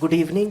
Good evening,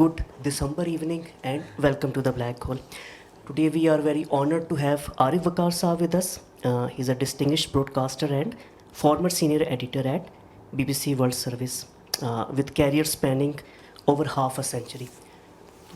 good December evening and welcome to the Black Hole. Today we are very honored to have Arif Waqar Saab with us. He's a distinguished broadcaster and former senior editor at BBC World Service with career spanning over half a century.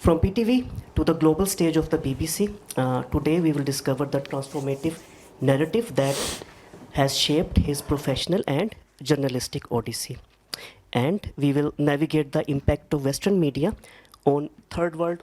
From PTV to the global stage of the BBC, today we will discover the transformative narrative that has shaped his professional and journalistic odyssey. And we will navigate the impact of Western media on third world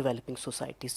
developing societies.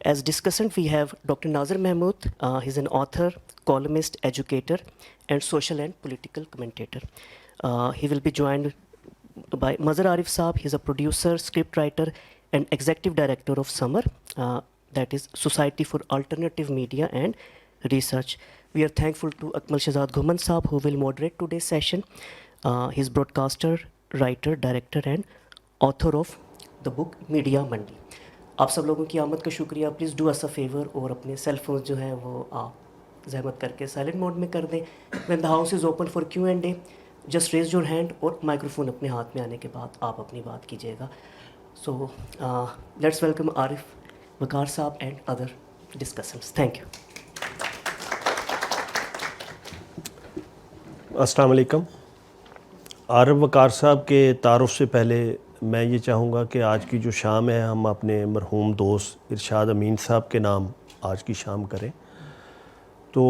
As discussant, we have Dr. Nazir Mahmood. He's an author, columnist, educator, and social and political commentator. He will be joined by Mazhar Arif Saab. He's a producer, scriptwriter, and executive director of Summer, that is Society for Alternative Media and Research. We are thankful to Akmal Shahzad Ghuman Saab, who will moderate today's session. He's broadcaster, writer, director, and author of the book Media Mandi. آپ سب لوگوں کی آمد کا شکریہ. Please do us a favour اور اپنے cell phones جو ہیں وہ آپ زحمت کر کے سائلنٹ موڈ میں کر دیں. When the house is open for Q&A, just raise your hand اور مائکرو فون اپنے ہاتھ میں آنے کے بعد آپ اپنی بات کیجیے گا. So let's welcome Arif Waqar صاحب and other discussants. Thank you. السلام علیکم. عارف وقار صاحب کے تعارف سے پہلے میں یہ چاہوں گا کہ آج کی جو شام ہے ہم اپنے مرحوم دوست ارشاد امین صاحب کے نام آج کی شام کریں. تو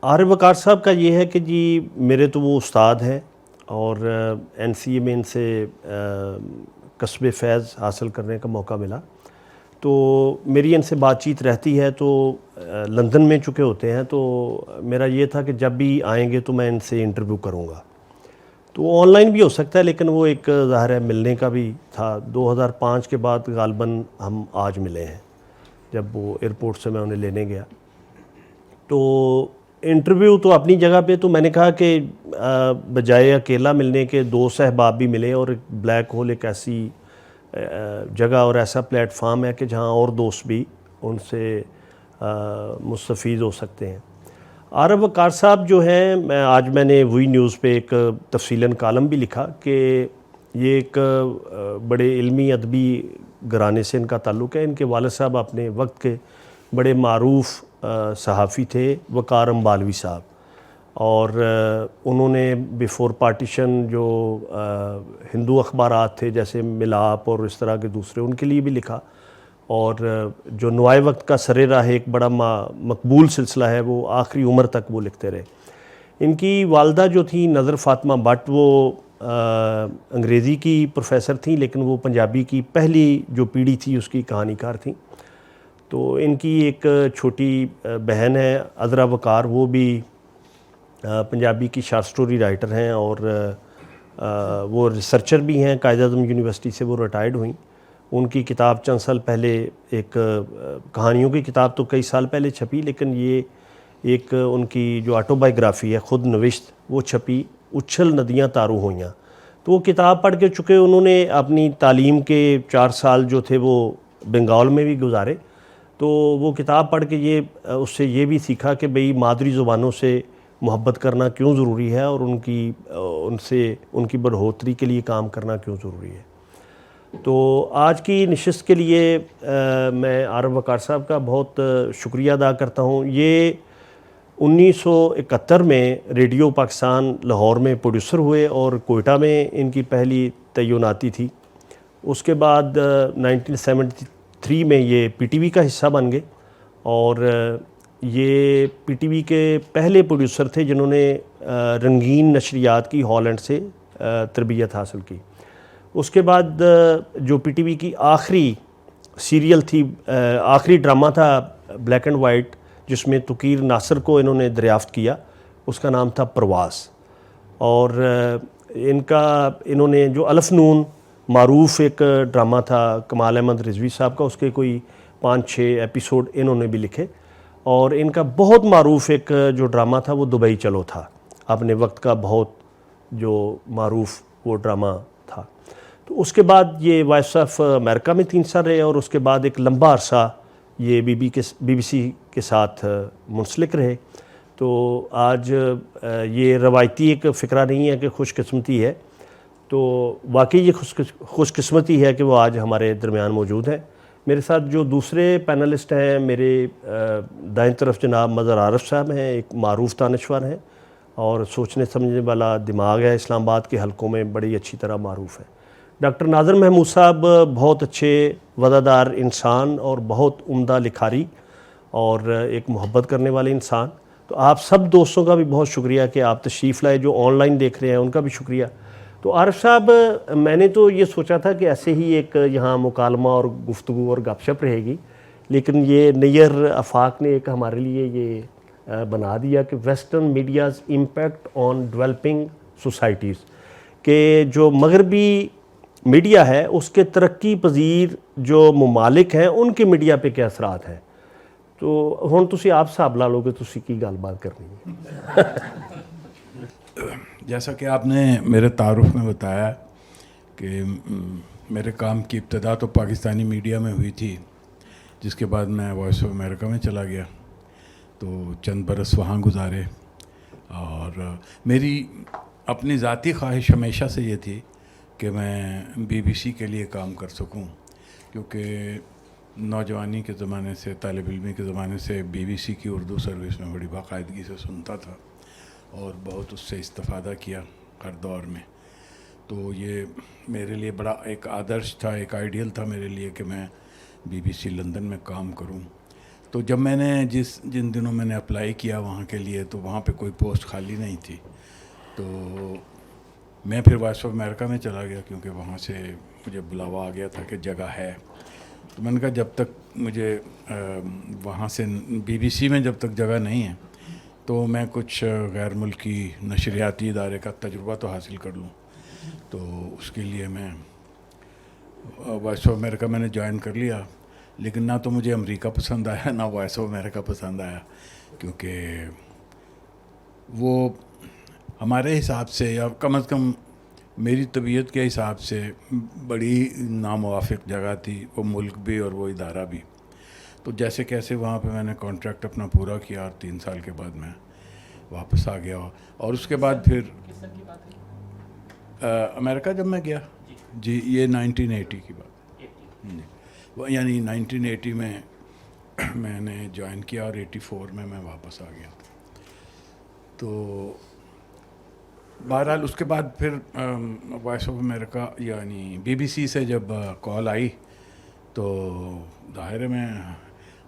عارف وقار صاحب کا یہ ہے کہ جی میرے تو وہ استاد ہیں اور NCA میں ان سے کسب فیض حاصل کرنے کا موقع ملا. تو میری ان سے بات چیت رہتی ہے. تو لندن میں چکے ہوتے ہیں تو میرا یہ تھا کہ جب بھی آئیں گے تو میں ان سے انٹرویو کروں گا. تو آن لائن بھی ہو سکتا ہے لیکن وہ ایک ظاہر ہے ملنے کا بھی تھا. 2005 کے بعد غالباً ہم آج ملے ہیں جب وہ ایئرپورٹ سے میں انہیں لینے گیا. تو انٹرویو تو اپنی جگہ پہ. تو میں نے کہا کہ بجائے اکیلا ملنے کے دو صحباب بھی ملے اور ایک بلیک ہول ایک ایسی جگہ اور ایسا پلیٹ فارم ہے کہ جہاں اور دوست بھی ان سے مستفید ہو سکتے ہیں. عارف وقار صاحب جو ہیں میں نے وی نیوز پہ ایک تفصیلاً کالم بھی لکھا کہ یہ ایک بڑے علمی ادبی گھرانے سے ان کا تعلق ہے. ان کے والد صاحب اپنے وقت کے بڑے معروف صحافی تھے وقار امبالوی صاحب, اور انہوں نے بیفور پارٹیشن جو ہندو اخبارات تھے جیسے ملاپ اور اس طرح کے دوسرے ان کے لیے بھی لکھا. اور جو نوائے وقت کا سر راہ ایک بڑا مقبول سلسلہ ہے وہ آخری عمر تک وہ لکھتے رہے. ان کی والدہ جو تھیں نظر فاطمہ بٹ, وہ انگریزی کی پروفیسر تھیں لیکن وہ پنجابی کی پہلی جو پیڑھی تھی اس کی کہانی کار تھیں. تو ان کی ایک چھوٹی بہن ہے عذرا وقار, وہ بھی پنجابی کی شارٹ سٹوری رائٹر ہیں اور وہ ریسرچر بھی ہیں. قائد اعظم یونیورسٹی سے وہ ریٹائرڈ ہوئیں. ان کی کتاب چند سال پہلے ایک کہانیوں کی کتاب تو کئی سال پہلے چھپی, لیکن یہ ایک ان کی جو آٹو بائیوگرافی ہے خود نوشت وہ چھپی, اچھل ندیاں تارو ہوئیاں. تو وہ کتاب پڑھ کے چکے انہوں نے اپنی تعلیم کے 4 سال جو تھے وہ بنگال میں بھی گزارے. تو وہ کتاب پڑھ کے اس سے یہ بھی سیکھا کہ بھئی مادری زبانوں سے محبت کرنا کیوں ضروری ہے اور ان کی بڑھوتری کے لیے کام کرنا کیوں ضروری ہے. تو آج کی نشست کے لیے میں عارف وقار صاحب کا بہت شکریہ ادا کرتا ہوں. یہ 1971 میں ریڈیو پاکستان لاہور میں پروڈیوسر ہوئے اور کوئٹہ میں ان کی پہلی تعیناتی تھی. اس کے بعد 1973 میں یہ PTV کا حصہ بن گئے اور یہ PTV کے پہلے پروڈیوسر تھے جنہوں نے رنگین نشریات کی ہالینڈ سے تربیت حاصل کی. اس کے بعد جو PTV کی آخری سیریل تھی, آخری ڈرامہ تھا بلیک اینڈ وائٹ جس میں توقیر ناصر کو انہوں نے دریافت کیا, اس کا نام تھا پرواز. اور انہوں نے جو الف نون معروف ایک ڈرامہ تھا کمال احمد رضوی صاحب کا, اس کے کوئی 5-6 ایپیسوڈ انہوں نے بھی لکھے. اور ان کا بہت معروف ایک جو ڈرامہ تھا وہ دبئی چلو تھا, اپنے وقت کا بہت جو معروف وہ ڈرامہ تھا. تو تو اس کے بعد یہ وائس آف امریکہ میں 3 سال رہے اور اس کے بعد ایک لمبا عرصہ یہ بی بی سی کے ساتھ منسلک رہے. تو آج یہ روایتی ایک فقرہ نہیں ہے کہ خوش قسمتی ہے, تو واقعی یہ خوش قسمتی ہے کہ وہ آج ہمارے درمیان موجود ہیں. میرے ساتھ جو دوسرے پینلسٹ ہیں, میرے دائیں طرف جناب مظہر عارف صاحب ہیں, ایک معروف دانشور ہیں اور سوچنے سمجھنے والا دماغ ہے, اسلام آباد کے حلقوں میں بڑی اچھی طرح معروف ہے. ڈاکٹر ناظر محمود صاحب بہت اچھے وفادار انسان اور بہت عمدہ لکھاری اور ایک محبت کرنے والے انسان. تو آپ سب دوستوں کا بھی بہت شکریہ کہ آپ تشریف لائے, جو آن لائن دیکھ رہے ہیں ان کا بھی شکریہ. تو عارف صاحب, میں نے تو یہ سوچا تھا کہ ایسے ہی ایک یہاں مکالمہ اور گفتگو اور گپ شپ رہے گی, لیکن یہ نیر آفاق نے ایک ہمارے لیے یہ بنا دیا کہ western media's impact on developing societies, کہ جو مغربی میڈیا ہے اس کے ترقی پذیر جو ممالک ہیں ان کے میڈیا پہ کیا اثرات ہیں. تو ہن تسی آپ صاحب لا لو کہ تسی کی گل بات کرنی ہے. جیسا کہ آپ نے میرے تعارف میں بتایا کہ میرے کام کی ابتدا تو پاکستانی میڈیا میں ہوئی تھی, جس کے بعد میں وائس آف امریکہ میں چلا گیا, تو چند برس وہاں گزارے. اور میری اپنی ذاتی خواہش ہمیشہ سے یہ تھی کہ میں بی بی سی کے لیے کام کر سکوں, کیونکہ نوجوانی کے زمانے سے, طالب علمی کے زمانے سے بی بی سی کی اردو سروس میں بڑی باقاعدگی سے سنتا تھا اور بہت اس سے استفادہ کیا ہر دور میں. تو یہ میرے لیے بڑا ایک آدرش تھا, ایک آئیڈیل تھا میرے لیے کہ میں بی بی سی لندن میں کام کروں. تو جب میں نے جن دنوں میں نے اپلائی کیا وہاں کے لیے, تو وہاں پہ کوئی پوسٹ خالی نہیں تھی. تو میں پھر وائس آف امریکہ میں چلا گیا, کیونکہ وہاں سے مجھے بلاوا آ گیا تھا کہ جگہ ہے. تو میں نے کہا جب تک مجھے وہاں سے بی بی سی میں جب تک جگہ نہیں ہے تو میں کچھ غیر ملکی نشریاتی ادارے کا تجربہ تو حاصل کر لوں. تو اس کے لیے میں وائس آف امریکہ میں نے جوائن کر لیا, لیکن نہ تو مجھے امریکہ پسند آیا نہ وائس آف امریکہ پسند آیا, کیونکہ وہ ہمارے حساب سے, یا کم از کم میری طبیعت کے حساب سے, بڑی ناموافق جگہ تھی, وہ ملک بھی اور وہ ادارہ بھی. تو جیسے کیسے وہاں پہ میں نے کانٹریکٹ اپنا پورا کیا اور 3 سال کے بعد میں واپس آ گیا. اور اس کے بعد پھر امریکہ جب میں گیا, جی یہ 1980 کی بات جی, یعنی 1980 میں میں نے جوائن کیا اور 84 میں واپس آ گیا. تو بہرحال اس کے بعد پھر وائس آف امریکہ یعنی بی بی سی سے جب کال آئی تو ظاہر ہے میں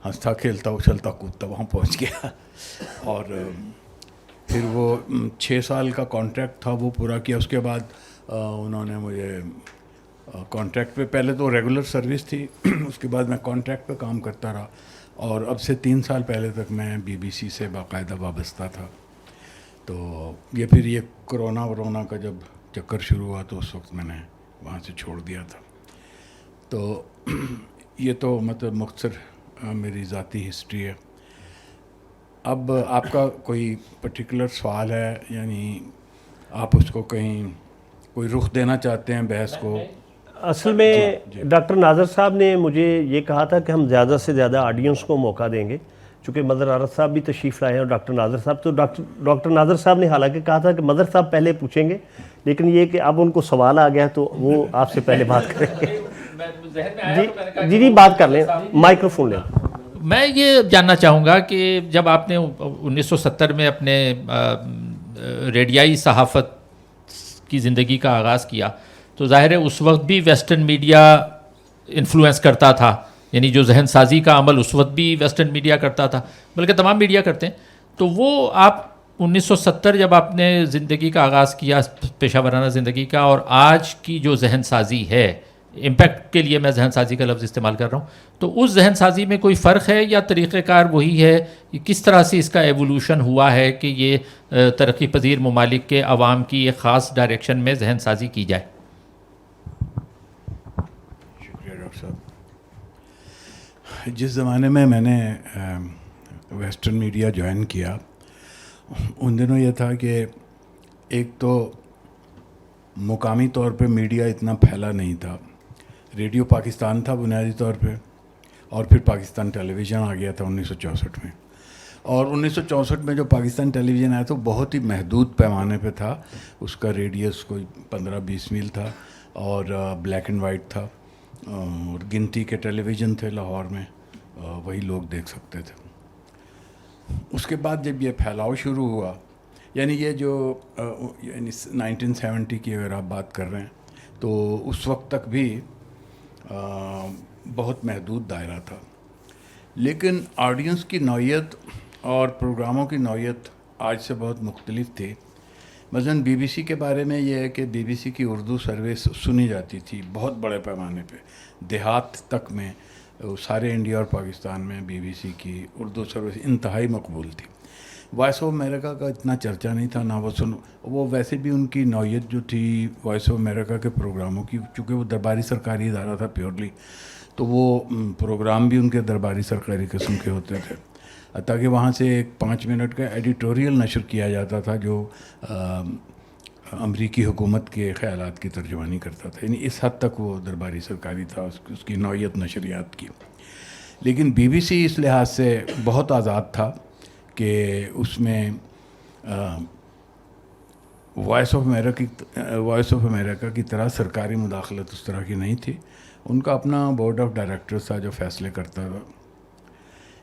ہنستا کھیلتا اچھلتا کودتا وہاں پہنچ گیا. اور پھر وہ 6 سال کا کانٹریکٹ تھا وہ پورا کیا. اس کے بعد انہوں نے مجھے کانٹریکٹ پہ, پہلے تو ریگولر سروس تھی, اس کے بعد میں کانٹریکٹ پہ کام کرتا رہا, اور اب سے 3 سال پہلے تک میں بی بی سی سے باقاعدہ وابستہ تھا. تو یہ پھر یہ کرونا کا جب چکر شروع ہوا تو اس وقت میں نے وہاں سے چھوڑ دیا تھا. تو یہ تو مطلب مختصر میری ذاتی ہسٹری ہے. اب آپ کا کوئی پرٹیکولر سوال ہے, یعنی آپ اس کو کہیں کوئی رخ دینا چاہتے ہیں بحث کو؟ اصل میں ڈاکٹر ناظر صاحب نے مجھے یہ کہا تھا کہ ہم زیادہ سے زیادہ آڈینس کو موقع دیں گے, چونکہ مظہر عارف صاحب بھی تشریف لائے ہیں اور ڈاکٹر ناظر صاحب. تو ڈاکٹر ناظر صاحب نے حالانکہ کہا تھا کہ مظہر صاحب پہلے پوچھیں گے, لیکن یہ کہ اب ان کو سوال آ گیا تو وہ آپ سے پہلے بات کریں گے. جی بات کر لیں, مائکروفون لیں. میں یہ جاننا چاہوں گا کہ جب آپ نے 1970 میں اپنے ریڈیائی صحافت کی زندگی کا آغاز کیا تو ظاہر ہے اس وقت بھی ویسٹرن میڈیا انفلوئنس کرتا تھا, یعنی جو ذہن سازی کا عمل اس وقت بھی ویسٹرن میڈیا کرتا تھا, بلکہ تمام میڈیا کرتے ہیں. تو وہ آپ 1970 جب آپ نے زندگی کا آغاز کیا, پیشہ ورانہ زندگی کا, اور آج کی جو ذہن سازی ہے, امپیکٹ کے لیے میں ذہن سازی کا لفظ استعمال کر رہا ہوں, تو اس ذہن سازی میں کوئی فرق ہے یا طریقہ کار وہی ہے؟ کس طرح سے اس کا ایوولوشن ہوا ہے کہ یہ ترقی پذیر ممالک کے عوام کی ایک خاص ڈائریکشن میں ذہن سازی کی جائے؟ شکریہ ڈاکٹر صاحب. جس زمانے میں نے ویسٹرن میڈیا جوائن کیا, ان دنوں یہ تھا کہ ایک تو مقامی طور پہ میڈیا اتنا پھیلا نہیں تھا. ریڈیو پاکستان تھا بنیادی طور پہ, اور پھر پاکستان ٹیلی ویژن آ گیا تھا 1964 میں. اور 1964 میں جو پاکستان ٹیلی ویژن آیا تو بہت ہی محدود پیمانے پہ تھا. اس کا ریڈیس کوئی 15-20 میل تھا, اور بلیک اینڈ وائٹ تھا, اور گنتی کے ٹیلی ویژن تھے لاہور میں, وہی لوگ دیکھ سکتے تھے. اس کے بعد جب یہ پھیلاؤ شروع ہوا, یعنی یہ جو یعنی 1970 کی اگر آپ بات کر رہے ہیں, تو اس وقت تک بھی بہت محدود دائرہ تھا. لیکن آڈینس کی نوعیت اور پروگراموں کی نوعیت آج سے بہت مختلف تھی. مثلاً بی بی سی کے بارے میں یہ ہے کہ بی بی سی کی اردو سروس سنی جاتی تھی بہت بڑے پیمانے پہ. دیہات تک میں, سارے انڈیا اور پاکستان میں بی بی سی کی اردو سروس انتہائی مقبول تھی. وائس آف امریکہ کا اتنا چرچا نہیں تھا, نہ وہ ویسے بھی ان کی نوعیت جو تھی وائس آف امریکہ کے پروگراموں کی, چونکہ وہ درباری سرکاری ادارہ تھا پیورلی, تو وہ پروگرام بھی ان کے درباری سرکاری قسم کے ہوتے تھے. تاکہ وہاں سے ایک 5 منٹ کا ایڈیٹوریل نشر کیا جاتا تھا جو امریکی حکومت کے خیالات کی ترجمانی کرتا تھا. یعنی اس حد تک وہ درباری سرکاری تھا اس کی نوعیت نشریات کی. لیکن بی بی سی اس لحاظ سے بہت آزاد تھا کہ اس میں وائس آف امریکہ کی طرح سرکاری مداخلت اس طرح کی نہیں تھی. ان کا اپنا بورڈ آف ڈائریکٹرز تھا جو فیصلے کرتا تھا.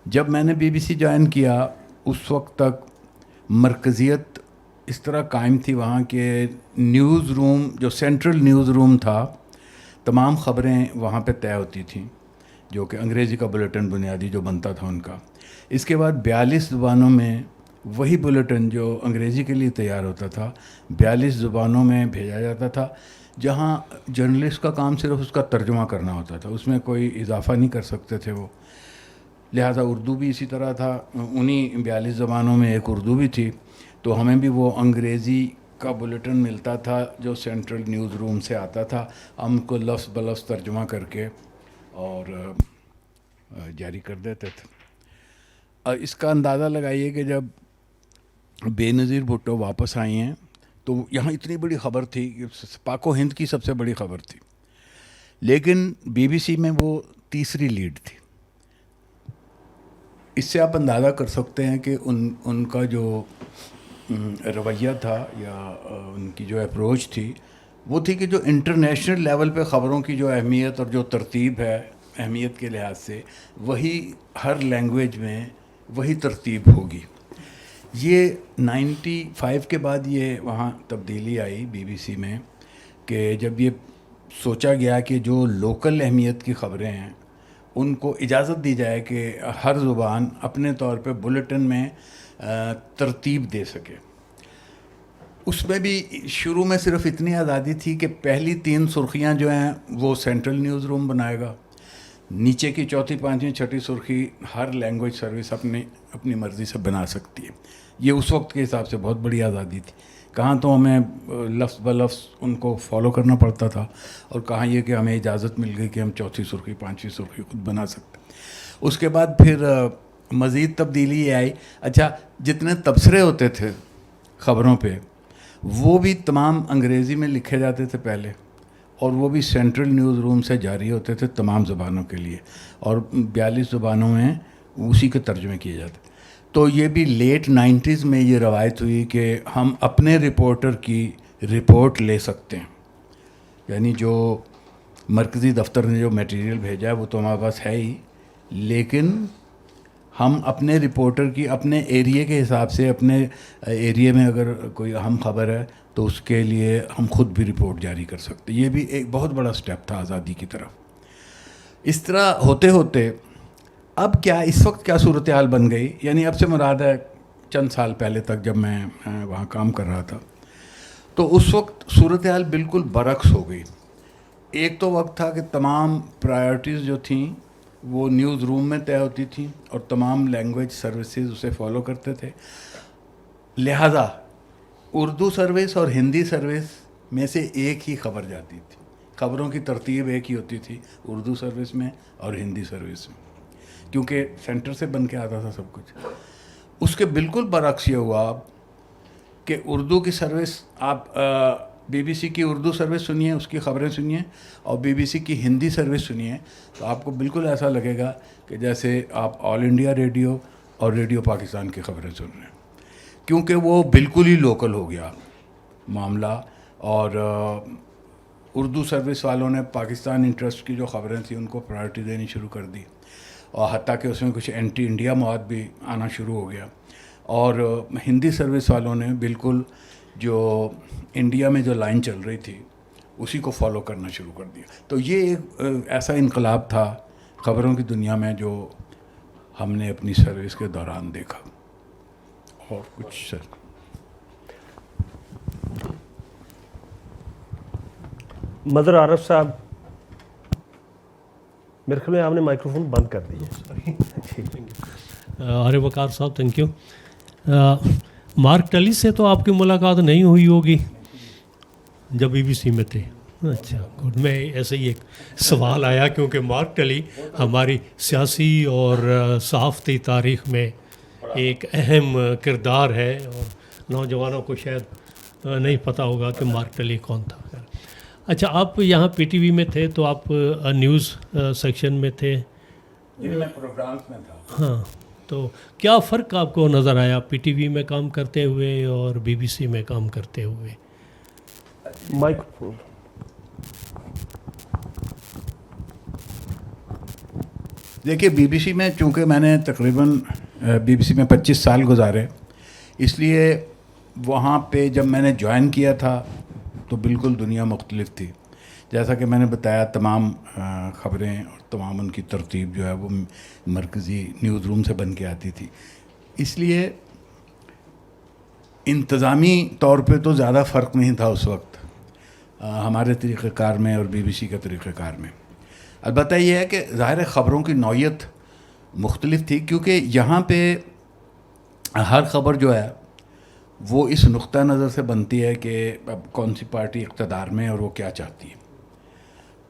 جب میں نے بی بی سی جوائن کیا اس وقت تک مرکزیت اس طرح قائم تھی وہاں کے نیوز روم, جو سینٹرل نیوز روم تھا, تمام خبریں وہاں پہ طے ہوتی تھیں, جو کہ انگریزی کا بلیٹن بنیادی جو بنتا تھا ان کا. اس کے بعد 42 زبانوں میں وہی بلیٹن جو انگریزی کے لیے تیار ہوتا تھا 42 زبانوں میں بھیجا جاتا تھا, جہاں جرنلسٹ کا کام صرف اس کا ترجمہ کرنا ہوتا تھا, اس میں کوئی اضافہ نہیں کر سکتے تھے وہ. لہٰذا اردو بھی اسی طرح تھا, انہی 42 زبانوں میں ایک اردو بھی تھی. تو ہمیں بھی وہ انگریزی کا بلیٹن ملتا تھا جو سینٹرل نیوز روم سے آتا تھا. ہم کو لفظ بلفظ ترجمہ کر کے اور جاری کر دیتے تھے. اس کا اندازہ لگائیے کہ جب بے نظیر بھٹو واپس آئی ہیں تو یہاں اتنی بڑی خبر تھی کہ پاک و ہند کی سب سے بڑی خبر تھی, لیکن بی بی سی میں وہ تیسری لیڈ تھی. اس سے آپ اندازہ کر سکتے ہیں کہ ان کا جو رویہ تھا یا ان کی جو اپروچ تھی وہ تھی کہ جو انٹرنیشنل لیول پہ خبروں کی جو اہمیت اور جو ترتیب ہے اہمیت کے لحاظ سے, وہی ہر لینگویج میں وہی ترتیب ہوگی. یہ 95 کے بعد یہ وہاں تبدیلی آئی بی بی سی میں کہ جب یہ سوچا گیا کہ جو لوکل اہمیت کی خبریں ہیں ان کو اجازت دی جائے کہ ہر زبان اپنے طور پہ بلیٹن میں ترتیب دے سکے. اس میں بھی شروع میں صرف اتنی آزادی تھی کہ پہلی 3 سرخیاں جو ہیں وہ سینٹرل نیوز روم بنائے گا, نیچے کی 4تھی 5ویں 6ٹھی سرخی ہر لینگویج سروس اپنی مرضی سے بنا سکتی ہے. یہ اس وقت کے حساب سے بہت بڑی آزادی تھی. کہاں تو ہمیں لفظ بلفظ ان کو فالو کرنا پڑتا تھا, اور کہاں یہ کہ ہمیں اجازت مل گئی کہ ہم 4تھی سرخی 5ویں سرخی خود بنا سکتے. اس کے بعد پھر مزید تبدیلی یہ آئی, اچھا جتنے تبصرے ہوتے تھے خبروں پہ وہ بھی تمام انگریزی میں لکھے جاتے تھے پہلے, اور وہ بھی سینٹرل نیوز روم سے جاری ہوتے تھے تمام زبانوں کے لیے, اور 42 زبانوں میں اسی کے ترجمے کیے جاتے. تو یہ بھی لیٹ 90s میں یہ روایت ہوئی کہ ہم اپنے رپورٹر کی رپورٹ لے سکتے ہیں. یعنی جو مرکزی دفتر نے جو میٹیریل بھیجا ہے وہ تو ہمارے پاس ہے ہی, لیکن ہم اپنے رپورٹر کی اپنے ایریے کے حساب سے, اپنے ایریے میں اگر کوئی اہم خبر ہے تو اس کے لیے ہم خود بھی رپورٹ جاری کر سکتے. یہ بھی ایک بہت بڑا سٹیپ تھا آزادی کی طرف. اس طرح ہوتے ہوتے اب کیا اس وقت کیا صورتحال بن گئی, یعنی اب سے مراد ہے چند سال پہلے تک جب میں وہاں کام کر رہا تھا تو اس وقت صورتحال بالکل برعکس ہو گئی. ایک تو وقت تھا کہ تمام پرائیورٹیز جو تھیں وہ نیوز روم میں طے ہوتی تھیں اور تمام لینگویج سروسز اسے فالو کرتے تھے. لہٰذا اردو سروس اور ہندی سروس میں سے ایک ہی خبر جاتی تھی, خبروں کی ترتیب ایک ہی ہوتی تھی اردو سروس میں اور ہندی سروس میں, کیونکہ سینٹر سے بن کے آتا تھا سب کچھ. اس کے بالکل برعکس یہ ہوا کہ اردو کی سروس آپ BBC کی اردو سروس سنیے، اس کی خبریں سنیے، اور BBC کی ہندی سروس سنیے، تو آپ کو بالکل ایسا لگے گا کہ جیسے آپ آل انڈیا ریڈیو اور ریڈیو پاکستان کی خبریں سن رہے ہیں، کیونکہ وہ بالکل ہی لوکل ہو گیا معاملہ. اور اردو سروس والوں نے پاکستان انٹرسٹ کی جو خبریں تھیں ان کو پرائرٹی دینی شروع کر دی، اور حتیٰ کہ اس میں کچھ اینٹی انڈیا مواد بھی آنا شروع ہو گیا. اور ہندی سروس والوں نے بالکل جو انڈیا میں جو لائن چل رہی تھی اسی کو فالو کرنا شروع کر دیا. تو یہ ایک ایسا انقلاب تھا خبروں کی دنیا میں جو ہم نے اپنی سروس کے دوران دیکھا. اور کچھ سر مدر عارف صاحب، میرے خیال میں آپ نے مائکرو فون بند کر دیا. عارف وقار صاحب تھینک یو. مارک ٹلی سے تو آپ کی ملاقات نہیں ہوئی ہوگی جب BBC میں تھے؟ اچھا گڈ. میں ایسے ہی ایک سوال آیا کیونکہ مارک ٹلی ہماری سیاسی اور صحافتی تاریخ میں ایک اہم کردار ہے، اور نوجوانوں کو شاید نہیں پتہ ہوگا کہ مارک ٹلی کون تھا. اچھا، آپ یہاں PTV میں تھے تو آپ نیوز سیکشن میں تھے. میں پروگرامز میں تھا. ہاں، تو کیا فرق آپ کو نظر آیا PTV میں کام کرتے ہوئے اور BBC میں کام کرتے ہوئے؟ Micro phone. دیکھیے BBC میں چونکہ میں نے تقریباً BBC میں 25 سال گزارے، اس لیے وہاں پہ جب میں نے جوائن کیا تھا تو بالکل دنیا مختلف تھی. جیسا کہ میں نے بتایا، تمام خبریں اور تمام ان کی ترتیب جو ہے وہ مرکزی نیوز روم سے بن کے آتی تھی. اس لیے انتظامی طور پہ تو زیادہ فرق نہیں تھا اس وقت ہمارے طریقہ کار میں اور BBC کے طریقہ کار میں. البتہ یہ ہے کہ ظاہر خبروں کی نوعیت مختلف تھی، کیونکہ یہاں پہ ہر خبر جو ہے وہ اس نقطہ نظر سے بنتی ہے کہ اب کون سی پارٹی اقتدار میں اور وہ کیا چاہتی ہے،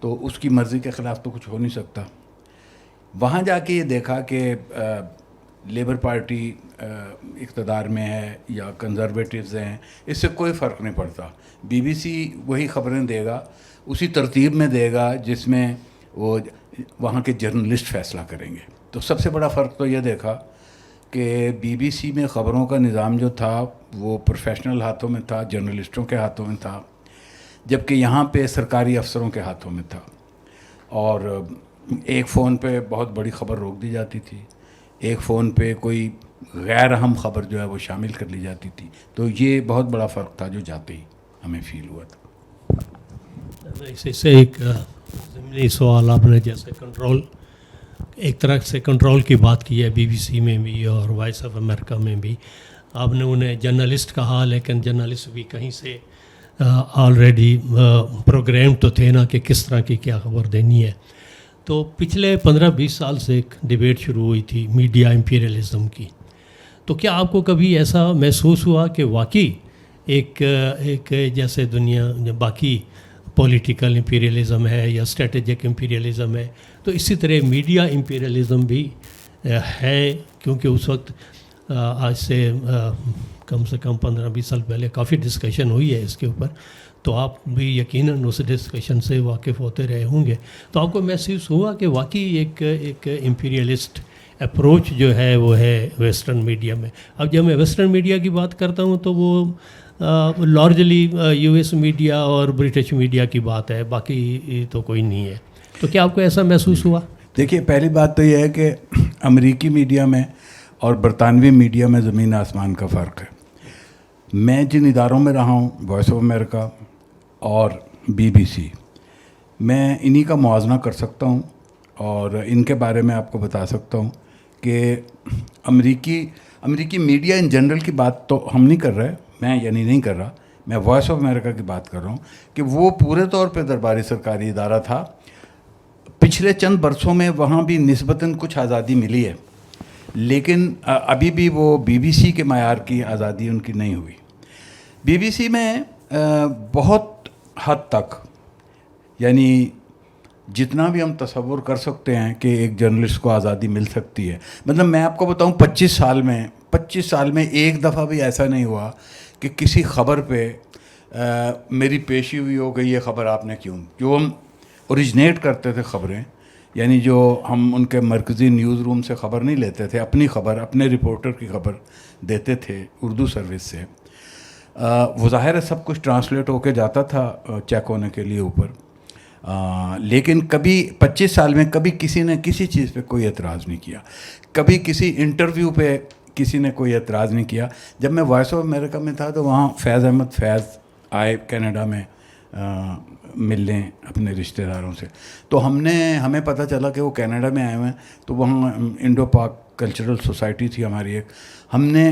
تو اس کی مرضی کے خلاف تو کچھ ہو نہیں سکتا. وہاں جا کے یہ دیکھا کہ لیبر پارٹی اقتدار میں ہے یا کنزرویٹیوز ہیں، اس سے کوئی فرق نہیں پڑتا. BBC وہی خبریں دے گا، اسی ترتیب میں دے گا جس میں وہ وہاں کے جرنلسٹ فیصلہ کریں گے. تو سب سے بڑا فرق تو یہ دیکھا کہ BBC میں خبروں کا نظام جو تھا وہ پروفیشنل ہاتھوں میں تھا، جرنلسٹوں کے ہاتھوں میں تھا، جبکہ یہاں پہ سرکاری افسروں کے ہاتھوں میں تھا. اور ایک فون پہ بہت بڑی خبر روک دی جاتی تھی، ایک فون پہ کوئی غیر اہم خبر جو ہے وہ شامل کر لی جاتی تھی. تو یہ بہت بڑا فرق تھا جو جاتے ہی ہمیں فیل ہوا تھا. اس سے ایک ضمنی سوال، آپ نے جیسے کنٹرول، ایک طرح سے کنٹرول کی بات کی ہے BBC میں بھی اور وائس آف امریکہ میں بھی. آپ نے انہیں جرنلسٹ کہا، لیکن جرنلسٹ بھی کہیں سے آلریڈی پروگرام تو تھے نا کہ کس طرح کی کیا خبر دینی ہے. تو پچھلے 15-20 سال سے ایک ڈیبیٹ شروع ہوئی تھی میڈیا امپیریلزم کی. تو کیا آپ کو کبھی ایسا محسوس ہوا کہ واقعی ایک جیسے دنیا باقی پولیٹیکل امپیریلزم ہے یا اسٹریٹجک امپیریلزم ہے، تو اسی طرح میڈیا امپیریلزم بھی ہے؟ کیونکہ اس وقت آج سے کم 15-20 سال پہلے کافی ڈسکشن ہوئی ہے اس کے اوپر، تو آپ بھی یقیناً اس ڈسکشن سے واقف ہوتے رہے ہوں گے. تو آپ کو محسوس ہوا کہ واقعی ایک امپیریلسٹ اپروچ جو ہے وہ ہے ویسٹرن میڈیا میں؟ اب جب میں ویسٹرن میڈیا کی بات کرتا ہوں تو وہ لارجلی US میڈیا اور برٹش میڈیا کی بات ہے، باقی تو کوئی نہیں ہے. تو کیا آپ کو ایسا محسوس ہوا؟ دیکھیے، پہلی بات تو یہ ہے کہ امریکی میڈیا میں اور برطانوی میڈیا میں زمین آسمان کا فرق ہے. میں جن اداروں میں رہا ہوں، وائس آف امریکہ اور BBC، میں انہی کا موازنہ کر سکتا ہوں اور ان کے بارے میں آپ کو بتا سکتا ہوں کہ امریکی میڈیا ان جنرل کی بات تو ہم نہیں کر رہے، میں یعنی نہیں کر رہا، میں وائس آف امریکہ کی بات کر رہا ہوں کہ وہ پورے طور پہ درباری سرکاری ادارہ تھا. پچھلے چند برسوں میں وہاں بھی نسبتاً کچھ آزادی ملی ہے، لیکن ابھی بھی وہ BBC کے معیار کی آزادی ان کی نہیں ہوئی. BBC میں بہت حد تک، یعنی جتنا بھی ہم تصور کر سکتے ہیں کہ ایک جرنلسٹ کو آزادی مل سکتی ہے، مطلب میں آپ کو بتاؤں 25 سال میں ایک دفعہ بھی ایسا نہیں ہوا کہ کسی خبر پہ میری پیشی ہوئی ہو کہ یہ خبر آپ نے کیوں، جو ہم اوریجنیٹ کرتے تھے خبریں، یعنی جو ہم ان کے مرکزی نیوز روم سے خبر نہیں لیتے تھے، اپنی خبر اپنے رپورٹر کی خبر دیتے تھے اردو سروس سے، وہ ظاہر ہے سب کچھ ٹرانسلیٹ ہو کے جاتا تھا چیک ہونے کے لیے اوپر، لیکن کبھی 25 سال میں کبھی کسی نے کسی چیز پہ کوئی اعتراض نہیں کیا، کبھی کسی انٹرویو پہ کسی نے کوئی اعتراض نہیں کیا۔ جب میں وائس آف امریکہ میں تھا تو وہاں فیض احمد فیض آئے کینیڈا میں ملنے اپنے رشتہ داروں سے، تو ہمیں پتہ چلا کہ وہ کینیڈا میں آئے ہوئے ہیں، تو وہاں انڈو پاک کلچرل سوسائٹی تھی ہماری ایک، ہم نے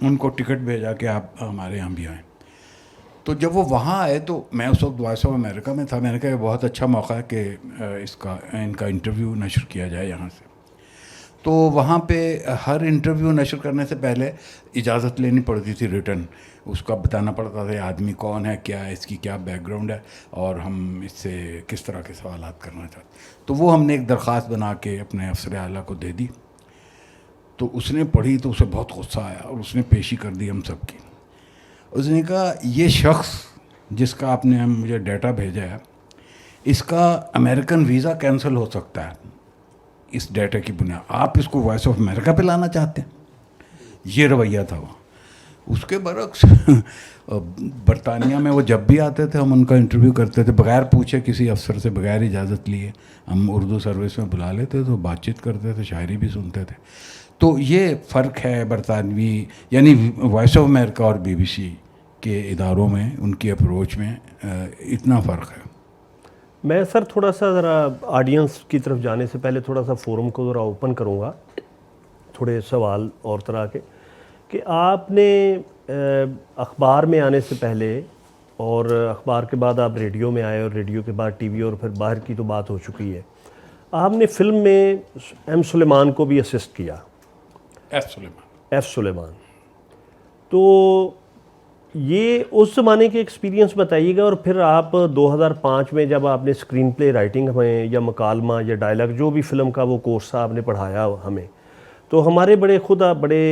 ان کو ٹکٹ بھیجا کہ آپ ہمارے یہاں بھی آئیں۔ تو جب وہ وہاں آئے تو میں اس وقت وائس آف امریکہ میں تھا، میں نے کہا یہ بہت اچھا موقع ہے کہ ان کا انٹرویو نشر کیا جائے یہاں سے۔ تو وہاں پہ ہر انٹرویو نشر کرنے سے پہلے اجازت لینی پڑتی تھی ریٹن، اس کا بتانا پڑتا تھا آدمی کون ہے، کیا ہے، اس کی کیا بیک گراؤنڈ ہے، اور ہم اس سے کس طرح کے سوالات کرنا چاہتے۔ تو وہ ہم نے ایک درخواست بنا کے اپنے افسر اعلیٰ کو دے دی، تو اس نے پڑھی تو اسے بہت غصہ آیا اور اس نے پیشی کر دی ہم سب کی۔ اس نے کہا یہ شخص جس کا آپ نے مجھے ڈیٹا بھیجا ہے، اس کا امریکن ویزا کینسل ہو سکتا ہے اس ڈیٹا کی بنیاد، آپ اس کو وائس آف امریکہ پہ لانا چاہتے ہیں؟ یہ رویہ تھا وہاں۔ اس کے برعکس برطانیہ میں وہ جب بھی آتے تھے ہم ان کا انٹرویو کرتے تھے بغیر پوچھے، کسی افسر سے بغیر اجازت لیے، ہم اردو سروس میں بلا لیتے تو بات چیت کرتے تھے، شاعری بھی سنتے تھے۔ تو یہ فرق ہے برطانوی یعنی وائس آف امریکہ اور بی بی سی کے اداروں میں، ان کی اپروچ میں اتنا فرق ہے۔ میں سر تھوڑا سا ذرا آڈینس کی طرف جانے سے پہلے تھوڑا سا فورم کو ذرا اوپن کروں گا، تھوڑے سوال اور طرح کے، کہ آپ نے اخبار میں آنے سے پہلے اور اخبار کے بعد آپ ریڈیو میں آئے، اور ریڈیو کے بعد ٹی وی، اور پھر باہر کی تو بات ہو چکی ہے، آپ نے فلم میں ایم سلیمان کو بھی اسسٹ کیا، ایف سلیمان، تو یہ اس زمانے کے ایکسپیرینس بتائیے گا، اور پھر آپ 2005 میں جب آپ نے اسکرین پلے رائٹنگ میں یا مکالمہ یا ڈائلاگ جو بھی فلم کا وہ کورس تھا آپ نے پڑھایا ہمیں، تو ہمارے بڑے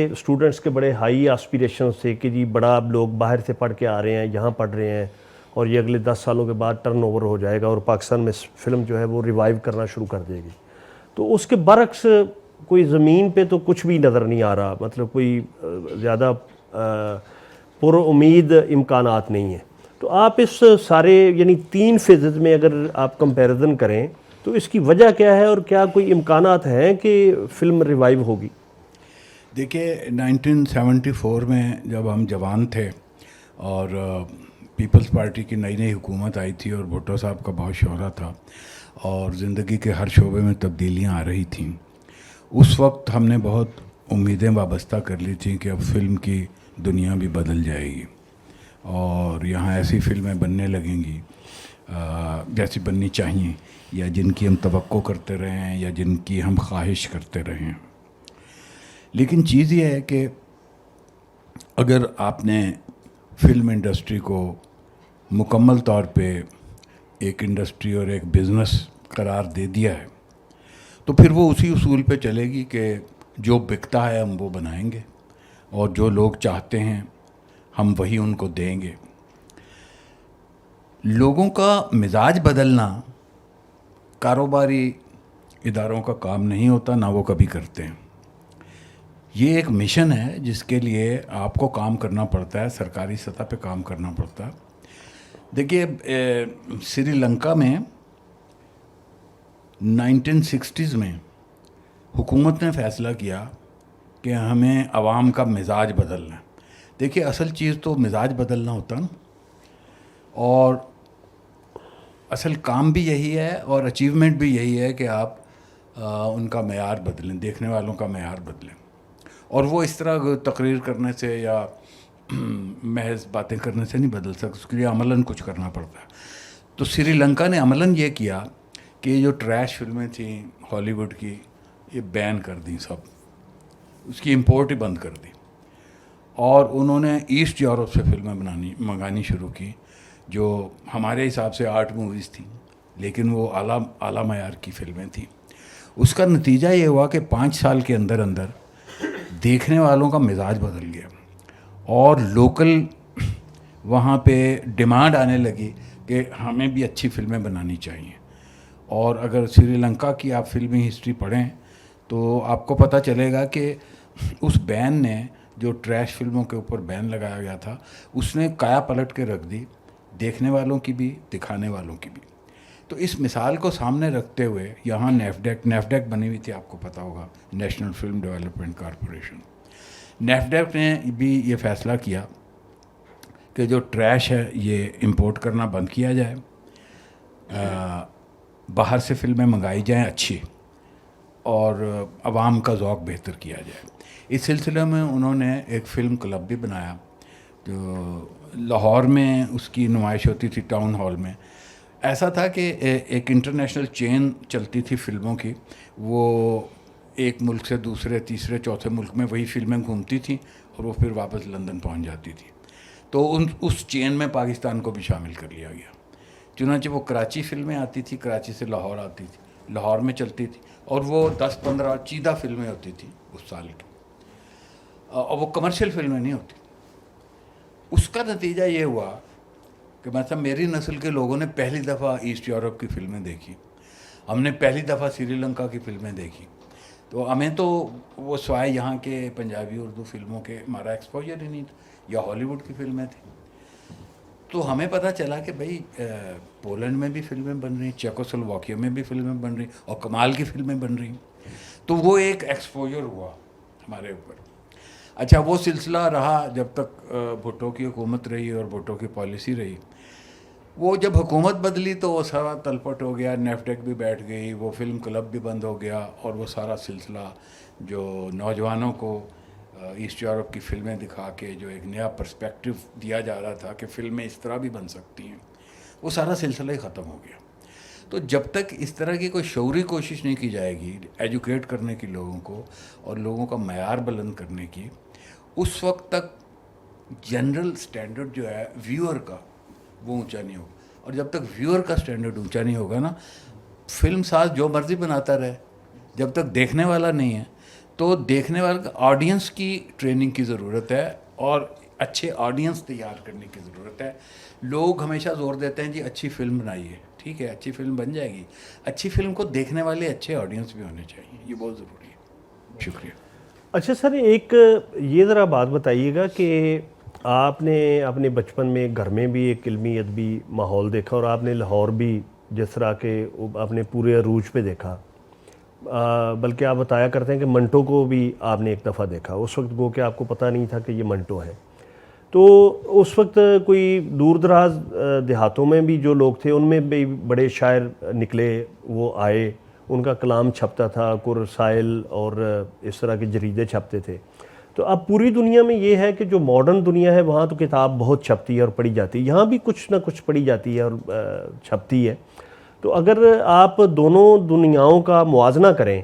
اسٹوڈنٹس کے بڑے ہائی آسپیریشنز تھے کہ جی بڑا اب لوگ باہر سے پڑھ کے آ رہے ہیں، یہاں پڑھ رہے ہیں، اور یہ اگلے 10 سالوں کے بعد ٹرن اوور ہو جائے گا اور پاکستان میں فلم جو ہے وہ ریوائیو کرنا شروع کر دے گی۔ تو اس کے برعکس کوئی زمین پہ تو کچھ بھی نظر نہیں آ رہا، مطلب کوئی زیادہ پر امید امکانات نہیں ہیں۔ تو آپ اس سارے یعنی 3 فیزز میں اگر آپ کمپیریزن کریں تو اس کی وجہ کیا ہے، اور کیا کوئی امکانات ہیں کہ فلم ریوائیو ہوگی؟ دیکھیے 1974 میں جب ہم جوان تھے اور پیپلز پارٹی کی نئی حکومت آئی تھی اور بھٹو صاحب کا بہت شہرہ تھا اور زندگی کے ہر شعبے میں تبدیلیاں آ رہی تھیں، اس وقت ہم نے بہت امیدیں وابستہ کر لی تھیں کہ اب فلم کی دنیا بھی بدل جائے گی اور یہاں ایسی فلمیں بننے لگیں گی جیسی بننی چاہیے، یا جن کی ہم توقع کرتے رہے ہیں یا جن کی ہم خواہش کرتے رہے ہیں۔ لیکن چیز یہ ہے کہ اگر آپ نے فلم انڈسٹری کو مکمل طور پہ ایک انڈسٹری اور ایک بزنس قرار دے دیا ہے تو پھر وہ اسی اصول پہ چلے گی کہ جو بکتا ہے ہم وہ بنائیں گے اور جو لوگ چاہتے ہیں ہم وہی ان کو دیں گے۔ لوگوں کا مزاج بدلنا کاروباری اداروں کا کام نہیں ہوتا، نہ وہ کبھی کرتے ہیں۔ یہ ایک مشن ہے جس کے لیے آپ کو کام کرنا پڑتا ہے، سرکاری سطح پہ کام کرنا پڑتا ہے۔ دیکھیے سری لنکا میں 1960s میں حکومت نے فیصلہ کیا کہ ہمیں عوام کا مزاج بدلنا ہے۔ دیکھیے اصل چیز تو مزاج بدلنا ہوتا نا، اور اصل کام بھی یہی ہے اور اچیومنٹ بھی یہی ہے کہ آپ ان کا معیار بدلیں، دیکھنے والوں کا معیار بدلیں، اور وہ اس طرح تقریر کرنے سے یا محض باتیں کرنے سے نہیں بدل سکتے، اس کے لیے عملاً کچھ کرنا پڑتا ہے۔ تو سری لنکا نے عملاً یہ کیا کہ یہ جو ٹریش فلمیں تھیں ہالی ووڈ کی، یہ بین کر دیں، سب اس کی امپورٹ ہی بند کر دی، اور انہوں نے ایسٹ یورپ سے فلمیں منگانی شروع کی جو ہمارے حساب سے آرٹ موویز تھیں، لیکن وہ اعلیٰ معیار کی فلمیں تھیں۔ اس کا نتیجہ یہ ہوا کہ 5 سال کے اندر دیکھنے والوں کا مزاج بدل گیا اور لوکل وہاں پہ ڈیمانڈ آنے لگی کہ ہمیں بھی اچھی فلمیں بنانی چاہیے. اور اگر سری لنکا کی آپ فلمی ہسٹری پڑھیں تو آپ کو پتہ چلے گا کہ اس بین نے جو ٹریش فلموں کے اوپر بین لگایا گیا تھا اس نے کایا پلٹ کے رکھ دی, دیکھنے والوں کی بھی دکھانے والوں کی بھی. تو اس مثال کو سامنے رکھتے ہوئے یہاں نیفڈیک بنی ہوئی تھی, آپ کو پتہ ہوگا, نیشنل فلم ڈیولپمنٹ کارپوریشن. نیفڈیک نے بھی یہ فیصلہ کیا کہ جو ٹریش ہے یہ امپورٹ کرنا بند کیا جائے, باہر سے فلمیں منگائی جائیں اچھی, اور عوام کا ذوق بہتر کیا جائے. اس سلسلے میں انہوں نے ایک فلم کلب بھی بنایا جو لاہور میں اس کی نمائش ہوتی تھی ٹاؤن ہال میں. ایسا تھا کہ ایک انٹرنیشنل چین چلتی تھی فلموں کی, وہ ایک ملک سے دوسرے تیسرے چوتھے ملک میں وہی فلمیں گھومتی تھیں اور وہ پھر واپس لندن پہنچ جاتی تھی. تو اس چین میں پاکستان کو بھی شامل کر لیا گیا. چنانچہ وہ کراچی فلمیں آتی تھی, کراچی سے لاہور آتی تھی, لاہور میں چلتی تھی, اور وہ 10-15 چیدہ فلمیں ہوتی تھیں اس سال کی, اور وہ کمرشل فلمیں نہیں ہوتی. اس کا نتیجہ یہ ہوا کہ مثلا میری نسل کے لوگوں نے پہلی دفعہ ایسٹ یورپ کی فلمیں دیکھی, ہم نے پہلی دفعہ سری لنکا کی فلمیں دیکھی. تو ہمیں تو وہ سوائے یہاں کے پنجابی اردو فلموں کے ہمارا ایکسپوجر ہی نہیں تھا, یا ہالی ووڈ کی فلمیں تھیں. تو ہمیں پتہ چلا کہ بھئی پولینڈ میں بھی فلمیں بن رہی, چیکوسلواکیہ میں بھی فلمیں بن رہی, اور کمال کی فلمیں بن رہی. تو وہ ایک ایکسپوجر ہوا ہمارے اوپر. اچھا, وہ سلسلہ رہا جب تک بھٹو کی حکومت رہی اور بھٹو کی پالیسی رہی. وہ جب حکومت بدلی تو وہ سارا تلپٹ ہو گیا, نیفڈیک بھی بیٹھ گئی, وہ فلم کلب بھی بند ہو گیا, اور وہ سارا سلسلہ جو نوجوانوں کو ایسٹ یورپ کی فلمیں دکھا کے جو ایک نیا پرسپیکٹیو دیا جا رہا تھا کہ فلمیں اس طرح بھی بن سکتی ہیں, وہ سارا سلسلہ ہی ختم ہو گیا. تو جب تک اس طرح کی کوئی شعوری کوشش نہیں کی جائے گی ایجوکیٹ کرنے کی لوگوں کو اور لوگوں کا معیار بلند کرنے کی, اس وقت تک جنرل سٹینڈرڈ جو ہے ویور کا وہ اونچا نہیں ہوگا. اور جب تک ویور کا سٹینڈرڈ اونچا نہیں ہوگا نا, فلم ساز جو مرضی بناتا رہے, جب تک دیکھنے والا نہیں ہے تو دیکھنے والے کا آڈینس کی ٹریننگ کی ضرورت ہے, اور اچھے آڈینس تیار کرنے کی ضرورت ہے. لوگ ہمیشہ زور دیتے ہیں جی اچھی فلم بنائیے, ٹھیک ہے اچھی فلم بن جائے گی, اچھی فلم کو دیکھنے والے اچھے آڈینس بھی ہونے چاہیے, یہ بہت ضروری ہے. شکریہ. اچھا سر, ایک یہ ذرا بات بتائیے گا کہ آپ نے اپنے بچپن میں گھر میں بھی ایک علمی ادبی ماحول دیکھا, اور آپ نے لاہور بھی جس طرح کے آپ نے پورے عروج پہ دیکھا, بلکہ آپ بتایا کرتے ہیں کہ منٹو کو بھی آپ نے ایک دفعہ دیکھا. اس وقت گو کہ آپ کو پتہ نہیں تھا کہ یہ منٹو ہے. تو اس وقت کوئی دور دراز دیہاتوں میں بھی جو لوگ تھے ان میں بھی بڑے شاعر نکلے, وہ آئے, ان کا کلام چھپتا تھا, کوئی رسائل اور اس طرح کے جریدے چھپتے تھے. تو اب پوری دنیا میں یہ ہے کہ جو ماڈرن دنیا ہے وہاں تو کتاب بہت چھپتی ہے اور پڑھی جاتی ہے, یہاں بھی کچھ نہ کچھ پڑھی جاتی ہے اور چھپتی ہے. تو اگر آپ دونوں دنیاؤں کا موازنہ کریں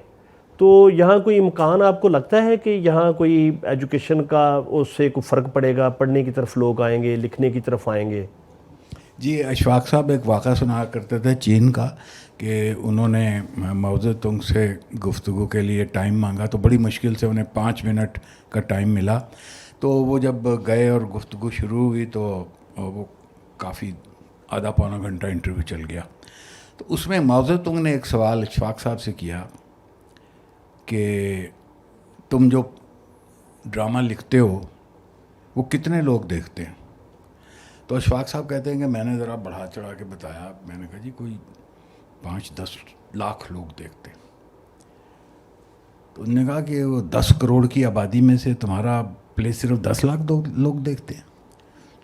تو یہاں کوئی امکان آپ کو لگتا ہے کہ یہاں کوئی ایجوکیشن کا اس سے کوئی فرق پڑے گا, پڑھنے کی طرف لوگ آئیں گے, لکھنے کی طرف آئیں گے؟ جی, اشفاق صاحب ایک واقعہ سنا کرتے تھے چین کا کہ انہوں نے ماؤ زے تونگ سے گفتگو کے لیے ٹائم مانگا, تو بڑی مشکل سے انہیں 5 منٹ کا ٹائم ملا. تو وہ جب گئے اور گفتگو شروع ہوئی تو وہ کافی آدھا پونا گھنٹہ انٹرویو چل گیا. تو اس میں ماؤ زے تونگ نے ایک سوال اشفاق صاحب سے کیا کہ تم جو ڈرامہ لکھتے ہو وہ کتنے لوگ دیکھتے ہیں؟ تو اشفاق صاحب کہتے ہیں کہ میں نے ذرا بڑھا چڑھا کے بتایا, میں نے کہا جی کوئی 5-10 لاکھ لوگ دیکھتے ہیں. تو انہوں نے کہا کہ وہ 10 کروڑ کی آبادی میں سے تمہارا پلے صرف 10 لاکھ لوگ دیکھتے ہیں.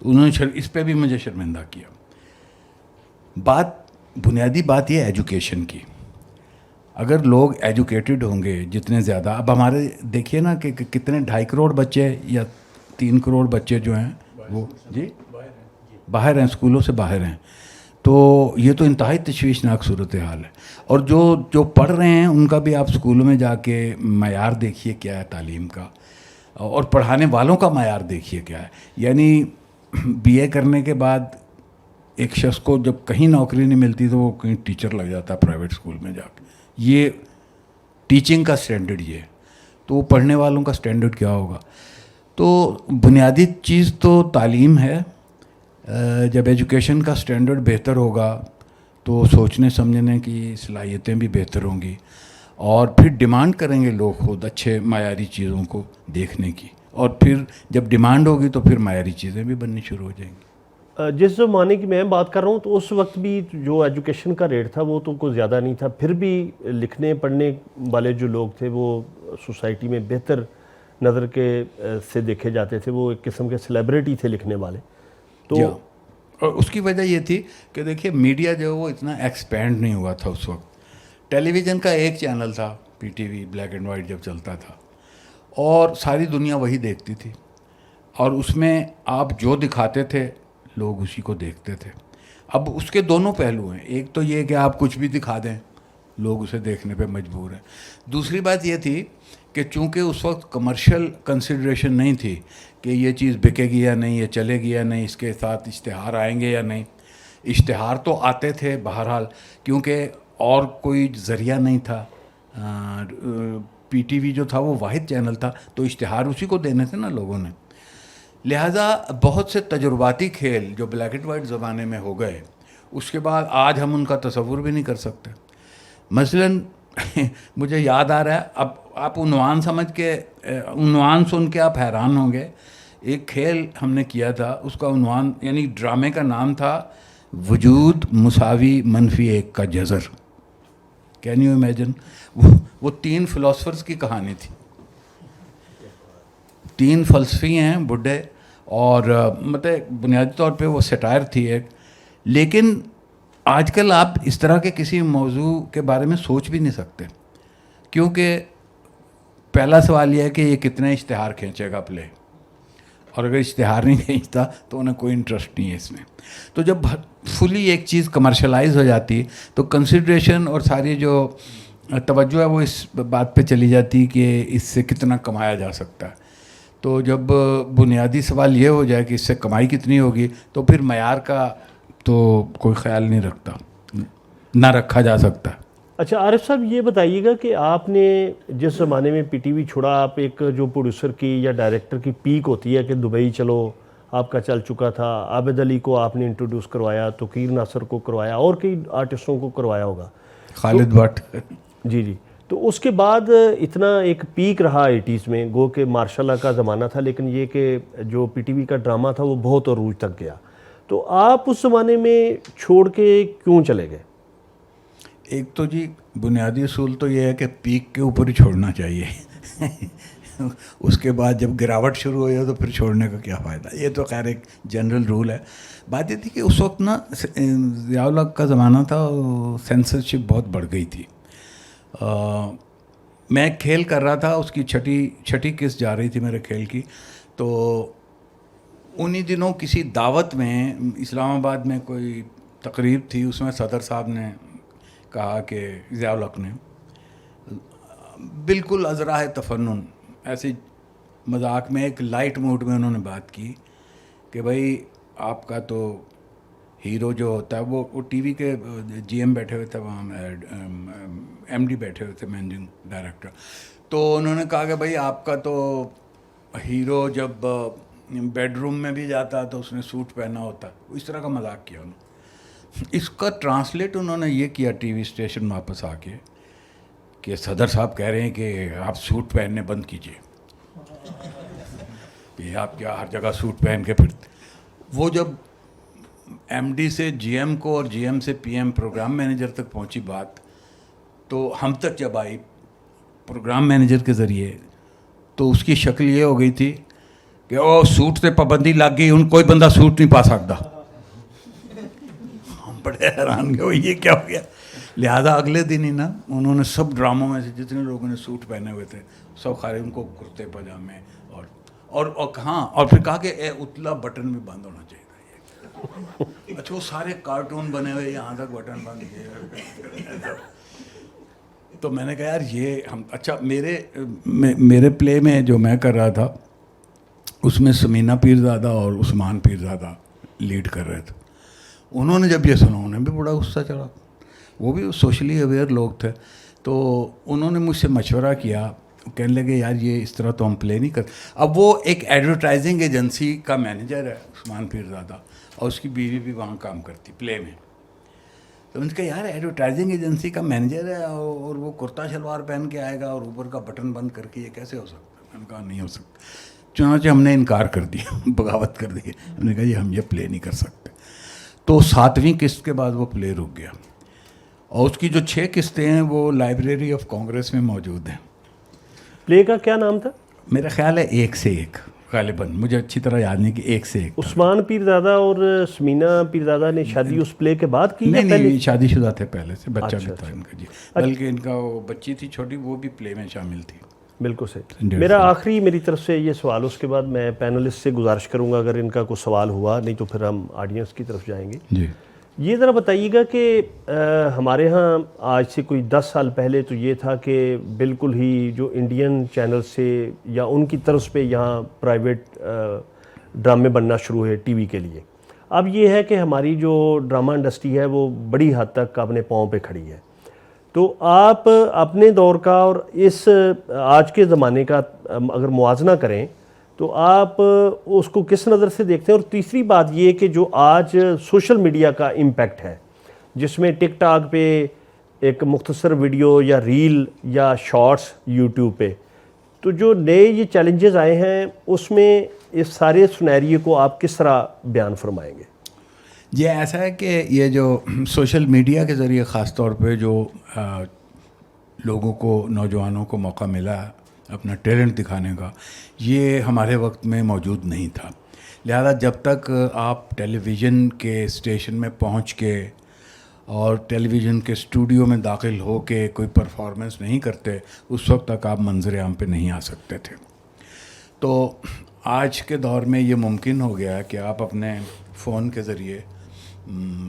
تو انہوں نے اس پہ بھی مجھے شرمندہ کیا. بنیادی بات یہ ایجوکیشن کی, اگر لوگ ایجوکیٹڈ ہوں گے جتنے زیادہ, اب ہمارے دیکھیے نا کہ کتنے 2.5 کروڑ بچے یا 3 کروڑ بچے جو ہیں وہ جی باہر ہیں, اسکولوں سے باہر ہیں. تو یہ تو انتہائی تشویشناک صورتحال ہے. اور جو پڑھ رہے ہیں ان کا بھی آپ اسکولوں میں جا کے معیار دیکھیے کیا ہے تعلیم کا, اور پڑھانے والوں کا معیار دیکھیے کیا ہے. یعنی BA کرنے کے بعد ایک شخص کو جب کہیں نوکری نہیں ملتی تو وہ کہیں ٹیچر لگ جاتا ہے پرائیویٹ اسکول میں جا کے. یہ ٹیچنگ کا سٹینڈرڈ یہ ہے, تو وہ پڑھنے والوں کا سٹینڈرڈ کیا ہوگا؟ تو بنیادی چیز تو تعلیم ہے, جب ایجوکیشن کا سٹینڈرڈ بہتر ہوگا تو سوچنے سمجھنے کی صلاحیتیں بھی بہتر ہوں گی, اور پھر ڈیمانڈ کریں گے لوگ خود اچھے معیاری چیزوں کو دیکھنے کی, اور پھر جب ڈیمانڈ ہوگی تو پھر معیاری چیزیں بھی بننی شروع ہو جائیں گی. جس زمانے کی میں بات کر رہا ہوں تو اس وقت بھی جو ایجوکیشن کا ریٹ تھا وہ تو کوئی زیادہ نہیں تھا, پھر بھی لکھنے پڑھنے والے جو لوگ تھے وہ سوسائٹی میں بہتر نظر کے سے دیکھے جاتے تھے, وہ ایک قسم کے سیلیبریٹی تھے لکھنے والے. تو اور اس کی وجہ یہ تھی کہ دیکھیے میڈیا جو وہ اتنا ایکسپینڈ نہیں ہوا تھا اس وقت. ٹیلی ویژن کا ایک چینل تھا پی T we, black and white جب چلتا تھا, اور ساری دنیا وہی دیکھتی تھی, اور اس میں آپ جو دکھاتے تھے لوگ اسی کو دیکھتے تھے. اب اس کے دونوں پہلو ہیں, ایک تو یہ کہ آپ کچھ بھی دکھا دیں لوگ اسے دیکھنے پہ مجبور ہیں. دوسری بات یہ تھی کہ چونکہ اس وقت کمرشل کنسیڈریشن نہیں تھی کہ یہ چیز بکے گی یا نہیں, یہ چلے گی یا نہیں, اس کے ساتھ اشتہار آئیں گے یا نہیں. اشتہار تو آتے تھے بہرحال, کیونکہ اور کوئی ذریعہ نہیں تھا. پی ٹی وی جو تھا وہ واحد چینل تھا, تو اشتہار اسی کو دینے تھے نا لوگوں نے. لہٰذا بہت سے تجرباتی کھیل جو بلیک اینڈ وائٹ زمانے میں ہو گئے, اس کے بعد آج ہم ان کا تصور بھی نہیں کر سکتے. مثلاً مجھے یاد آ رہا ہے, اب آپ عنوان سمجھ کے, عنوان سن کے آپ حیران ہوں گے, ایک کھیل ہم نے کیا تھا, اس کا عنوان یعنی ڈرامے کا نام تھا وجود مساوی منفی ایک کا جذر. Can you imagine? وہ 3 فلاسفرز کی کہانی تھی. 3 فلسفی ہیں بڈھے, اور مطلب بنیادی طور پہ وہ سیٹائر تھی ایک. لیکن آج کل آپ اس طرح کے کسی موضوع کے بارے میں سوچ بھی نہیں سکتے, کیونکہ پہلا سوال یہ ہے کہ یہ کتنے اشتہار کھینچے گا پلے, اور اگر اشتہار نہیں کھینچتا تو انہیں کوئی انٹرسٹ نہیں ہے اس میں. تو جب فلی ایک چیز کمرشلائز ہو جاتی تو کنسیڈریشن اور ساری جو توجہ ہے وہ اس بات پہ چلی جاتی کہ اس سے کتنا کمایا جا سکتا ہے. تو جب بنیادی سوال یہ ہو جائے کہ اس سے کمائی کتنی ہوگی, تو پھر معیار کا تو کوئی خیال نہیں رکھتا, نہ رکھا جا سکتا. اچھا عارف صاحب یہ بتائیے گا کہ آپ نے جس زمانے میں پی ٹی وی چھوڑا, آپ ایک جو پروڈیوسر کی یا ڈائریکٹر کی پیک ہوتی ہے کہ دبئی چلو آپ کا چل چکا تھا, عابد علی کو آپ نے انٹروڈیوس کروایا, توقیر ناصر کو کروایا, اور کئی آرٹسٹوں کو کروایا ہوگا, خالد بٹ. جی جی. تو اس کے بعد اتنا ایک پیک رہا 80s میں, گو کہ مارشاء اللہ کا زمانہ تھا, لیکن یہ کہ جو پی ٹی وی کا ڈرامہ تھا وہ بہت عروج تک گیا. تو آپ اس زمانے میں چھوڑ کے کیوں چلے گئے؟ ایک تو جی بنیادی اصول تو یہ ہے کہ پیک کے اوپر ہی چھوڑنا چاہیے. اس کے بعد جب گراوٹ شروع ہوئی تو پھر چھوڑنے کا کیا فائدہ. یہ تو خیر ایک جنرل رول ہے. بات یہ تھی کہ اس وقت نا ضیاء الحق کا زمانہ تھا, سینسرشپ بہت بڑھ گئی تھی. میں ایک کھیل کر رہا تھا, اس کی چھٹی قسط جا رہی تھی میرے کھیل کی. تو انہی دنوں کسی دعوت میں اسلام آباد میں کوئی تقریب تھی, اس میں صدر صاحب نے کہا کہ ضیاء الحق نے بالکل ازراہ تفنن ایسی مذاق میں ایک لائٹ موڈ میں انہوں نے بات کی کہ بھائی آپ کا تو ہیرو جو ہوتا ہے وہ ٹی وی کے جی ایم بیٹھے ہوئے تھے, وہاں ایم ڈی بیٹھے ہوئے تھے, مینیجنگ ڈائریکٹر. تو انہوں نے کہا کہ بھائی آپ کا تو ہیرو جب بیڈ روم میں بھی جاتا تو اس نے سوٹ پہنا ہوتا. اس طرح کا مذاق کیا انہوں نے. اس کا ٹرانسلیٹ انہوں نے یہ کیا ٹی وی اسٹیشن واپس آ کے کہ صدر صاحب کہہ رہے ہیں کہ آپ سوٹ پہننے بند کیجئے, کہ آپ کیا ہر جگہ سوٹ پہن کے پھرتے. وہ جب ایم ڈی سے جی ایم کو اور جی ایم سے پی ایم پروگرام مینیجر تک پہنچی بات, تو ہم تک جب آئی پروگرام مینیجر کے ذریعے, تو اس کی شکل یہ ہو گئی تھی کہ او سوٹ سے پابندی لگ گئی, ان کوئی بندہ سوٹ نہیں پا سکتا. ہم بڑے حیران گئے یہ کیا ہو گیا. لہٰذا اگلے دن ہی نا انہوں نے سب ڈراموں میں سے جتنے لوگوں نے سوٹ پہنے ہوئے تھے سب خالی ان کو کرتے پاجامے اور ہاں, اور پھر کہا کہ اے اتلا بٹن بھی بند ہونا چاہیے. اچھا وہ سارے کارٹون بنے ہوئے یہاں تک بٹن بند کیے. تو میں نے کہا یار یہ ہم اچھا میرے پلے میں جو میں کر رہا تھا اس میں سمینہ پیرزادہ اور عثمان پیرزادہ لیڈ کر رہے تھے. انہوں نے جب یہ سنا انہیں بھی بڑا غصہ چڑھا. وہ بھی سوشلی اویئر لوگ تھے. تو انہوں نے مجھ سے مشورہ کیا, کہنے لگے یار یہ اس طرح تو ہم پلے نہیں کرتے. اب وہ ایک ایڈورٹائزنگ ایجنسی کا مینیجر ہے عثمان پیرزادہ, اور اس کی بیوی بھی وہاں کام کرتی پلے میں. تو ان کا یار ایڈورٹائزنگ ایجنسی کا مینیجر ہے اور وہ کرتا شلوار پہن کے آئے گا اور اوپر کا بٹن بند کر کے, یہ کیسے ہو سکتا ہے؟ میں نے کہا نہیں ہو سکتا. چنانچہ ہم نے انکار کر دیا, بغاوت کر دی. ہم نے کہا یہ ہم یہ پلے نہیں کر سکتے. تو 7ویں قسط کے بعد وہ پلے رک گیا, اور اس کی جو 6 قسطیں ہیں وہ لائبریری آف کانگریس میں موجود ہیں. پلے کا کیا نام تھا؟ میرا خیال ہے ایک سے ایک, غالباً مجھے اچھی طرح یاد نہیں کہ ایک سے ایک. عثمان پیرزادہ اور سمینا پیرزادہ نے شادی اس پلے کے بعد کی؟ نہیں, شادی شدہ تھے پہلے سے, بچہ بھی تھا ان کا جی. بلکہ ان کا وہ بچی تھی چھوٹی, وہ بھی پلے میں شامل تھی. بالکل صحیح. میری طرف سے یہ سوال, اس کے بعد میں پینلسٹ سے گزارش کروں گا اگر ان کا کوئی سوال ہوا, نہیں تو پھر ہم آڈینس کی طرف جائیں گے. جی یہ ذرا بتائیے گا کہ ہمارے ہاں آج سے کوئی 10 سال پہلے تو یہ تھا کہ بالکل ہی جو انڈین چینل سے یا ان کی طرف پہ یہاں پرائیویٹ ڈرامے بننا شروع ہوئے ٹی وی کے لیے. اب یہ ہے کہ ہماری جو ڈرامہ انڈسٹری ہے وہ بڑی حد تک اپنے پاؤں پہ کھڑی ہے. تو آپ اپنے دور کا اور اس آج کے زمانے کا اگر موازنہ کریں تو آپ اس کو کس نظر سے دیکھتے ہیں؟ اور تیسری بات یہ کہ جو آج سوشل میڈیا کا امپیکٹ ہے, جس میں ٹک ٹاک پہ ایک مختصر ویڈیو یا ریل یا شارٹس یوٹیوب پہ, تو جو نئے یہ چیلنجز آئے ہیں اس میں اس سارے سنیریو کو آپ کس طرح بیان فرمائیں گے؟ یہ ایسا ہے کہ یہ جو سوشل میڈیا کے ذریعے خاص طور پہ جو لوگوں کو, نوجوانوں کو موقع ملا اپنا ٹیلنٹ دکھانے کا, یہ ہمارے وقت میں موجود نہیں تھا. لہذا جب تک آپ ٹیلی ویژن کے اسٹیشن میں پہنچ کے اور ٹیلی ویژن کے اسٹوڈیو میں داخل ہو کے کوئی پرفارمنس نہیں کرتے, اس وقت تک آپ منظر عام پہ نہیں آ سکتے تھے. تو آج کے دور میں یہ ممکن ہو گیا کہ آپ اپنے فون کے ذریعے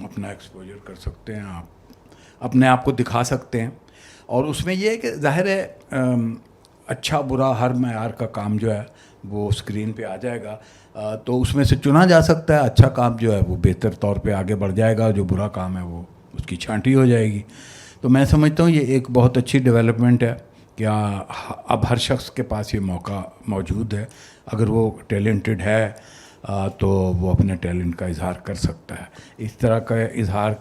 اپنا ایکسپوجر کر سکتے ہیں, آپ اپنے آپ کو دکھا سکتے ہیں. اور اس میں یہ ہے کہ ظاہر ہے اچھا برا ہر معیار کا کام جو ہے وہ اسکرین پہ آ جائے گا, تو اس میں سے چنا جا سکتا ہے. اچھا کام جو ہے وہ بہتر طور پہ آگے بڑھ جائے گا, جو برا کام ہے وہ اس کی چھانٹی ہو جائے گی. تو میں سمجھتا ہوں یہ ایک بہت اچھی ڈیولپمنٹ ہے کہ اب ہر شخص کے پاس یہ موقع موجود ہے. اگر وہ ٹیلنٹڈ ہے تو وہ اپنے ٹیلنٹ کا اظہار کر سکتا ہے. اس طرح کا اظہار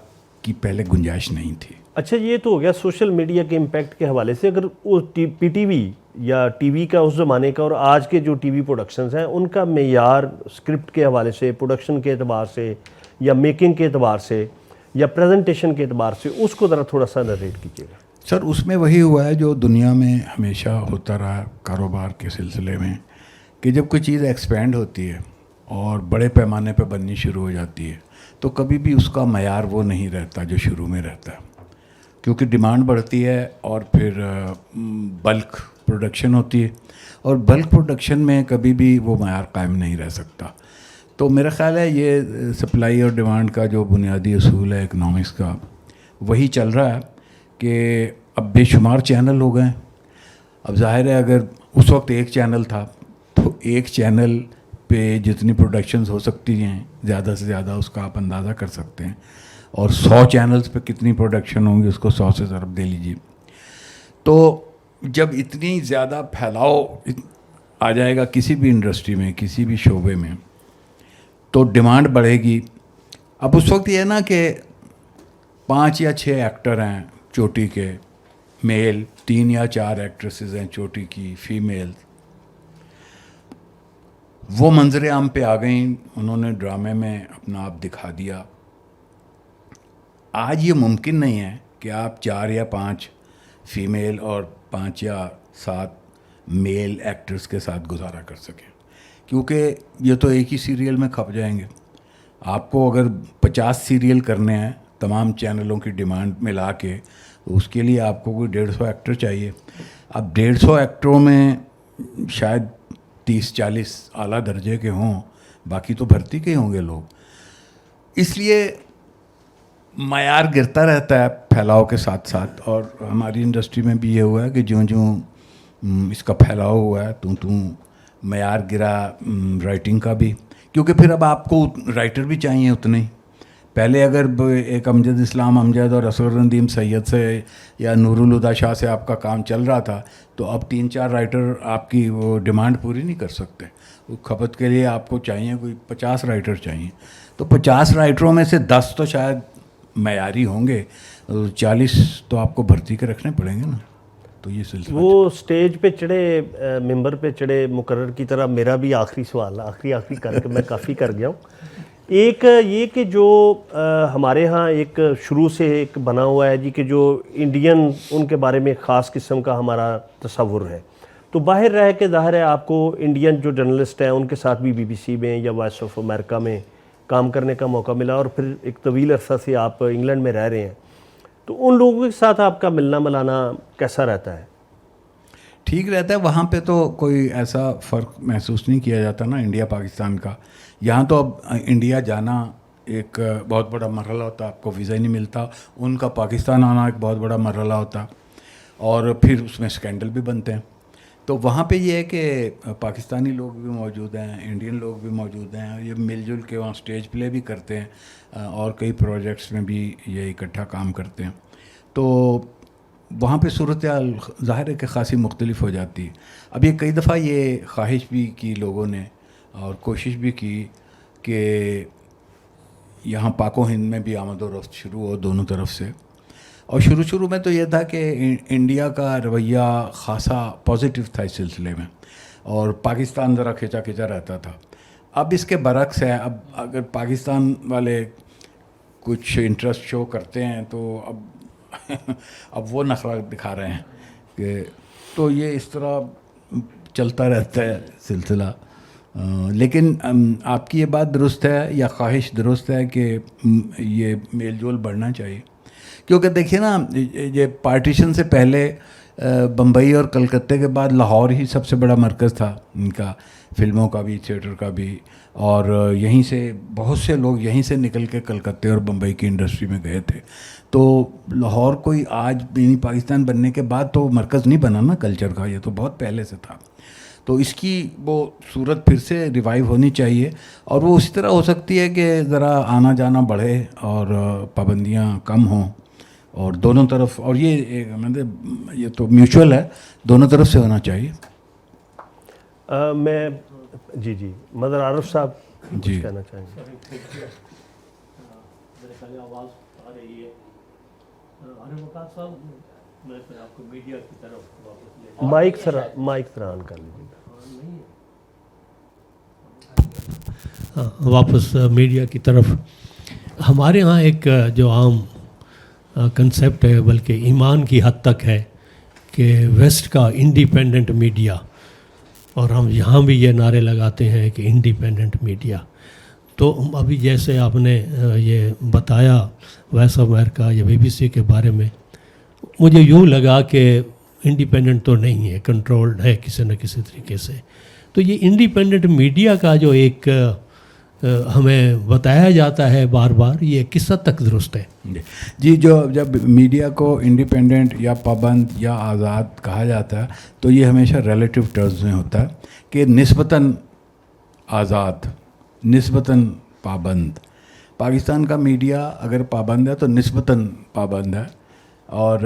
کی پہلے گنجائش نہیں تھی. اچھا, یہ تو ہو گیا سوشل میڈیا کے امپیکٹ کے حوالے سے. اگر وہ پی ٹی وی یا ٹی وی کا اس زمانے کا اور آج کے جو ٹی وی پروڈکشنز ہیں ان کا معیار اسکرپٹ کے حوالے سے, پروڈکشن کے اعتبار سے یا میکنگ کے اعتبار سے یا پریزنٹیشن کے اعتبار سے, اس کو ذرا تھوڑا سا نریٹ کیجیے گا. سر اس میں وہی ہوا ہے جو دنیا میں ہمیشہ ہوتا رہا کاروبار کے سلسلے میں, کہ جب کوئی چیز ایکسپینڈ ہوتی ہے اور بڑے پیمانے پہ بننی شروع ہو جاتی ہے تو کبھی بھی اس کا معیار وہ نہیں رہتا جو شروع میں رہتا ہے, کیونکہ ڈیمانڈ بڑھتی ہے اور پھر بلک پروڈکشن ہوتی ہے, اور بلک پروڈکشن میں کبھی بھی وہ معیار قائم نہیں رہ سکتا. تو میرا خیال ہے یہ سپلائی اور ڈیمانڈ کا جو بنیادی اصول ہے اکنامکس کا, وہی چل رہا ہے کہ اب بے شمار چینل ہو گئے ہیں. اب ظاہر ہے اگر اس وقت ایک چینل تھا تو ایک چینل پہ جتنی پروڈکشنز ہو سکتی ہیں زیادہ سے زیادہ اس کا آپ اندازہ کر سکتے ہیں, اور 100 چینلز پہ کتنی پروڈکشن ہوں گی اس کو 100 سے ضرب دے لیجیے. تو جب اتنی زیادہ پھیلاؤ آ جائے گا کسی بھی انڈسٹری میں, کسی بھی شعبے میں, تو ڈیمانڈ بڑھے گی. اب اس وقت یہ ہے نا کہ 5 یا 6 ایکٹر ہیں چوٹی کے میل, 3 یا 4 ایکٹریسز ہیں چوٹی کی فیمیل, وہ منظر عام پہ آ گئیں, انہوں نے ڈرامے میں اپنا آپ دکھا دیا. آج یہ ممکن نہیں ہے کہ آپ 4 یا 5 فیمیل اور 5 یا 7 میل ایکٹرز کے ساتھ گزارا کر سکیں, کیونکہ یہ تو ایک ہی سیریل میں کھپ جائیں گے. آپ کو اگر 50 سیریل کرنے ہیں تمام چینلوں کی ڈیمانڈ ملا کے, اس کے لیے آپ کو کوئی 150 ایکٹر چاہیے. اب 150 ایکٹروں میں شاید 30-40 اعلیٰ درجے کے ہوں, باقی تو بھرتی کے ہوں گے لوگ. اس لیے معیار گرتا رہتا ہے پھیلاؤ کے ساتھ ساتھ, اور ہماری انڈسٹری میں بھی یہ ہوا ہے کہ جوں جوں اس کا پھیلاؤ ہوا ہے تو معیار گرا رائٹنگ کا بھی, کیونکہ پھر اب آپ کو رائٹر بھی چاہیے اتنے ہی. پہلے اگر ایک امجد اسلام امجد اور اصغر ندیم سید سے یا نور الہدیٰ شاہ سے آپ کا کام چل رہا تھا, تو اب 3-4 رائٹر آپ کی وہ ڈیمانڈ پوری نہیں کر سکتے. وہ کھپت کے لیے آپ کو چاہیے کوئی 50 رائٹر چاہیے. تو 50 رائٹروں میں سے 10 تو شاید معیاری ہوں گے, 40 تو آپ کو بھرتی کے رکھنے پڑیں گے نا. تو یہ سلسلہ وہ سٹیج پہ چڑھے, ممبر پہ چڑھے مقرر کی طرح, میرا بھی آخری سوال آخری کر کے میں کافی کر گیا ہوں. ایک یہ کہ جو ہمارے ہاں ایک شروع سے ایک بنا ہوا ہے جی کہ جو انڈین ان کے بارے میں خاص قسم کا ہمارا تصور ہے, تو باہر رہ کے ظاہر ہے آپ کو انڈین جو جرنلسٹ ہیں ان کے ساتھ بھی BBC میں یا وائس آف امریکہ میں کام کرنے کا موقع ملا, اور پھر ایک طویل عرصہ سے آپ انگلینڈ میں رہ رہے ہیں, تو ان لوگوں کے ساتھ آپ کا ملنا ملانا کیسا رہتا ہے؟ ٹھیک رہتا ہے. وہاں پہ تو کوئی ایسا فرق محسوس نہیں کیا جاتا نا انڈیا پاکستان کا. یہاں تو اب انڈیا جانا ایک بہت بڑا مرحلہ ہوتا, آپ کو ویزا ہی نہیں ملتا. ان کا پاکستان آنا ایک بہت بڑا مرحلہ ہوتا, اور پھر اس میں اسکینڈل بھی بنتے ہیں. تو وہاں پہ یہ ہے کہ پاکستانی لوگ بھی موجود ہیں, انڈین لوگ بھی موجود ہیں, یہ مل جل کے وہاں اسٹیج پلے بھی کرتے ہیں, اور کئی پروجیکٹس میں بھی یہ اکٹھا کام کرتے ہیں. تو وہاں پہ صورتحال ظاہر ہے کہ خاصی مختلف ہو جاتی ہے. اب یہ کئی دفعہ یہ خواہش بھی کی لوگوں نے اور کوشش بھی کی کہ یہاں پاک و ہند میں بھی آمد و رفت شروع ہو دونوں طرف سے. اور شروع میں تو یہ تھا کہ انڈیا کا رویہ خاصا پازیٹیو تھا اس سلسلے میں, اور پاکستان ذرا کھچا کھچا رہتا تھا. اب اس کے برعکس ہے. اب اگر پاکستان والے کچھ انٹرسٹ شو کرتے ہیں تو اب وہ نخرہ دکھا رہے ہیں کہ, تو یہ اس طرح چلتا رہتا ہے سلسلہ. لیکن آپ کی یہ بات درست ہے یا خواہش درست ہے کہ یہ میل جول بڑھنا چاہیے, کیونکہ دیکھیے نا یہ پارٹیشن سے پہلے بمبئی اور کلکتے کے بعد لاہور ہی سب سے بڑا مرکز تھا ان کا, فلموں کا بھی, تھیٹر کا بھی, اور یہیں سے بہت سے لوگ یہیں سے نکل کے کلکتے اور بمبئی کی انڈسٹری میں گئے تھے. تو لاہور کوئی آج بھی پاکستان بننے کے بعد تو مرکز نہیں بنا نا کلچر کا, یہ تو بہت پہلے سے تھا. تو اس کی وہ صورت پھر سے ریوائیو ہونی چاہیے, اور وہ اسی طرح ہو سکتی ہے کہ ذرا آنا جانا بڑھے اور پابندیاں کم ہوں, اور دونوں طرف, اور یہ تو میوچول ہے, دونوں طرف سے ہونا چاہیے. میں جی مدر عارف صاحب جی کہنا چاہیں گے. مائک سر آن کر لیجیے. واپس میڈیا کی طرف. ہمارے ہاں ایک جو عام کنسیپٹ ہے, بلکہ ایمان کی حد تک ہے, کہ ویسٹ کا انڈیپینڈنٹ میڈیا, اور ہم یہاں بھی یہ نعرے لگاتے ہیں کہ انڈیپینڈنٹ میڈیا. تو ابھی جیسے آپ نے یہ بتایا وائس آف امریکہ یا BBC کے بارے میں, مجھے یوں لگا کہ انڈیپینڈنٹ تو نہیں ہے, کنٹرولڈ ہے کسی نہ کسی طریقے سے. تو یہ انڈیپینڈنٹ میڈیا کا جو ایک ہمیں بتایا جاتا ہے بار بار, یہ کس حد تک درست ہے؟ جی, جب میڈیا کو انڈیپینڈنٹ یا پابند یا آزاد کہا جاتا ہے تو یہ ہمیشہ ریلیٹیو ٹرمز میں ہوتا ہے, کہ نسبتاً آزاد, نسبتاً پابند. پاکستان کا میڈیا اگر پابند ہے تو نسبتاً پابند ہے, اور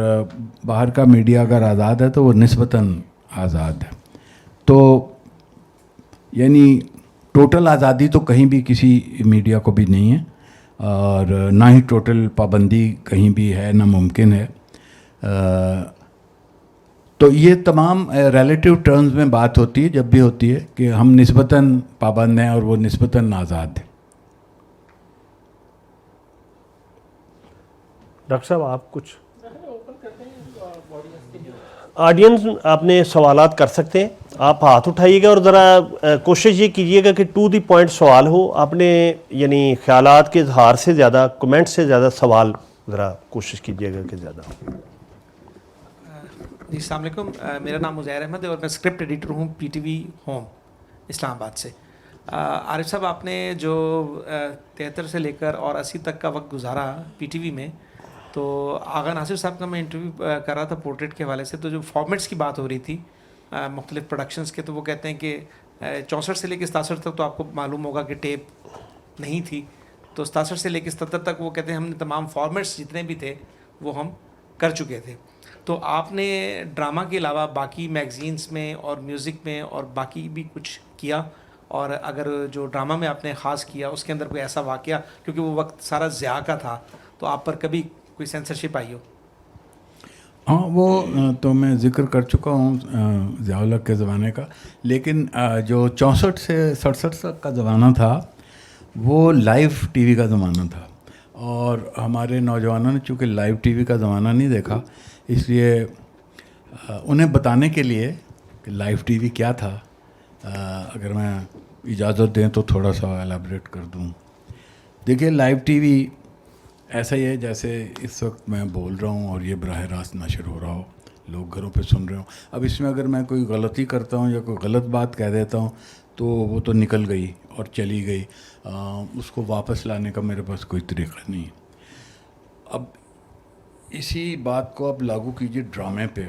باہر کا میڈیا اگر آزاد ہے تو وہ نسبتاً آزاد ہے. تو یعنی ٹوٹل آزادی تو کہیں بھی کسی میڈیا کو بھی نہیں ہے, اور نہ ہی ٹوٹل پابندی کہیں بھی ہے, نہ ممکن ہے. تو یہ تمام ریلیٹیو ٹرمز میں بات ہوتی ہے جب بھی ہوتی ہے کہ ہم نسبتاً پابند ہیں اور وہ نسبتاً آزاد ہیں. ڈاکٹر صاحب آپ کچھ آڈینس آپ نے سوالات کر سکتے ہیں, آپ ہاتھ اٹھائیے گا, اور ذرا کوشش یہ کیجیے گا کہ ٹو دی پوائنٹ سوال ہو. آپ نے یعنی خیالات کے اظہار سے زیادہ, کمنٹ سے زیادہ سوال ذرا کوشش کیجیے گا کہ زیادہ. جی السلام علیکم, میرا نام عزیر احمد ہے اور میں اسکرپٹ ایڈیٹر ہوں PTV ہوم اسلام آباد سے. عارف صاحب, آپ نے جو 73 سے لے کر اور 80 تک کا وقت گزارا PTV میں, تو آغا ناصر صاحب کا میں انٹرویو کر رہا تھا پورٹریٹ کے حوالے سے, تو جو فارمیٹس کی بات ہو رہی تھی مختلف پروڈکشنز کے, تو وہ کہتے ہیں کہ 64 سے لے کے 67 تک تو آپ کو معلوم ہوگا کہ ٹیپ نہیں تھی, تو 67 سے لے کے 77 تک وہ کہتے ہیں ہم نے تمام فارمیٹس جتنے بھی تھے وہ ہم کر چکے تھے. تو آپ نے ڈرامہ کے علاوہ باقی میگزینس میں اور میوزک میں اور باقی بھی کچھ کیا, اور اگر جو ڈرامہ میں آپ نے خاص کیا اس کے اندر کوئی ایسا واقعہ, کیونکہ وہ وقت سارا ضیاء کا تھا, تو آپ پر کبھی کوئی سینسرشپ آئی ہو؟ ہاں وہ تو میں ذکر کر چکا ہوں ضیاء الحق کے زمانے کا, لیکن جو 64 سے 67 تک کا زمانہ تھا وہ لائیو ٹی وی کا زمانہ تھا, اور ہمارے نوجوانوں نے چونکہ لائیو ٹی وی کا زمانہ نہیں دیکھا, اس لیے انہیں بتانے کے لیے کہ لائیو ٹی وی کیا تھا, اگر میں اجازت دیں تو تھوڑا سا ایلیبریٹ کر دوں. دیکھیے لائیو ٹی وی ایسا ہی ہے جیسے اس وقت میں بول رہا ہوں اور یہ براہ راست نشر ہو رہا ہو, لوگ گھروں پہ سن رہے ہوں. اب اس میں اگر میں کوئی غلطی کرتا ہوں یا کوئی غلط بات کہہ دیتا ہوں تو وہ تو نکل گئی اور چلی گئی, اس کو واپس لانے کا میرے پاس کوئی طریقہ نہیں. اب اسی بات کو اب لاگو کیجیے ڈرامے پہ.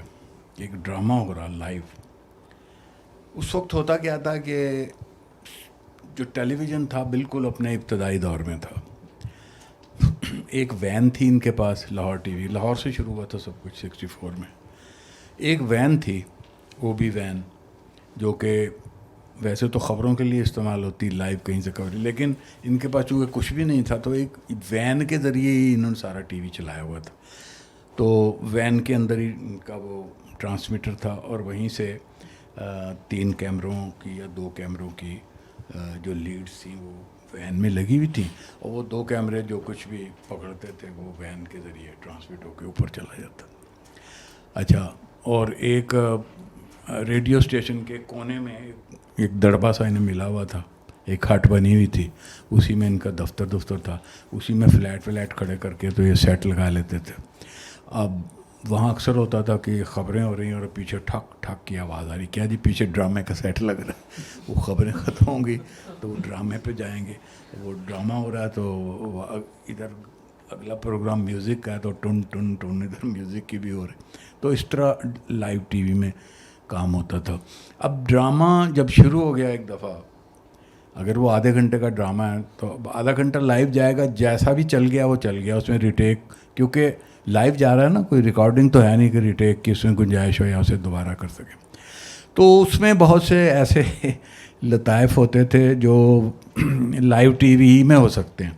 ایک ڈرامہ ہو رہا لائیو, اس وقت ہوتا کیا تھا کہ جو ٹیلی ویژن تھا بالکل اپنے ابتدائی دور میں تھا. ایک وین تھی ان کے پاس, لاہور ٹی وی, لاہور سے شروع ہوا تھا سب کچھ 64 میں. ایک وین تھی, او بی وین, جو کہ ویسے تو خبروں کے لیے استعمال ہوتی لائیو کہیں سے کور, لیکن ان کے پاس چونکہ کچھ بھی نہیں تھا تو ایک وین کے ذریعے ہی انہوں نے سارا ٹی وی چلایا ہوا تھا. تو وین کے اندر ہی ان کا وہ ٹرانسمیٹر تھا, اور وہیں سے 3 کیمروں کی یا 2 کیمروں کی جو لیڈز تھیں وہ وین میں لگی ہوئی تھیں, اور وہ 2 کیمرے جو کچھ بھی پکڑتے تھے وہ وین کے ذریعے ٹرانسمٹ ہو کے اوپر چلا جاتا. اچھا, اور ایک ریڈیو اسٹیشن کے کونے میں ایک دڑبا سا انہیں ملا ہوا تھا, ایک ہٹ بنی ہوئی تھی, اسی میں ان کا دفتر تھا, اسی میں فلیٹ کھڑے کر کے تو یہ سیٹ لگا لیتے تھے. اب وہاں اکثر ہوتا تھا کہ خبریں ہو رہی ہیں اور پیچھے ٹھک ٹھک کی آواز آ رہی, کیا جی پیچھے ڈرامے کا سیٹ لگ رہا ہے. وہ خبریں ختم ہوں گی تو وہ ڈرامے پہ جائیں گے, وہ ڈرامہ ہو رہا ہے تو ادھر اگلا پروگرام میوزک کا ہے تو ٹن ٹن ٹن ادھر میوزک کی بھی ہو رہی. تو اس طرح لائیو ٹی وی میں کام ہوتا تھا. اب ڈرامہ جب شروع ہو گیا ایک دفعہ, اگر وہ آدھے گھنٹے کا ڈرامہ ہے تو آدھا گھنٹہ لائیو جائے گا, جیسا بھی چل گیا وہ چل گیا, اس میں ریٹیک, کیونکہ لائیو جا رہا ہے نا, کوئی ریکارڈنگ تو ہے نہیں کہ ریٹیک کی اس میں گنجائش ہو یا اسے دوبارہ کر سکیں. تو اس میں بہت سے ایسے لطائف ہوتے تھے جو لائیو ٹی وی ہی میں ہو سکتے ہیں.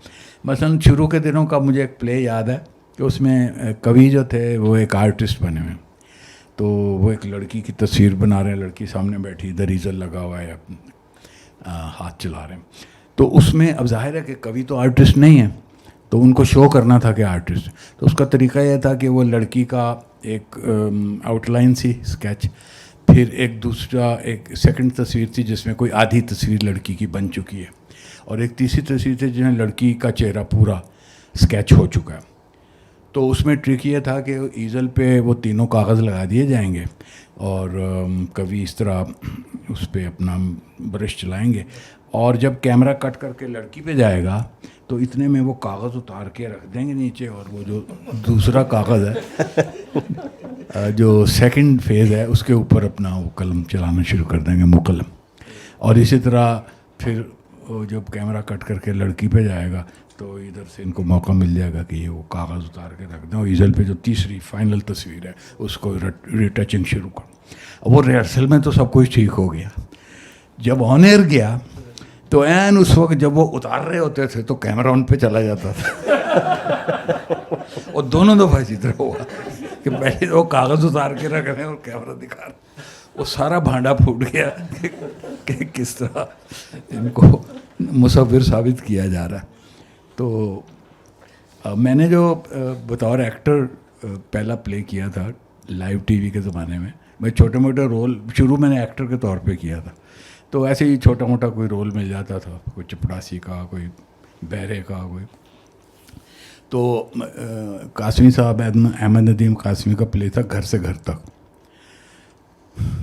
مثلا شروع کے دنوں کا مجھے ایک پلے یاد ہے کہ اس میں کوی جو تھے وہ ایک آرٹسٹ بنے ہوئے, تو وہ ایک لڑکی کی تصویر بنا رہے ہیں, لڑکی سامنے بیٹھی, ادھر ایزل لگا ہوا ہے, ہاتھ چلا رہے ہیں. تو اس میں اب ظاہر ہے کہ کوی تو آرٹسٹ نہیں ہے, تو ان کو شو کرنا تھا کہ آرٹسٹ. تو اس کا طریقہ یہ تھا کہ وہ لڑکی کا ایک آؤٹ لائن سی اسکیچ, پھر ایک دوسرا ایک سیکنڈ تصویر تھی جس میں کوئی آدھی تصویر لڑکی کی بن چکی ہے, اور ایک تیسری تصویر تھی جس میں لڑکی کا چہرہ پورا اسکیچ ہو چکا ہے. تو اس میں ٹرک یہ تھا کہ ایزل پہ وہ تینوں کاغذ لگا دیے جائیں گے, اور کبھی اس طرح اس پہ اپنا برش چلائیں گے, اور جب کیمرہ کٹ کر کے لڑکی پہ جائے گا تو اتنے میں وہ کاغذ اتار کے رکھ دیں گے نیچے, اور وہ جو دوسرا کاغذ ہے جو سیکنڈ فیز ہے اس کے اوپر اپنا وہ قلم چلانا شروع کر دیں گے, مقلم. اور اسی طرح پھر وہ جب کیمرہ کٹ کر کے لڑکی پہ جائے گا تو ادھر سے ان کو موقع مل جائے گا کہ یہ وہ کاغذ اتار کے رکھ دیں, اور ایزل پہ جو تیسری فائنل تصویر ہے اس کو ریٹچنگ شروع کر. وہ ریہرسل میں تو سب کچھ ٹھیک ہو گیا, جب آن ایئر گیا تو عین اس وقت جب وہ اتار رہے ہوتے تھے تو کیمرہ ان پہ چلا جاتا تھا. اور دونوں دفعہ اسی طرح ہوا کہ پہلے وہ کاغذ اتار کے رکھ رہے ہیں اور کیمرہ دکھا رہے. وہ سارا بھانڈا پھوٹ گیا کہ کس طرح ان کو مصور ثابت کیا جا رہا ہے. تو میں نے جو بطور ایکٹر پہلا پلے کیا تھا لائیو ٹی وی کے زمانے میں چھوٹے موٹے رول شروع میں نے ایکٹر کے طور پہ کیا تھا. تو ایسے ہی چھوٹا موٹا کوئی رول مل جاتا تھا, کوئی چپڑاسی کا, کوئی بہرے کا, کوئی. تو قاسمی صاحب احمد ندیم قاسمی کا پلے تھا گھر سے گھر تک.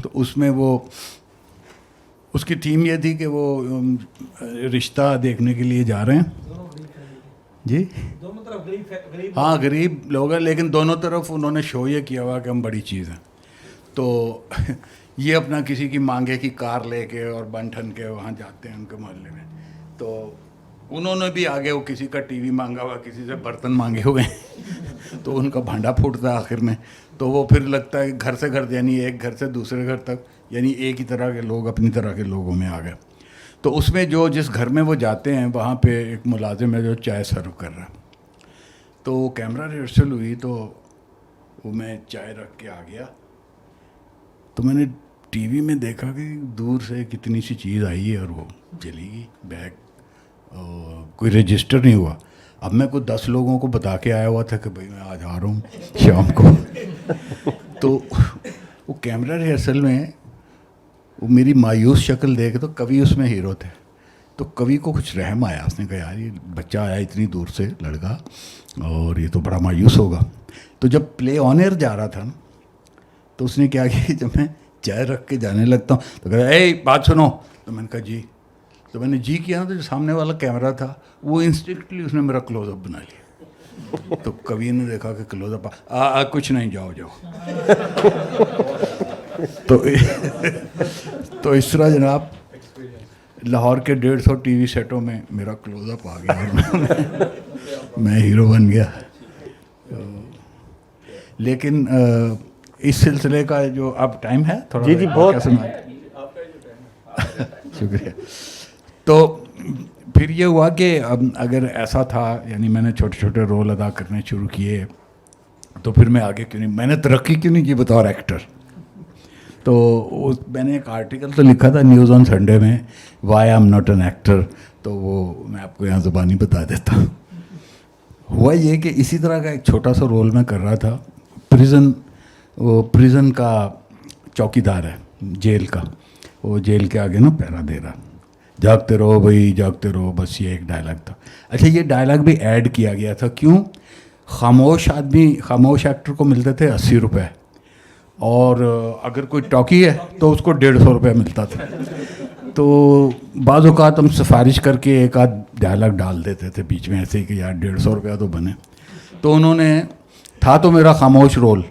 تو اس میں وہ اس کی تھیم یہ تھی کہ وہ رشتہ دیکھنے کے لیے جا رہے ہیں, جی ہاں غریب لوگ ہیں, لیکن دونوں طرف انہوں نے شو یہ کیا ہوا کہ ہم بڑی چیز ہیں. تو یہ اپنا کسی کی مانگے کی کار لے کے اور بن ٹھن کے وہاں جاتے ہیں ان کے محلے میں. تو انہوں نے بھی آگے وہ کسی کا ٹی وی مانگا ہوا, کسی سے برتن مانگے ہوئے ہیں, تو ان کا بھانڈا پھوٹتا ہے آخر میں. تو وہ پھر لگتا ہے گھر سے گھر, یعنی ایک گھر سے دوسرے گھر تک, یعنی ایک ہی طرح کے لوگ اپنی طرح کے لوگوں میں آ گئے. تو اس میں جو جس گھر میں وہ جاتے ہیں وہاں پہ ایک ملازم ہے جو چائے سرو کر رہا. تو کیمرہ ریہرسل ہوئی تو وہ میں چائے رکھ کے آ گیا, تو میں نے ٹی وی میں دیکھا کہ دور سے کتنی سی چیز آئی ہے اور وہ چلی گئی بیگ, کوئی رجسٹر نہیں ہوا. اب میں کوئی 10 لوگوں کو بتا کے آیا ہوا تھا کہ بھائی میں آج آ رہا ہوں شام کو. تو وہ کیمرہ ریہرسل میں وہ میری مایوس شکل دیکھ, تو کبھی اس میں ہیرو تھے, تو کبھی کو کچھ رحم آیا. اس نے کہا یار یہ بچہ آیا اتنی دور سے لڑکا اور یہ تو بڑا مایوس ہوگا. تو جب پلے آن ایئر جا رہا تھا نا, تو اس نے کیا کہ جب میں چائے رکھ کے جانے لگتا ہوں تو کہا اے بات سنو. تو میں نے کہا جی. تو میں نے جی کیا نا, تو جو سامنے والا کیمرہ تھا وہ انسٹنکٹلی اس نے میرا کلوز اپ بنا لیا. تو کبھی نے دیکھا کہ کلوز اپ کچھ نہیں, جاؤ جاؤ. تو اس طرح جناب لاہور کے 150 ٹی وی سیٹوں میں میرا کلوز اپ آ گیا اور میں ہیرو بن گیا. لیکن اس سلسلے کا جو اب ٹائم ہے تھوڑا, جی بہت شکریہ. تو پھر یہ ہوا کہ اب اگر ایسا تھا, یعنی میں نے چھوٹے چھوٹے رول ادا کرنے شروع کیے, تو پھر میں آگے کیوں نہیں, میں نے ترقی کیوں نہیں کی بطور ایکٹر. تو میں نے ایک آرٹیکل تو لکھا تھا نیوز آن سنڈے میں, why I am not an actor, تو وہ میں آپ کو یہاں زبانی بتا دیتا ہوں. ہوا یہ کہ اسی طرح کا ایک چھوٹا سا رول میں کر رہا تھا. وہ پریزن کا چوکیدار ہے جیل کا, وہ جیل کے آگے نا پہرا دے رہا, جاگتے رہو بھائی جاگتے رہو, بس یہ ایک ڈائلاگ تھا. اچھا یہ ڈائلاگ بھی ایڈ کیا گیا تھا, کیوں؟ خاموش آدمی, خاموش ایکٹر کو ملتے تھے 80 روپے, اور اگر کوئی ٹاکی ہے تو اس کو 150 روپے ملتا تھا. تو بعض اوقات ہم سفارش کر کے ایک آدھ ڈائلاگ ڈال دیتے تھے بیچ میں ایسے ہی کہ یار 150 روپیہ تو بنے. تو انہوں نے, تھا تو میرا خاموش رول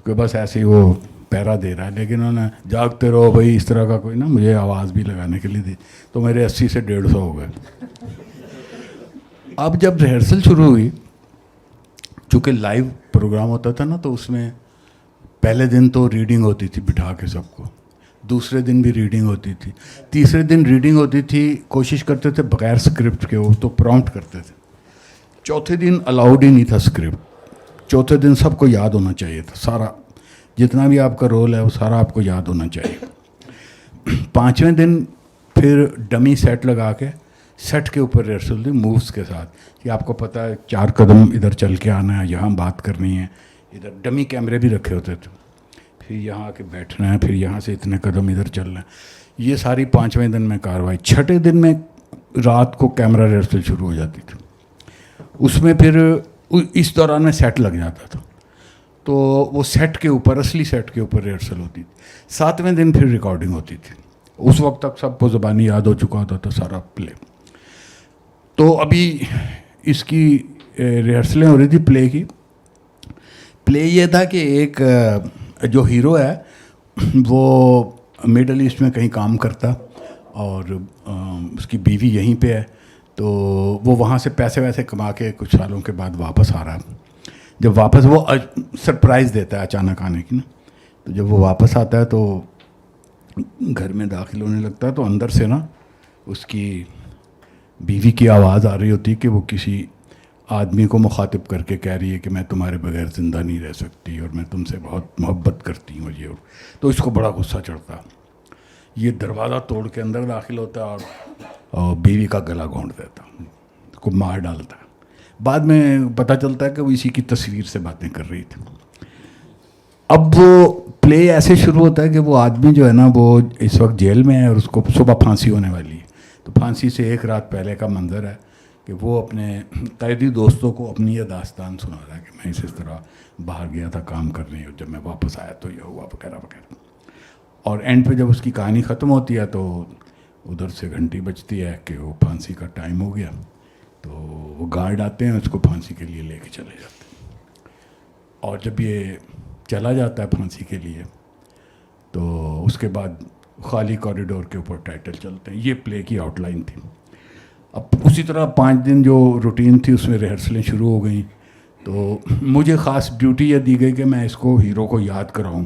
کہ بس ایسے ہی وہ پہرا دے رہا ہے, لیکن انہوں نے جاگتے رہو بھائی اس طرح کا کوئی نا مجھے آواز بھی لگانے کے لیے دی, تو میرے 80 سے 150 ہو گئے. اب جب ریہرسل شروع ہوئی, چونکہ لائیو پروگرام ہوتا تھا نا, تو اس میں پہلے دن تو ریڈنگ ہوتی تھی بٹھا کے سب کو, دوسرے دن بھی ریڈنگ ہوتی تھی, تیسرے دن ریڈنگ ہوتی تھی, کوشش کرتے تھے بغیر اسکرپٹ کے, وہ تو پرومپٹ کرتے تھے. چوتھے دن الاؤڈ ہی نہیں تھا اسکرپٹ, چوتھے دن سب کو یاد ہونا چاہیے تھا, سارا جتنا بھی آپ کا رول ہے وہ سارا آپ کو یاد ہونا چاہیے. 5ویں دن پھر ڈمی سیٹ لگا کے سیٹ کے اوپر ریہرسل تھی مووز کے ساتھ, کہ آپ کو پتہ ہے 4 قدم ادھر چل کے آنا ہے, یہاں بات کرنی ہے, ادھر ڈمی کیمرے بھی رکھے ہوتے تھے, پھر یہاں آ کے بیٹھنا ہے, پھر یہاں سے اتنے قدم ادھر چلنا ہے. یہ ساری 5ویں دن میں کاروائی. 6ٹھے دن میں رات کو کیمرہ ریہرسل شروع ہو جاتی تھی, اس میں پھر اس دوران میں سیٹ لگ جاتا تھا, تو وہ سیٹ کے اوپر, اصلی سیٹ کے اوپر ریہرسل ہوتی تھی. 7ویں دن پھر ریکارڈنگ ہوتی تھی. اس وقت تک سب کو زبانی یاد ہو چکا ہوتا تھا سارا پلے. تو ابھی اس کی ریہرسلیں ہو رہی تھی پلے کی. پلے یہ تھا کہ ایک جو ہیرو ہے وہ مڈل ایسٹ میں کہیں کام کرتا, اور اس کی بیوی یہیں پہ ہے, تو وہ وہاں سے پیسے ویسے کما کے کچھ سالوں کے بعد واپس آ رہا ہے. جب واپس وہ سرپرائز دیتا ہے اچانک آنے کی نا, تو جب وہ واپس آتا ہے تو گھر میں داخل ہونے لگتا ہے, تو اندر سے نا اس کی بیوی کی آواز آ رہی ہوتی کہ وہ کسی آدمی کو مخاطب کر کے کہہ رہی ہے کہ میں تمہارے بغیر زندہ نہیں رہ سکتی اور میں تم سے بہت محبت کرتی ہوں. یہ تو اس کو بڑا غصہ چڑھتا, یہ دروازہ توڑ کے اندر داخل ہوتا اور بیوی کا گلا گھونٹ دیتا, اس کو مار ڈالتا. بعد میں پتہ چلتا ہے کہ وہ اسی کی تصویر سے باتیں کر رہی تھی. اب وہ پلے ایسے شروع ہوتا ہے کہ وہ آدمی جو ہے نا وہ اس وقت جیل میں ہے, اور اس کو صبح پھانسی ہونے والی ہے. تو پھانسی سے 1 رات پہلے کا منظر ہے کہ وہ اپنے قیدی دوستوں کو اپنی یہ داستان سنا رہا ہے کہ میں اس طرح باہر گیا تھا کام کرنے, اور جب میں واپس آیا تو یہ ہوا وغیرہ وغیرہ. اور اینڈ پہ جب اس کی کہانی ختم ہوتی ہے تو ادھر سے گھنٹی بجتی ہے کہ وہ پھانسی کا ٹائم ہو گیا. تو وہ گارڈ آتے ہیں, اس کو پھانسی کے لیے لے کے چلے جاتے ہیں. اور جب یہ چلا جاتا ہے پھانسی کے لیے تو اس کے بعد خالی کوریڈور کے اوپر ٹائٹل چلتے ہیں. یہ پلے کی آؤٹ لائن تھی. اب اسی طرح 5 دن جو روٹین تھی اس میں ریہرسلیں شروع ہو گئیں. تو مجھے خاص ڈیوٹی یہ دی گئی کہ میں اس کو ہیرو کو یاد کراؤں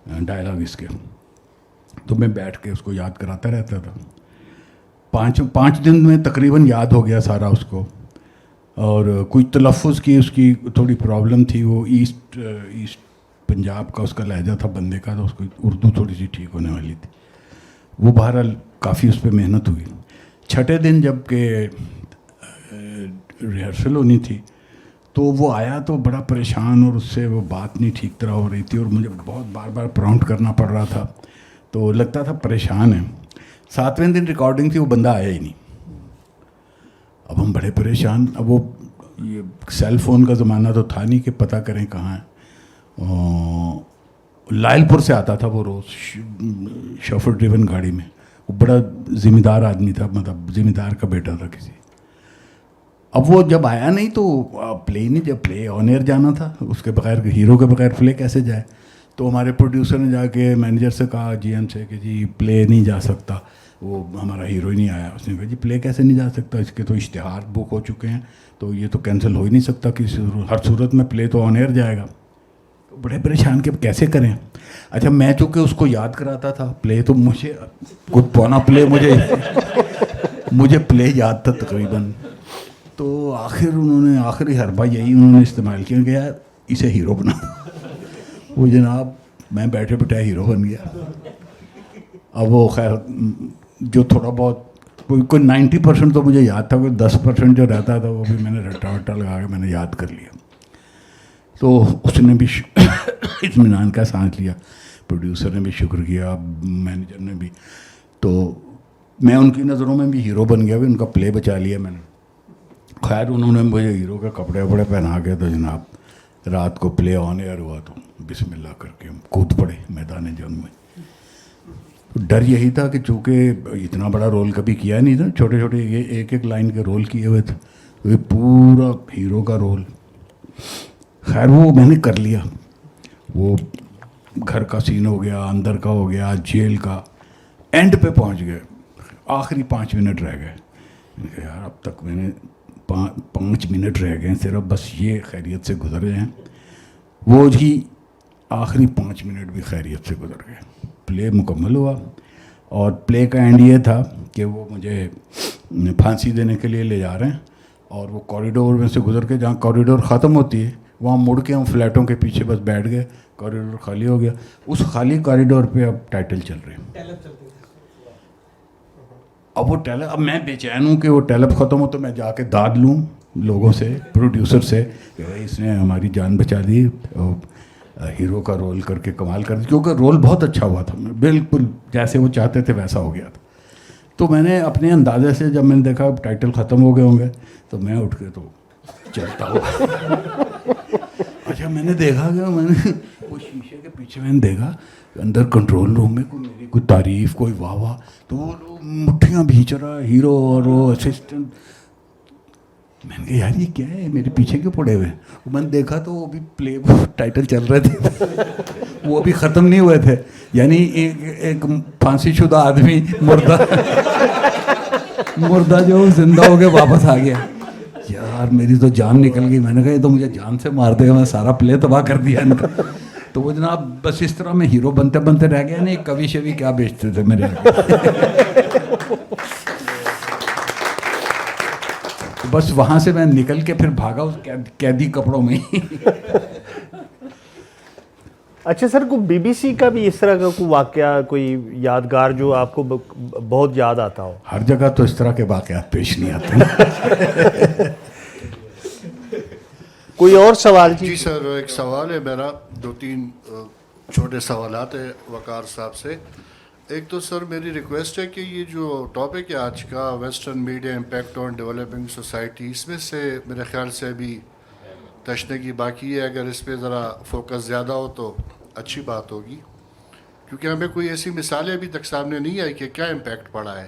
ڈائلاگ اس کے. تو میں بیٹھ کے اس کو یاد کراتا رہتا تھا. پانچ دن میں تقریباً یاد ہو گیا سارا اس کو. اور کوئی تلفظ کی اس کی تھوڑی پرابلم تھی, وہ ایسٹ پنجاب کا اس کا لہجہ تھا بندے کا, تو اس کو اردو تھوڑی سی ٹھیک ہونے والی تھی. وہ بہرحال کافی اس پہ محنت ہوئی. چھٹے دن جب کہ ریہرسل ہونی تھی تو وہ آیا تو بڑا پریشان, اور اس سے وہ بات نہیں ٹھیک طرح ہو رہی تھی, اور مجھے بہت بار بار پراؤمپٹ کرنا پڑ رہا تھا, تو لگتا تھا پریشان ہے. 7ویں دن ریکارڈنگ تھی, وہ بندہ آیا ہی نہیں. اب ہم بڑے پریشان. اب وہ یہ سیل فون کا زمانہ تو تھا نہیں کہ پتہ کریں کہاں ہے. لائل پور سے آتا تھا وہ روز شوفر ڈریون گاڑی میں. وہ بڑا ذمہ دار آدمی تھا, مطلب ذمہ دار کا بیٹا تھا کسی. اب وہ جب آیا نہیں تو پلے نہیں, جب پلے آن ایئر جانا تھا, اس کے بغیر ہیرو کے بغیر پلے کیسے جائے. تو ہمارے پروڈیوسر نے جا کے مینیجر سے کہا, جی ایم سے, کہ جی پلے نہیں جا سکتا, وہ ہمارا ہیرو ہی نہیں آیا. اس نے کہا جی پلے کیسے نہیں جا سکتا, اس کے تو اشتہار بک ہو چکے ہیں, تو یہ تو کینسل ہو ہی نہیں سکتا, ہر صورت میں پلے تو آن ایئر جائے گا. بڑے پریشان کہ کیسے کریں. اچھا میں چونکہ اس کو یاد کراتا تھا پلے, تو مجھے کچھ پونا پلے مجھے پلے یاد تھا تقریباً. تو آخری حربہ یہی انہوں نے استعمال کیا کہ یار اسے ہیرو بنا. وہ جناب میں بیٹھے بٹھائے ہیرو بن گیا. اب وہ خیر جو تھوڑا بہت کوئی 90% تو مجھے یاد تھا, کوئی 10% جو رہتا تھا وہ بھی میں نے رٹا وٹا لگا کے میں نے یاد کر لیا. تو اس نے بھی اطمینان کا سانس لیا, پروڈیوسر نے بھی شکر کیا, مینیجر نے بھی. تو میں ان کی نظروں میں بھی ہیرو بن گیا, ان کا پلے بچا لیا میں نے. خیر انہوں نے مجھے ہیرو کے کپڑے وپڑے پہنا کے, تو جناب رات کو پلے آن ایئر ہوا تو بسم اللہ کر کے ہم کود پڑے میدان جنگ میں. ڈر یہی تھا کہ چونکہ اتنا بڑا رول کبھی کیا نہیں تھا, چھوٹے چھوٹے یہ ایک لائن کے رول کیے ہوئے تھے, تو یہ پورا ہیرو کا رول. خیر وہ میں نے کر لیا. وہ گھر کا سین ہو گیا, اندر کا ہو گیا, جیل کا. اینڈ پہ پہنچ گئے, آخری 5 منٹ رہ گئے. میں نے کہا یار اب تک میں نے 5 منٹ رہ گئے صرف, بس یہ خیریت سے گزر جائیں. وہ جی آخری 5 منٹ بھی خیریت سے گزر گئے. پلے مکمل ہوا, اور پلے کا اینڈ یہ تھا کہ وہ مجھے پھانسی دینے کے لیے لے جا رہے ہیں, اور وہ کوریڈور میں سے گزر کے, جہاں کوریڈور ختم ہوتی ہے وہاں مڑ کے ہم فلیٹوں کے پیچھے بس بیٹھ گئے. کوریڈور خالی ہو گیا. اس خالی کوریڈور پہ اب ٹائٹل چل رہے ہیں. اب وہ اب میں بے چین ہوں کہ وہ ٹیلپ ختم ہو تو میں جا کے داد لوں لوگوں سے, پروڈیوسر سے, کہ بھائی اس نے ہماری جان بچا دی, ہیرو کا رول کر کے کمال کر دی. کیونکہ رول بہت اچھا ہوا تھا, بالکل جیسے وہ چاہتے تھے ویسا ہو گیا تھا. تو میں نے اپنے اندازے سے جب میں نے دیکھا ٹائٹل ختم ہو گئے ہوں گے, تو میں اٹھ کے تو چلتا ہوا. اچھا میں نے دیکھا کہ میں نے وہ شیشے کے پیچھے میں نے دیکھا اندر کنٹرول روم میں کوئی میری کوئی تعریف, کوئی واہ واہ, تو وہ لوگ مٹھیاں بھینچ رہا ہیرو اور وہ اسسٹنٹ. میں نے کہا یار یہ کیا ہے, میرے پیچھے کیوں پڑے ہوئے. میں نے دیکھا تو وہ بھی پلے ٹائٹل چل رہے تھے, وہ بھی ختم نہیں ہوئے تھے. یعنی ایک پھانسی شدہ آدمی مردہ جو زندہ ہو کے واپس آ گیا. یار میری تو جان نکل گئی. میں نے کہا یہ تو مجھے جان سے مار دے گا, میں سارا پلے تباہ کر دیا ان کا. تو وہ جناب بس اس طرح میں ہیرو بنتے بنتے رہ گیا. نہیں کبھی شبھی کیا بیچتے تھے میرے بس وہاں سے میں نکل کے پھر بھاگا اس قیدی کپڑوں میں. اچھا سر, کوئی بی بی سی کا بھی اس طرح کا کوئی واقعہ, کوئی یادگار جو آپ کو بہت یاد آتا ہو؟ ہر جگہ تو اس طرح کے واقعات پیش نہیں آتے. کوئی اور سوال؟ جی سر ایک سوال ہے میرا, 2-3 چھوٹے سوالات ہیں وقار صاحب سے. ایک تو سر میری ریکویسٹ ہے کہ یہ جو ٹاپک ہے آج کا, western media impact on developing society, اس میں سے میرے خیال سے ابھی تشنگی باقی ہے. اگر اس پہ ذرا فوکس زیادہ ہو تو اچھی بات ہوگی, کیونکہ ہمیں کوئی ایسی مثالیں ابھی تک سامنے نہیں آئی کہ کیا امپیکٹ پڑا ہے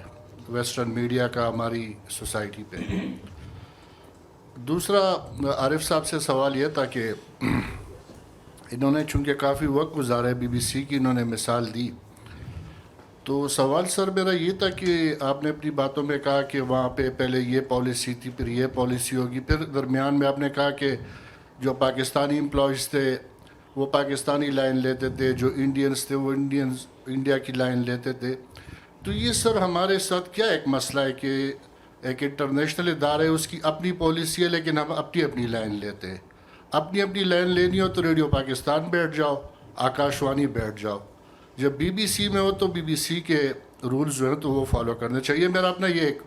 ویسٹرن میڈیا کا ہماری سوسائٹی پہ. دوسرا عارف صاحب سے سوال یہ تھا کہ انہوں نے چونکہ کافی وقت گزارا ہے بی بی سی کی, انہوں نے مثال دی, تو سوال سر میرا یہ تھا کہ آپ نے اپنی باتوں میں کہا کہ وہاں پہ پہلے یہ پالیسی تھی, پھر یہ پالیسی ہوگی, پھر درمیان میں آپ نے کہا کہ جو پاکستانی امپلائیز تھے وہ پاکستانی لائن لیتے تھے, جو انڈینز تھے وہ انڈیا کی لائن لیتے تھے. تو یہ سر ہمارے ساتھ کیا ایک مسئلہ ہے کہ ایک انٹرنیشنل ادارہ ہے, اس کی اپنی پالیسی ہے, لیکن ہم اپنی اپنی لائن لیتے ہیں. اپنی لائن لینی ہو تو ریڈیو پاکستان بیٹھ جاؤ, آکاشوانی بیٹھ جاؤ. جب بی بی سی میں ہو تو بی بی سی کے رولز جو ہیں تو وہ فالو کرنے چاہیے. میرا اپنا یہ ایک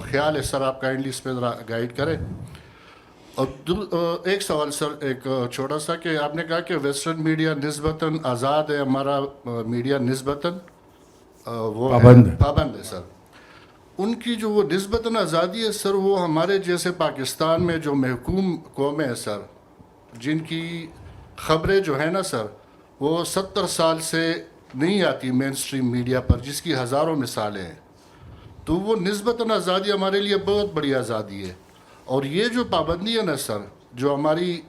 خیال ہے سر, آپ کائنڈلی اس پہ ذرا گائیڈ کریں. اور ایک سوال سر, ایک چھوٹا سا, کہ آپ نے کہا کہ ویسٹرن میڈیا نسبتاً آزاد ہے, ہمارا میڈیا نسبتاً وہ پابند ہے سر. ان کی جو وہ نسبتاً آزادی ہے سر, وہ ہمارے جیسے پاکستان میں جو محکوم قومیں ہیں سر, جن کی خبریں جو ہیں نا سر, وہ 70 سال سے نہیں آتی مین سٹریم میڈیا پر, جس کی ہزاروں مثالیں ہیں. تو وہ نسبتاً آزادی ہمارے لیے بہت بڑی آزادی ہے. اور یہ جو پابندی ہے نا سر, جو ہماری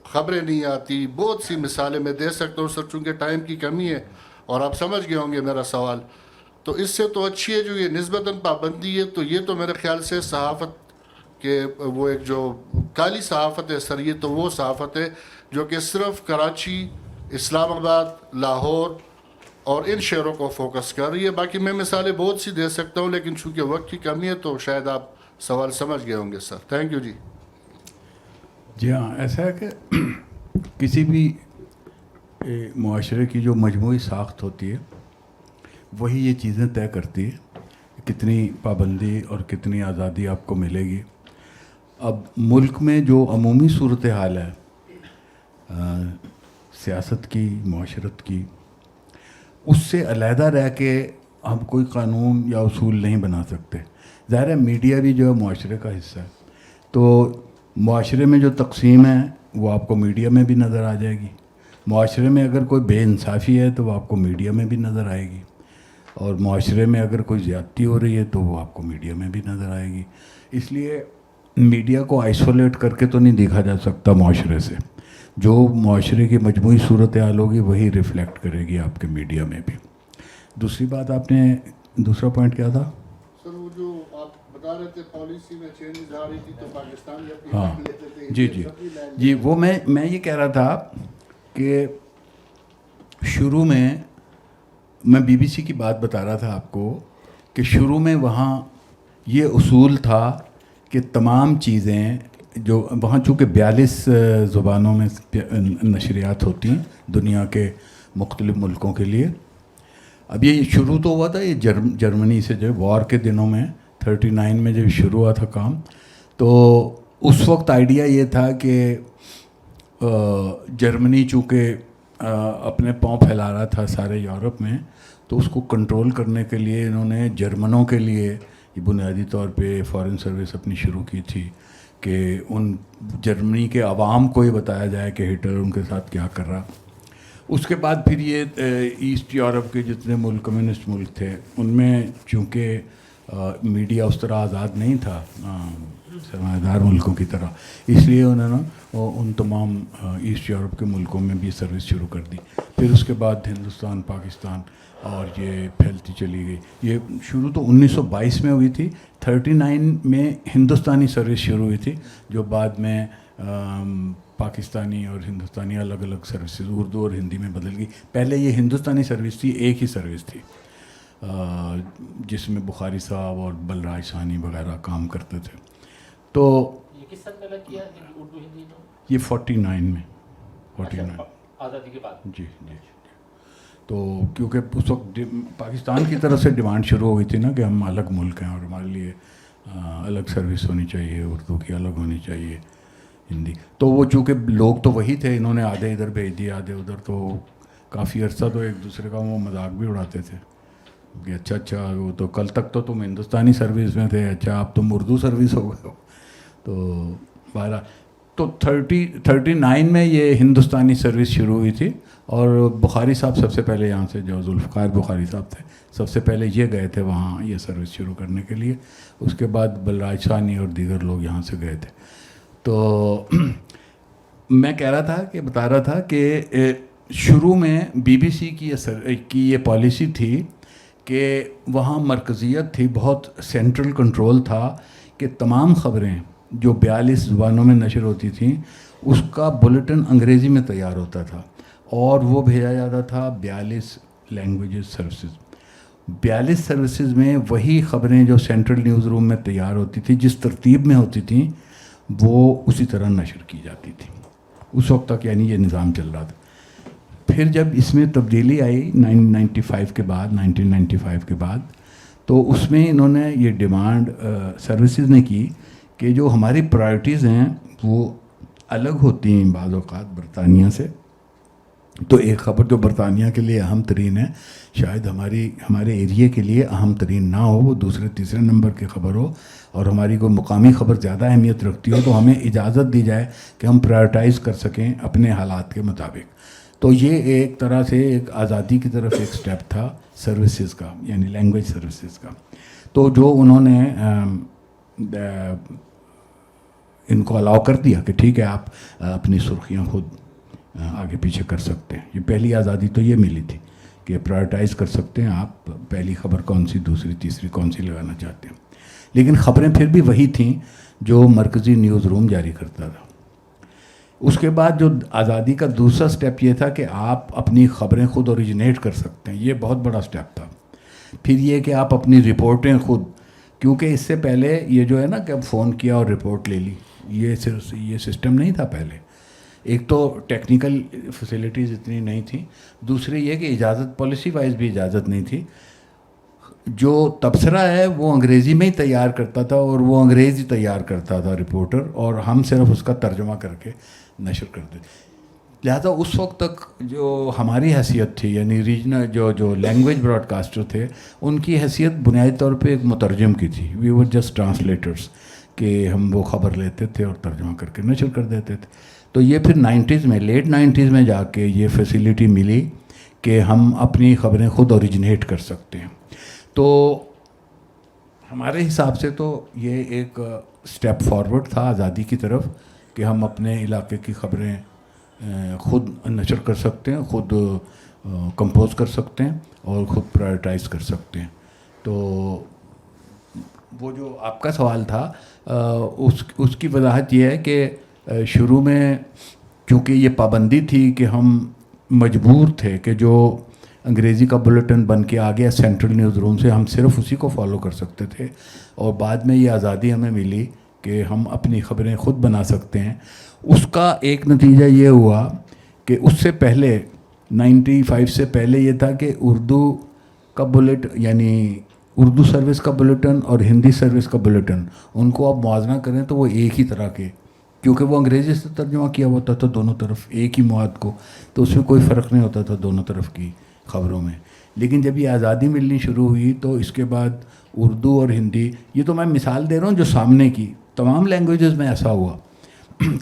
خبریں نہیں آتی, بہت سی مثالیں میں دے سکتا ہوں سر, چونکہ ٹائم کی کمی ہے اور آپ سمجھ گئے ہوں گے میرا سوال. تو اس سے تو اچھی ہے جو یہ نسبتاً پابندی ہے. تو یہ تو میرے خیال سے صحافت کہ وہ ایک جو کالی صحافت ہے سر, یہ تو وہ صحافت ہے جو کہ صرف کراچی, اسلام آباد, لاہور اور ان شہروں کو فوکس کر رہی ہے. باقی میں مثالیں بہت سی دے سکتا ہوں, لیکن چونکہ وقت کی کمی ہے تو شاید آپ سوال سمجھ گئے ہوں گے سر. تھینک یو جی. جی ہاں, ایسا ہے کہ کسی بھی معاشرے کی جو مجموعی ساخت ہوتی ہے وہی یہ چیزیں طے کرتی ہے کتنی پابندی اور کتنی آزادی آپ کو ملے گی. اب ملک میں جو عمومی صورتحال ہے سیاست کی, معاشرت کی, اس سے علیحدہ رہ کے ہم کوئی قانون یا اصول نہیں بنا سکتے. ظاہر ہے میڈیا بھی جو ہے معاشرے کا حصہ ہے, تو معاشرے میں جو تقسیم ہے وہ آپ کو میڈیا میں بھی نظر آ جائے گی. معاشرے میں اگر کوئی بے انصافی ہے تو وہ آپ کو میڈیا میں بھی نظر آئے گی, اور معاشرے میں اگر کوئی زیادتی ہو رہی ہے تو وہ آپ کو میڈیا میں بھی نظر آئے گی. اس لیے میڈیا کو آئسولیٹ کر کے تو نہیں دیکھا جا سکتا معاشرے سے. جو معاشرے کی مجموعی صورتحال ہوگی وہی ریفلیکٹ کرے گی آپ کے میڈیا میں بھی. دوسری بات, آپ نے دوسرا پوائنٹ کیا تھا سر؟ وہ جو آپ بتا رہے تھے پالیسی میں چینجز آ رہی تھی تو پاکستان ہاں جی وہ میں یہ کہہ رہا تھا کہ شروع میں بی بی سی کی بات بتا رہا تھا آپ کو کہ شروع میں وہاں یہ اصول تھا کہ تمام چیزیں جو وہاں, چونکہ 42 زبانوں میں نشریات ہوتی ہیں دنیا کے مختلف ملکوں کے لیے. اب یہ شروع تو ہوا تھا یہ جرمنی سے, جو وار کے دنوں میں 39 میں جب شروع ہوا تھا کام, تو اس وقت آئیڈیا یہ تھا کہ جرمنی چونکہ اپنے پاؤں پھیلا رہا تھا سارے یورپ میں, تو اس کو کنٹرول کرنے کے لیے انہوں نے جرمنوں کے لیے بنیادی طور پہ فارن سروس اپنی شروع کی تھی کہ ان جرمنی کے عوام کو یہ بتایا جائے کہ ہٹلر ان کے ساتھ کیا کر رہا. اس کے بعد پھر یہ ایسٹ یورپ کے جتنے ملک کمیونسٹ ملک تھے ان میں چونکہ میڈیا اس طرح آزاد نہیں تھا سرمایہ دار ملکوں کی طرح, اس لیے انہوں نے ان تمام ایسٹ یورپ کے ملکوں میں بھی سروس شروع کر دی. پھر اس کے بعد ہندوستان, پاکستان, اور یہ پھیلتی چلی گئی. یہ شروع تو 1922 میں ہوئی تھی, 39 میں ہندوستانی سروس شروع ہوئی تھی, جو بعد میں پاکستانی اور ہندوستانی الگ الگ سروسز اردو اور ہندی میں بدل گئی. پہلے یہ ہندوستانی سروس تھی, ایک ہی سروس تھی جس میں بخاری صاحب اور بلراج ثانی وغیرہ کام کرتے تھے. تو یہ کس سال پہلے کیا اردو ہندی میں؟ یہ 49 میں 49 آزادی کے بعد. جی. تو کیونکہ اس وقت پاکستان کی طرف سے ڈیمانڈ شروع ہو گئی تھی نا کہ ہم الگ ملک ہیں اور ہمارے لیے الگ سروس ہونی چاہیے, اردو کی الگ ہونی چاہیے, ہندی. تو وہ چونکہ لوگ تو وہی تھے, انہوں نے آدھے ادھر بھیج دیے آدھے ادھر, تو کافی عرصہ تو ایک دوسرے کا وہ مذاق بھی اڑاتے تھے کہ اچھا وہ تو کل تک تو تم ہندوستانی سروس میں تھے, اچھا اب تم اردو سروس ہو گئے ہو. تو 12 تو 39 میں یہ ہندوستانی سروس شروع ہوئی تھی, اور بخاری صاحب سب سے پہلے یہاں سے, جو ذوالفقار بخاری صاحب تھے, سب سے پہلے یہ گئے تھے وہاں یہ سروس شروع کرنے کے لیے. اس کے بعد بلراج ثانی اور دیگر لوگ یہاں سے گئے تھے. تو میں کہہ رہا تھا کہ بتا رہا تھا کہ شروع میں بی بی سی کی یہ پالیسی تھی کہ وہاں مرکزیت تھی, بہت سینٹرل کنٹرول تھا کہ تمام خبریں جو 42 زبانوں میں نشر ہوتی تھیں اس کا بلیٹن انگریزی میں تیار ہوتا تھا اور وہ بھیجا جاتا تھا 42 لینگویجز سروسز. 42 سروسز میں وہی خبریں جو سینٹرل نیوز روم میں تیار ہوتی تھی جس ترتیب میں ہوتی تھیں وہ اسی طرح نشر کی جاتی تھی اس وقت تک، یعنی یہ نظام چل رہا تھا۔ پھر جب اس میں تبدیلی آئی 1995 کے بعد تو اس میں انہوں نے یہ ڈیمانڈ سروسز نے کی کہ جو ہماری پرائرٹیز ہیں وہ الگ ہوتی ہیں بعض اوقات برطانیہ سے، تو ایک خبر جو برطانیہ کے لیے اہم ترین ہے شاید ہمارے ایریے کے لیے اہم ترین نہ ہو، وہ دوسرے تیسرے نمبر کی خبر ہو، اور ہماری کوئی مقامی خبر زیادہ اہمیت رکھتی ہو تو ہمیں اجازت دی جائے کہ ہم پرائرٹائز کر سکیں اپنے حالات کے مطابق۔ تو یہ ایک طرح سے ایک آزادی کی طرف ایک سٹیپ تھا سروسز کا، یعنی لینگویج سروسز کا۔ تو جو انہوں نے ان کو الاؤ کر دیا کہ ٹھیک ہے آپ اپنی سرخیاں خود آگے پیچھے کر سکتے ہیں۔ یہ پہلی آزادی تو یہ ملی تھی کہ پرائرٹائز کر سکتے ہیں آپ پہلی خبر کون سی، دوسری تیسری کون سی لگانا چاہتے ہیں، لیکن خبریں پھر بھی وہی تھیں جو مرکزی نیوز روم جاری کرتا تھا۔ اس کے بعد جو آزادی کا دوسرا سٹیپ یہ تھا کہ آپ اپنی خبریں خود اوریجنیٹ کر سکتے ہیں، یہ بہت بڑا سٹیپ تھا۔ پھر یہ کہ آپ اپنی رپورٹیں خود، کیونکہ اس سے پہلے یہ جو ہے نا کہ اب فون کیا اور رپورٹ لے لی، یہ سسٹم نہیں تھا پہلے۔ ایک تو ٹیکنیکل فیسلٹیز اتنی نہیں تھیں، دوسری یہ کہ اجازت پالیسی وائز بھی اجازت نہیں تھی۔ جو تبصرہ ہے وہ انگریزی میں ہی تیار کرتا تھا اور وہ انگریزی تیار کرتا تھا رپورٹر، اور ہم صرف اس کا ترجمہ کر کے نشر کرتے تھے۔ لہٰذا اس وقت تک جو ہماری حیثیت تھی، یعنی ریجنل جو لینگویج براڈ کاسٹر تھے، ان کی حیثیت بنیادی طور پہ ایک مترجم کی تھی۔ وی ور جسٹ ٹرانسلیٹرس، کہ ہم وہ خبر لیتے تھے اور ترجمہ کر کے نشر کر دیتے تھے۔ تو یہ پھر لیٹ 90s میں جا کے یہ فیسیلیٹی ملی کہ ہم اپنی خبریں خود اوریجنیٹ کر سکتے ہیں۔ تو ہمارے حساب سے تو یہ ایک سٹیپ فارورڈ تھا آزادی کی طرف کہ ہم اپنے علاقے کی خبریں خود نشر کر سکتے ہیں، خود کمپوز کر سکتے ہیں اور خود پرائرٹائز کر سکتے ہیں۔ تو وہ جو آپ کا سوال تھا اس کی وضاحت یہ ہے کہ شروع میں چونکہ یہ پابندی تھی کہ ہم مجبور تھے کہ جو انگریزی کا بلیٹن بن کے آ گیا سینٹرل نیوز روم سے، ہم صرف اسی کو فالو کر سکتے تھے، اور بعد میں یہ آزادی ہمیں ملی کہ ہم اپنی خبریں خود بنا سکتے ہیں۔ اس کا ایک نتیجہ یہ ہوا کہ اس سے پہلے 95 سے پہلے یہ تھا کہ اردو کا یعنی اردو سروس کا بلیٹن اور ہندی سروس کا بلیٹن، ان کو آپ موازنہ کریں تو وہ ایک ہی طرح کے، کیونکہ وہ انگریزی سے ترجمہ کیا ہوتا تھا دونوں طرف ایک ہی مواد کو، تو اس میں کوئی فرق نہیں ہوتا تھا دونوں طرف کی خبروں میں۔ لیکن جب یہ آزادی ملنی شروع ہوئی تو اس کے بعد اردو اور ہندی، یہ تو میں مثال دے رہا ہوں جو سامنے کی، تمام لینگویجز میں ایسا ہوا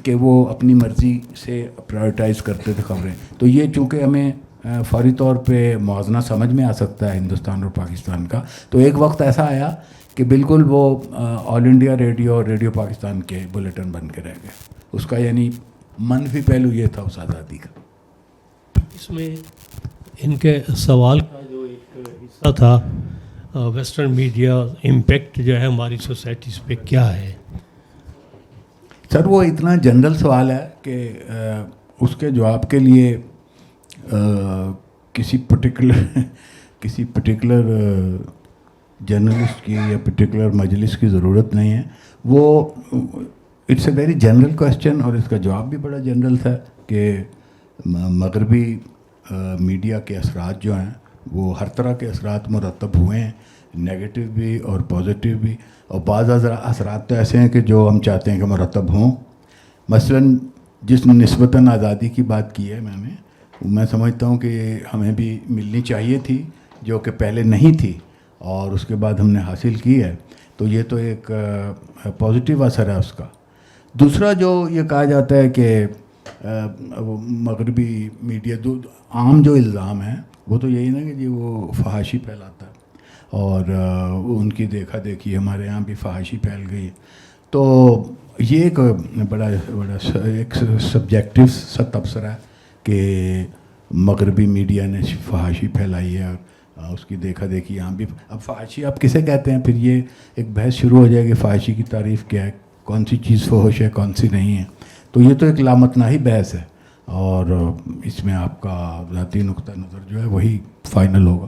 کہ وہ اپنی مرضی سے پرائرٹائز کرتے تھے خبریں۔ تو یہ چونکہ ہمیں فوری طور پہ موازنہ سمجھ میں آ سکتا ہے ہندوستان اور پاکستان کا، تو ایک وقت ایسا آیا کہ بالکل وہ آل انڈیا ریڈیو اور ریڈیو پاکستان کے بلیٹن بن کے رہ گئے۔ اس کا یعنی منفی پہلو یہ تھا اس آزادی کا۔ اس میں ان کے سوال کا جو ایک حصہ تھا ویسٹرن میڈیا امپیکٹ جو ہے ہماری سوسائٹیز پہ کیا ہے؟ سر وہ اتنا جنرل سوال ہے کہ اس کے جواب کے لیے کسی پرٹیکولر جرنلسٹ کی یا پرٹیکولر مجلس کی ضرورت نہیں ہے۔ وہ it's a very general question, اور اس کا جواب بھی بڑا جنرل تھا کہ مغربی میڈیا کے اثرات جو ہیں وہ ہر طرح کے اثرات مرتب ہوئے ہیں، نیگیٹو بھی اور پازیٹیو بھی، اور بعض اثرات تو ایسے ہیں کہ جو ہم چاہتے ہیں کہ مرتب ہوں۔ مثلاً جس نسبتاً آزادی کی بات کی ہے میں سمجھتا ہوں کہ ہمیں بھی ملنی چاہیے تھی، جو کہ پہلے نہیں تھی اور اس کے بعد ہم نے حاصل کی ہے، تو یہ تو ایک پازیٹیو اثر ہے اس کا۔ دوسرا جو یہ کہا جاتا ہے کہ مغربی میڈیا عام جو الزام ہے وہ تو یہی نا کہ جی وہ فحاشی پھیلاتا ہے، اور ان کی دیکھا دیکھی ہمارے یہاں بھی فحاشی پھیل گئی، تو یہ ایک بڑا ایک سبجیکٹو سا تبصرہ ہے کہ مغربی میڈیا نے فحاشی پھیلائی ہے اور اس کی دیکھا دیکھی یہاں بھی۔ اب فحاشی آپ کسے کہتے ہیں؟ پھر یہ ایک بحث شروع ہو جائے گی فحاشی کی تعریف کیا ہے، کون سی چیز فحش ہے کون سی نہیں ہے، تو یہ تو ایک لامتناہی بحث ہے، اور اس میں آپ کا ذاتی نقطہ نظر جو ہے وہی فائنل ہوگا۔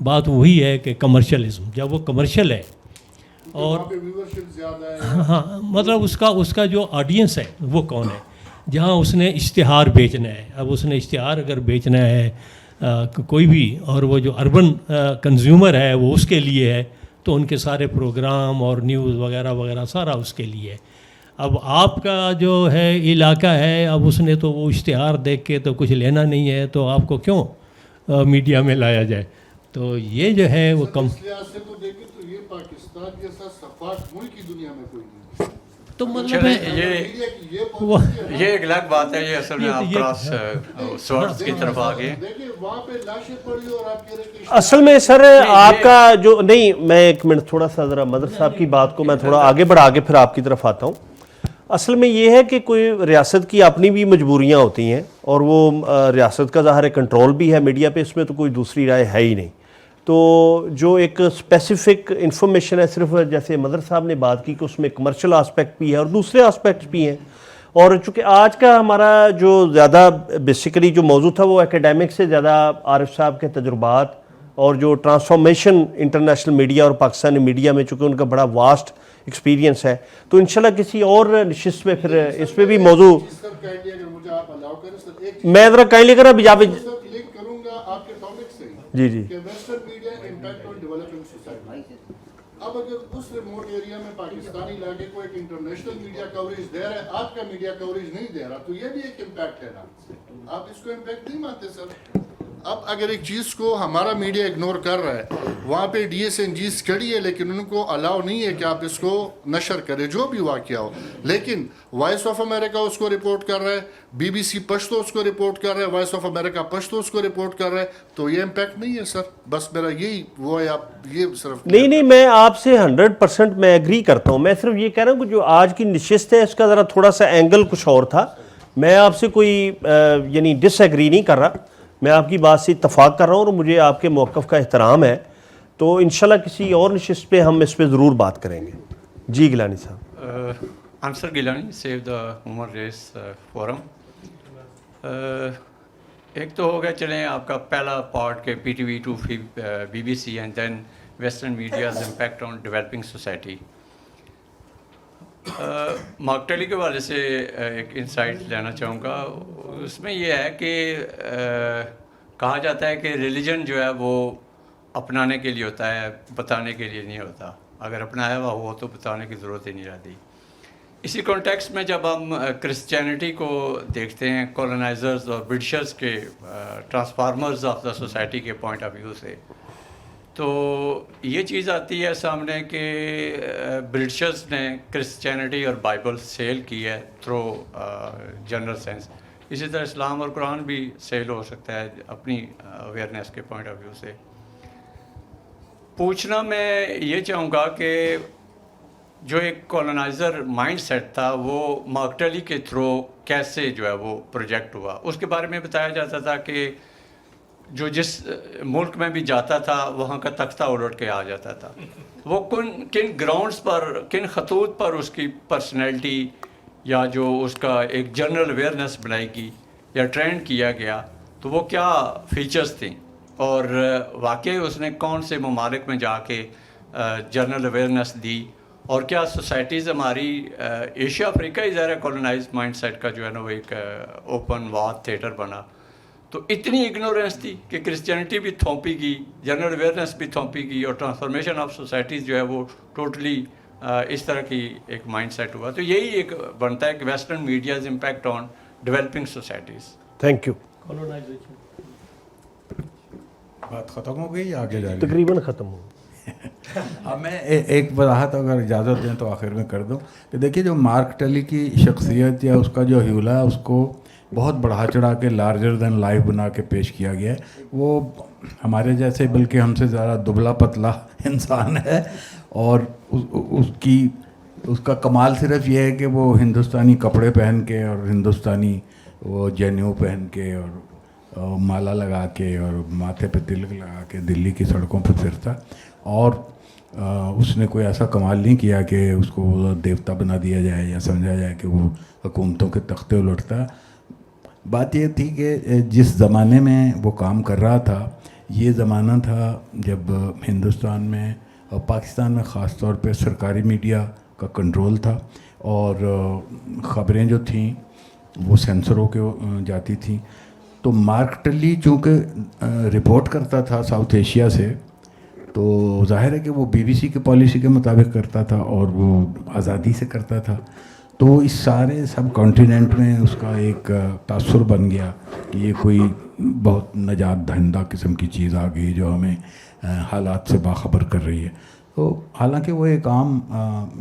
بات وہی ہے کہ کمرشلزم، جب وہ کمرشل ہے اور وہاں پہ viewership زیادہ ہے. ہاں مطلب اس کا جو آڈینس ہے وہ کون ہے، جہاں اس نے اشتہار بیچنا ہے. اب اس نے اشتہار اگر بیچنا ہے کوئی بھی، اور وہ جو اربن کنزیومر ہے وہ اس کے لیے ہے، تو ان کے سارے پروگرام اور نیوز وغیرہ وغیرہ سارا اس کے لیے ہے. اب آپ کا جو ہے علاقہ ہے، اب اس نے تو وہ اشتہار دیکھ کے تو کچھ لینا نہیں ہے، تو آپ کو کیوں میڈیا میں لایا جائے؟ تو یہ جو ہے وہ کم. اس لحاظ سے تو دیکھیں تو یہ پاکستان جیسا شفاف ملک کی دنیا میں کوئی نہیں. تو مطلب ہے یہ ایک الگ بات ہے. یہ اصل میں آپ کراس سورس کی طرف آ گئے. دیکھیں وہاں پہ لاشیں پڑی اور آپ کہہ رہے کہ اصل میں سر آپ کا جو نہیں، میں ایک منٹ تھوڑا سا ذرا مدر صاحب کی بات کو میں تھوڑا آگے بڑھا کے پھر آپ کی طرف آتا ہوں. اصل میں یہ ہے کہ کوئی ریاست کی اپنی بھی مجبوریاں ہوتی ہیں، اور وہ ریاست کا ظاہر کنٹرول بھی ہے میڈیا پہ، اس میں تو کوئی دوسری رائے ہے ہی نہیں. تو جو ایک اسپیسیفک انفارمیشن ہے، صرف جیسے مدر صاحب نے بات کی کہ اس میں کمرشل آسپیکٹ بھی ہے اور دوسرے آسپیکٹس بھی ہیں. اور چونکہ آج کا ہمارا جو زیادہ بیسیکلی جو موضوع تھا وہ ایکیڈیمک سے زیادہ عارف صاحب کے تجربات اور جو ٹرانسفارمیشن انٹرنیشنل میڈیا اور پاکستانی میڈیا میں، چونکہ ان کا بڑا واسٹ ایکسپیرینس ہے، تو انشاءاللہ کسی اور نشست میں پھر اس پہ بھی موضوع مجھے آپ الاؤ کریں سر ایک میں ذرا کہیں لے کر اب جا لنک کروں گا آپ کے ٹاپک سے جی جی کہ western media impact on developing society. اب اگر اس ریموٹ ایریا میں پاکستانی علاقے کو ایک انٹرنیشنل میڈیا کوریج دے رہا ہے، آپ کا میڈیا کوریج نہیں دے رہا، تو یہ بھی ایک امپیکٹ ہے نا. آپ اس کو امپیکٹ نہیں مانتے سر؟ اب اگر ایک چیز کو ہمارا میڈیا اگنور کر رہا ہے، وہاں پہ ڈی ایس این جیز کھڑی ہے لیکن ان کو الاؤ نہیں ہے کہ آپ اس کو نشر کریں جو بھی واقعہ ہو. لیکن وائس آف امریکہ اس کو رپورٹ کر رہا ہے، بی بی سی پشتو اس کو رپورٹ کر رہا ہے، وائس آف امریکہ پشتو اس کو رپورٹ کر رہا ہے. تو یہ امپیکٹ نہیں ہے سر. بس میرا یہی وہ ہے. آپ یہ صرف نہیں میں آپ سے 100% میں ایگری کرتا ہوں. میں صرف یہ کہہ رہا ہوں کہ جو آج کی نشست ہے اس کا ذرا تھوڑا سا اینگل کچھ اور تھا. میں آپ سے کوئی یعنی ڈس ایگری نہیں کر رہا، میں آپ کی بات سے اتفاق کر رہا ہوں اور مجھے آپ کے موقف کا احترام ہے. تو انشاءاللہ کسی اور نشست پہ ہم اس پہ ضرور بات کریں گے. جی گیلانی صاحب. Ansar Gilani, save the human race forum. ایک تو ہو گیا چلیں آپ کا پہلا پارٹ کہ P T V to B B C and then western media's impact on developing society. Mark Tully کے والے سے ایک انسائٹ لینا چاہوں گا. اس میں یہ ہے کہ کہا جاتا ہے کہ ریلیجن جو ہے وہ اپنانے کے لیے ہوتا ہے، بتانے کے لیے نہیں ہوتا. اگر اپنایا ہوا ہو تو بتانے کی ضرورت ہی نہیں رہتی. اسی کانٹیکسٹ میں جب ہم کرسچینٹی کو دیکھتے ہیں کولونائزرز اور برٹشرز کے ٹرانسفارمرز آف دا سوسائٹی کے پوائنٹ آف ویو سے، تو یہ چیز آتی ہے سامنے کہ برٹشرز نے کرسچینٹی اور بائبل سیل کی ہے تھرو جنرل سینس. اسی طرح اسلام اور قرآن بھی سیل ہو سکتا ہے اپنی اویئرنیس کے پوائنٹ آف ویو سے. پوچھنا میں یہ چاہوں گا کہ جو ایک کولونائزر مائنڈ سیٹ تھا وہ مارک ٹیلی کے تھرو کیسے جو ہے وہ پروجیکٹ ہوا. اس کے بارے میں بتایا جاتا تھا کہ جو جس ملک میں بھی جاتا تھا وہاں کا تختہ الٹ کے آ جاتا تھا. وہ کن گراؤنڈز پر، کن خطوط پر اس کی پرسنالٹی یا جو اس کا ایک جنرل اویئرنیس بنائی گئی یا ٹرینڈ کیا گیا، تو وہ کیا فیچرز تھیں اور واقعی اس نے کون سے ممالک میں جا کے جنرل اویئرنیس دی. اور کیا سوسائٹیز ہماری ایشیا افریقہ ہی ظاہر کولونائز مائنڈ سیٹ کا جو ہے نا وہ ایک اوپن وار تھیٹر بنا. تو اتنی اگنورینس تھی کہ کرسچینٹی بھی تھوپی گئی، جنرل اویئرنیس بھی تھوپی گئی، اور ٹرانسفارمیشن آف سوسائٹیز جو ہے وہ ٹوٹلی اس طرح کی ایک مائنڈ سیٹ ہوا. تو یہی ایک بنتا ہے کہ western media's impact on developing societies. Thank you. بات ختم ہو گئی یا آگے جا رہی؟ تقریباً ختم ہو. اب میں ایک وضاحت اگر اجازت دیں تو آخر میں کر دوں کہ دیکھیے جو مارک ٹیلی کی شخصیت یا اس کا جو حیولہ ہے اس کو بہت بڑھا چڑھا کے لارجر دین لائف بنا کے پیش کیا گیا ہے. وہ ہمارے جیسے بلکہ ہم سے زیادہ دبلا پتلا انسان ہے، اور اس کا کمال صرف یہ ہے کہ وہ ہندوستانی کپڑے پہن کے اور ہندوستانی وہ جینیو پہن کے اور مالا لگا کے اور ماتھے پہ تلک لگا کے دلی کی سڑکوں پہ پھرتا، اور اس نے کوئی ایسا کمال نہیں کیا کہ اس کو دیوتا بنا دیا جائے یا سمجھا جائے کہ وہ حکومتوں کے تختے الٹتا. بات یہ تھی کہ جس زمانے میں وہ کام کر رہا تھا یہ زمانہ تھا جب ہندوستان میں اور پاکستان میں خاص طور پہ سرکاری میڈیا کا کنٹرول تھا اور خبریں جو تھیں وہ سینسر ہو کے جاتی تھیں. تو مارک ٹلی چونکہ رپورٹ کرتا تھا ساؤتھ ایشیا سے, تو ظاہر ہے کہ وہ بی بی سی کے پالیسی کے مطابق کرتا تھا اور وہ آزادی سے کرتا تھا. تو اس سارے سب کانٹیننٹ میں اس کا ایک تاثر بن گیا کہ یہ کوئی بہت نجات دہندہ قسم کی چیز آ گئی جو ہمیں حالات سے باخبر کر رہی ہے. تو حالانکہ وہ ایک عام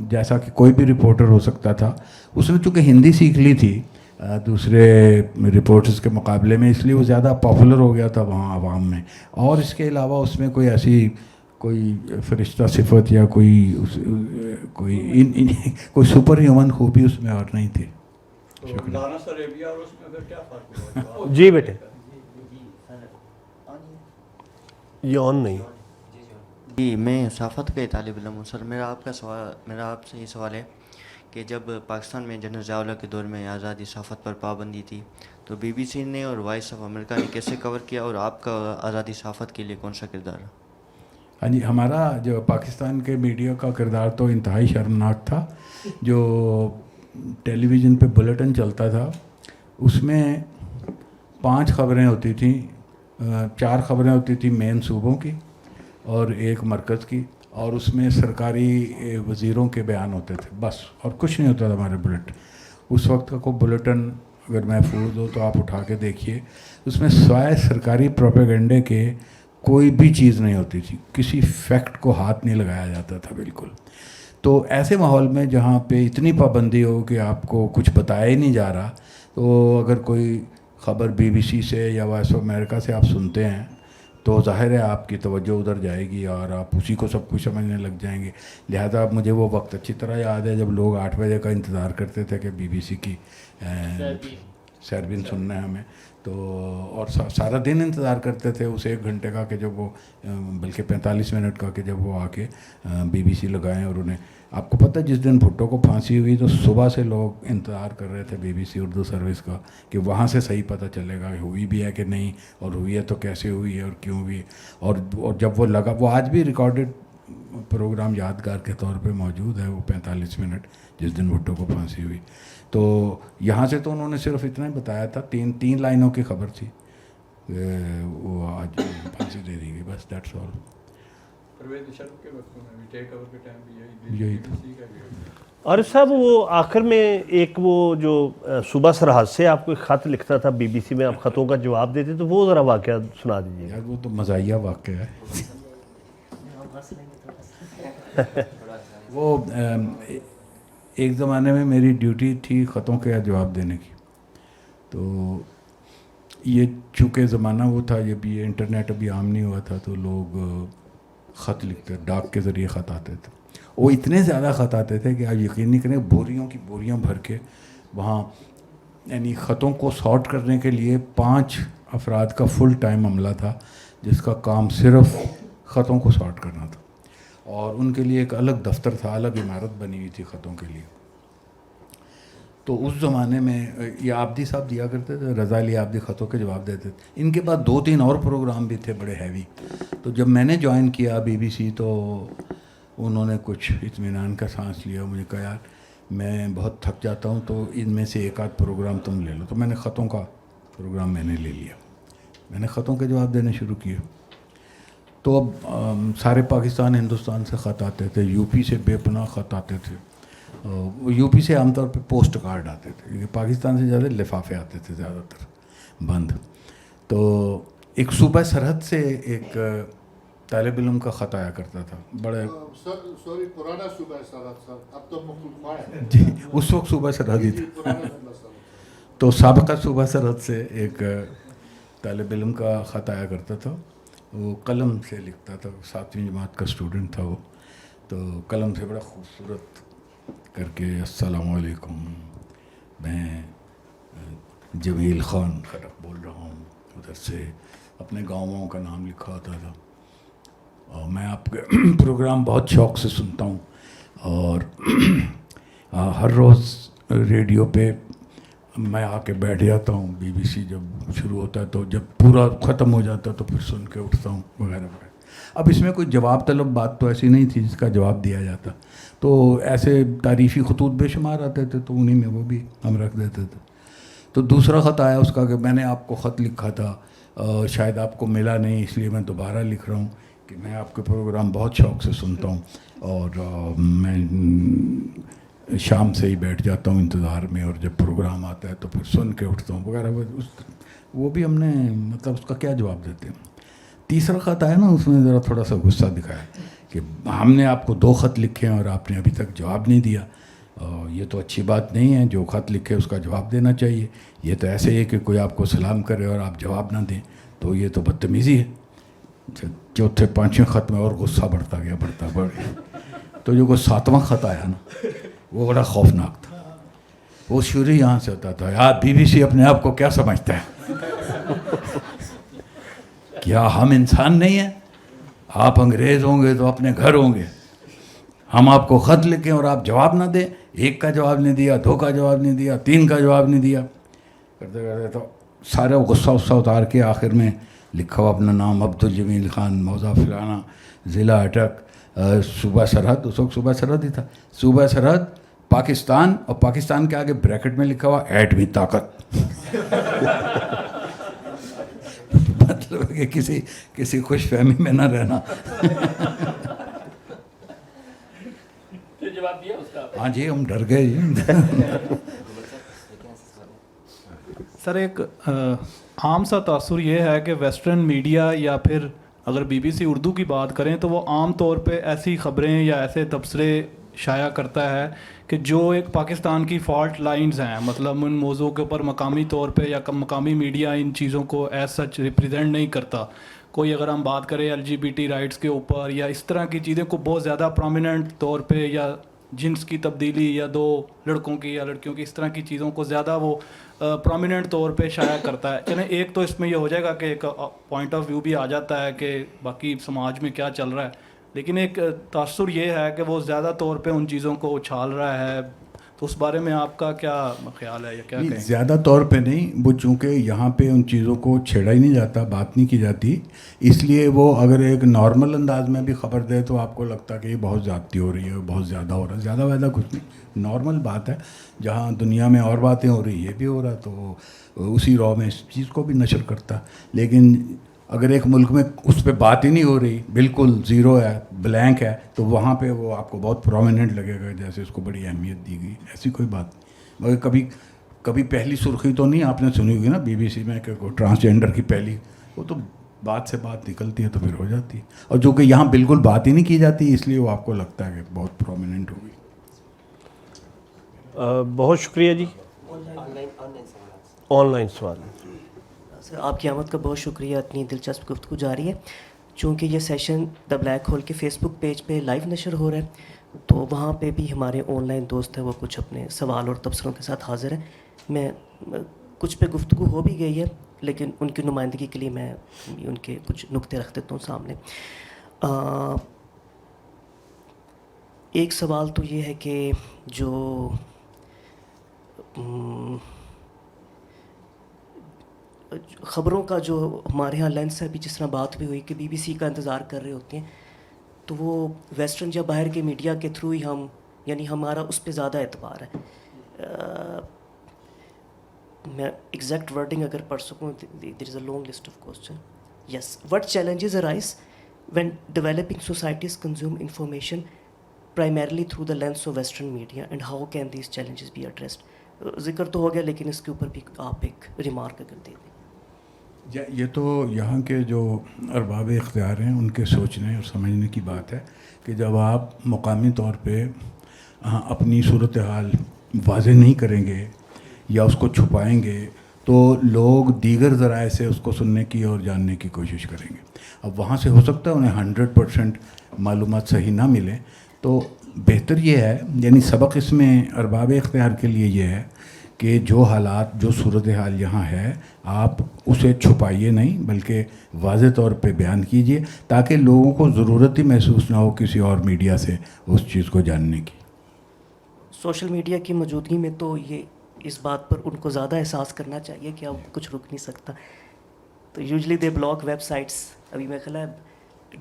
جیسا کہ کوئی بھی رپورٹر ہو سکتا تھا, اس نے چونکہ ہندی سیکھ لی تھی دوسرے رپورٹرز کے مقابلے میں, اس لیے وہ زیادہ پاپولر ہو گیا تھا وہاں عوام میں. اور اس کے علاوہ اس میں کوئی ایسی کوئی فرشتہ صفت یا کوئی سپر ہیومن خوبی اس میں اور نہیں تھی. لارنس اریبیا اور اس میں پھر کیا فرق ہوا؟ جی بیٹے, یہ آن نہیں. جی میں صحافت کا طالب علم ہوں سر. میرا آپ سے یہ سوال ہے کہ جب پاکستان میں جنرل ضیاء الحق کے دور میں آزادی صحافت پر پابندی تھی تو بی بی سی نے اور وائس آف امریکہ نے کیسے کور کیا, اور آپ کا آزادی صحافت کے لیے کون سا کردار ہے؟ ہاں جی, ہمارا جو پاکستان کے میڈیا کا کردار تو انتہائی شرمناک تھا. جو ٹیلی ویژن پہ بلیٹن چلتا تھا اس میں 5 خبریں ہوتی تھیں, 4 خبریں ہوتی تھیں مین صوبوں کی اور 1 مرکز کی, اور اس میں سرکاری وزیروں کے بیان ہوتے تھے بس, اور کچھ نہیں ہوتا تھا ہمارے بلیٹن. اس وقت کا کوئی بلیٹن اگر محفوظ ہو تو آپ اٹھا کے دیکھیے, اس میں سوائے سرکاری پروپیگنڈے کے کوئی بھی چیز نہیں ہوتی تھی, کسی فیکٹ کو ہاتھ نہیں لگایا جاتا تھا بالکل. تو ایسے ماحول میں جہاں پہ اتنی پابندی ہو کہ آپ کو کچھ بتایا ہی نہیں جا رہا, تو اگر کوئی خبر بی بی سی سے یا وائس آف امریکہ سے آپ سنتے ہیں تو ظاہر ہے آپ کی توجہ ادھر جائے گی اور آپ اسی کو سب کچھ سمجھنے لگ جائیں گے. لہذا مجھے وہ وقت اچھی طرح یاد ہے جب لوگ 8 بجے کا انتظار کرتے تھے کہ بی بی سی کی سیربین سننا ہے ہمیں, تو اور سارا دن انتظار کرتے تھے اس 1 گھنٹے کا کہ جب وہ بلکہ 45 منٹ کا کہ جب وہ آ کے بی بی سی لگائیں. اور انہیں آپ کو پتہ جس دن بھٹو کو پھانسی ہوئی تو صبح سے لوگ انتظار کر رہے تھے B B C Urdu service کا کہ وہاں سے صحیح پتہ چلے گا ہوئی بھی ہے کہ نہیں, اور ہوئی ہے تو کیسے ہوئی ہے اور کیوں ہوئی ہے. اور جب وہ لگا, وہ آج بھی ریکارڈڈ پروگرام یادگار کے طور پہ موجود ہے, وہ 45 منٹ جس دن بھٹو کو پھانسی ہوئی. تو یہاں سے تو انہوں نے صرف اتنا ہی بتایا تھا, 3 لائنوں کی خبر تھی, وہ آج پھانسی دے دی گئی بس, دیٹس آل. یہی تھا. عارف صاحب, وہ آخر میں ایک وہ جو صوبہ سرحد سے آپ کو ایک خط لکھتا تھا بی بی سی میں, آپ خطوں کا جواب دیتے, تو وہ ذرا واقعہ سنا دیجیے. یار وہ تو مزاحیہ واقعہ ہے. وہ ایک زمانے میں میری ڈیوٹی تھی خطوں کے جواب دینے کی. تو یہ چونکہ زمانہ وہ تھا جب یہ انٹرنیٹ ابھی عام نہیں ہوا تھا, تو لوگ خط لکھتے, ڈاک کے ذریعے خط آتے تھے. وہ اتنے زیادہ خط آتے تھے کہ آپ یقین نہیں کریں, بوریوں کی بوریاں بھر کے وہاں, یعنی خطوں کو سارٹ کرنے کے لیے 5 افراد کا فل ٹائم عملہ تھا جس کا کام صرف خطوں کو سارٹ کرنا تھا. اور ان کے لیے ایک الگ دفتر تھا, الگ عمارت بنی ہوئی تھی خطوں کے لیے. تو اس زمانے میں یہ آبدی صاحب دیا کرتے تھے, رضا علی آبدی خطوں کے جواب دیتے تھے. ان کے بعد 2-3 اور پروگرام بھی تھے بڑے ہیوی. تو جب میں نے جوائن کیا بی بی سی تو انہوں نے کچھ اطمینان کا سانس لیا, مجھے کہا یار میں بہت تھک جاتا ہوں تو ان میں سے 1-8 پروگرام تم لے لو. تو میں نے خطوں کا پروگرام میں نے لے لیا, میں نے خطوں کے جواب دینے شروع کیے. تو اب سارے پاکستان ہندوستان سے خط آتے تھے, یو پی سے بے پناہ خط آتے تھے. یو پی سے عام طور پہ پوسٹ کارڈ آتے تھے, کیونکہ پاکستان سے زیادہ لفافے آتے تھے زیادہ تر بند. تو ایک صوبہ سرحد سے ایک طالب علم کا خط آیا کرتا تھا, بڑے سوری پرانا صوبہ سرحد سر, اب تو مختلف ہے جی, اس وقت صوبہ سرحد ہی تھا. تو سابقہ صوبہ سرحد سے ایک طالب علم کا خط آیا کرتا تھا. وہ قلم سے لکھتا تھا, 7ویں جماعت کا اسٹوڈنٹ تھا وہ. تو قلم سے بڑا خوبصورت کر کے السلام علیکم, میں جمیل خان خٹک بول رہا ہوں, ادھر سے اپنے گاؤں کا نام لکھا ہوتا تھا. اور میں آپ کے پروگرام بہت شوق سے سنتا ہوں, اور ہر روز ریڈیو پہ میں آ کے بیٹھ جاتا ہوں BBC جب شروع ہوتا ہے تو جب پورا ختم ہو جاتا ہے تو پھر سن کے اٹھتا ہوں وغیرہ وغیرہ. اب اس میں کوئی جواب طلب بات تو ایسی نہیں تھی جس کا جواب دیا جاتا, تو ایسے تعریفی خطوط بے شمار آتے تھے تو انہی میں وہ بھی ہم رکھ دیتے تھے. تو دوسرا خط آیا اس کا کہ میں نے آپ کو خط لکھا تھا, شاید آپ کو ملا نہیں, اس لیے میں دوبارہ لکھ رہا ہوں کہ میں آپ کے پروگرام بہت شوق سے سنتا ہوں اور میں شام سے ہی بیٹھ جاتا ہوں انتظار میں, اور جب پروگرام آتا ہے تو پھر سن کے اٹھتا ہوں وغیرہ. وہ بھی ہم نے مطلب اس کا کیا جواب دیتے ہیں. تیسرا خط آیا نا, اس میں ذرا تھوڑا سا غصہ دکھایا کہ ہم نے آپ کو 2 خط لکھے ہیں اور آپ نے ابھی تک جواب نہیں دیا. یہ تو اچھی بات نہیں ہے, جو خط لکھے اس کا جواب دینا چاہیے. یہ تو ایسے ہی ہے کہ کوئی آپ کو سلام کرے اور آپ جواب نہ دیں, تو یہ تو بدتمیزی ہے. چوتھے 5ویں خط میں اور غصہ بڑھتا گیا. تو جو کوئی 7واں خط آیا نا, وہ بڑا خوفناک تھا. وہ شروع یہاں سے ہوتا تھا, یار BBC اپنے آپ کو کیا سمجھتا ہے, کیا ہم انسان نہیں ہیں؟ آپ انگریز ہوں گے تو اپنے گھر ہوں گے, ہم آپ کو خط لکھیں اور آپ جواب نہ دیں. 1 کا جواب نہیں دیا, 2 کا جواب نہیں دیا, 3 کا جواب نہیں دیا. کرتے کرتے تو سارا غصہ اتار کے آخر میں لکھا ہوا اپنا نام عبدالجمیل خان, موضع فلانا, ضلع اٹک, صوبہ سرحد, اس وقت صوبہ سرحد ہی تھا, صوبہ سرحد پاکستان, اور پاکستان کے آگے بریکٹ میں لکھا ہوا ایٹمی طاقت. مطلب کہ کسی خوش فہمی میں نہ رہنا. ہاں جی, ہم ڈر گئے جی. سر ایک عام سا تاثر یہ ہے کہ ویسٹرن میڈیا یا پھر اگر BBC اردو کی بات کریں تو وہ عام طور پہ ایسی خبریں یا ایسے تبصرے شائع کرتا ہے کہ جو ایک پاکستان کی فالٹ لائنز ہیں, مطلب ان موضوع کے اوپر مقامی طور پہ یا مقامی میڈیا ان چیزوں کو ایز سچ ریپریزنٹ نہیں کرتا. کوئی اگر ہم بات کریں LGBT رائٹس کے اوپر یا اس طرح کی چیزیں کو بہت زیادہ پرومیننٹ طور پہ, یا جنس کی تبدیلی یا 2 لڑکوں کی یا لڑکیوں کی, اس طرح کی چیزوں کو زیادہ وہ پرومیننٹ طور پہ شائع کرتا ہے. چلیں ایک تو اس میں یہ ہو جائے گا کہ ایک پوائنٹ آف ویو بھی آ جاتا ہے کہ باقی سماج میں کیا چل رہا ہے, لیکن ایک تاثر یہ ہے کہ وہ زیادہ طور پہ ان چیزوں کو اچھال رہا ہے. تو اس بارے میں آپ کا کیا خیال ہے یا کیا کہیں؟ زیادہ طور پہ نہیں, وہ چونکہ یہاں پہ ان چیزوں کو چھیڑا ہی نہیں جاتا, بات نہیں کی جاتی, اس لیے وہ اگر ایک نارمل انداز میں بھی خبر دے تو آپ کو لگتا کہ یہ بہت زیادتی ہو رہی ہے, بہت زیادہ ہو رہا ہے. زیادہ ویدہ کچھ نہیں, نارمل بات ہے. جہاں دنیا میں اور باتیں ہو رہی, یہ بھی ہو رہا, تو اسی رو میں اس چیز کو بھی نشر کرتا. لیکن اگر ایک ملک میں اس پہ بات ہی نہیں ہو رہی, بالکل زیرو ہے, بلینک ہے, تو وہاں پہ وہ آپ کو بہت پرومیننٹ لگے گا, جیسے اس کو بڑی اہمیت دی گئی. ایسی کوئی بات نہیں. مگر کبھی پہلی سرخی تو نہیں آپ نے سنی ہوگی نا BBC میں کہ ٹرانسجینڈر کی پہلی, وہ تو بات سے بات نکلتی ہے تو پھر ہو جاتی ہے. اور جو کہ یہاں بالکل بات ہی نہیں کی جاتی, اس لیے وہ آپ کو لگتا ہے کہ بہت پرومیننٹ ہوگی. بہت شکریہ جی. آن لائن سوال. سر آپ کی آمد کا بہت شکریہ, اتنی دلچسپ گفتگو جاری ہے. چونکہ یہ سیشن دا بلیک ہول کے فیس بک پیج پہ لائیو نشر ہو رہا ہے, تو وہاں پہ بھی ہمارے آن لائن دوست ہیں وہ کچھ اپنے سوال اور تبصروں کے ساتھ حاضر ہیں. میں کچھ پہ گفتگو ہو بھی گئی ہے, لیکن ان کی نمائندگی کے لیے میں ان کے کچھ نقطے رکھ دیتا ہوں سامنے. ایک سوال تو یہ ہے کہ جو خبروں کا جو ہمارے ہاں لینس ہے, بھی جس طرح بات بھی ہوئی کہ BBC کا انتظار کر رہے ہوتے ہیں, تو وہ ویسٹرن یا باہر کے میڈیا کے تھرو ہی ہم, یعنی ہمارا اس پہ زیادہ اعتبار ہے. میں ایگزیکٹ ورڈنگ اگر پڑھ سکوں, there is a long list of question. Yes, what challenges arise when developing societies consume information primarily through the lens of Western media, and how can these challenges be addressed? ذکر تو ہو گیا, لیکن اس کے اوپر بھی آپ ایک ریمارک اگر دے دیں. یہ تو یہاں کے جو ارباب اختیار ہیں ان کے سوچنے اور سمجھنے کی بات ہے کہ جب آپ مقامی طور پہ اپنی صورتحال واضح نہیں کریں گے یا اس کو چھپائیں گے, تو لوگ دیگر ذرائع سے اس کو سننے کی اور جاننے کی کوشش کریں گے. اب وہاں سے ہو سکتا ہے انہیں 100% معلومات صحیح نہ ملیں, تو بہتر یہ ہے, یعنی سبق اس میں ارباب اختیار کے لیے یہ ہے کہ جو حالات, جو صورتحال یہاں ہے, آپ اسے چھپائیے نہیں بلکہ واضح طور پہ بیان کیجیے, تاکہ لوگوں کو ضرورت ہی محسوس نہ ہو کسی اور میڈیا سے اس چیز کو جاننے کی. سوشل میڈیا کی موجودگی میں تو یہ اس بات پر ان کو زیادہ احساس کرنا چاہیے کہ اب کچھ رک نہیں سکتا. تو usually they block web sites. ابھی میں خیال ہے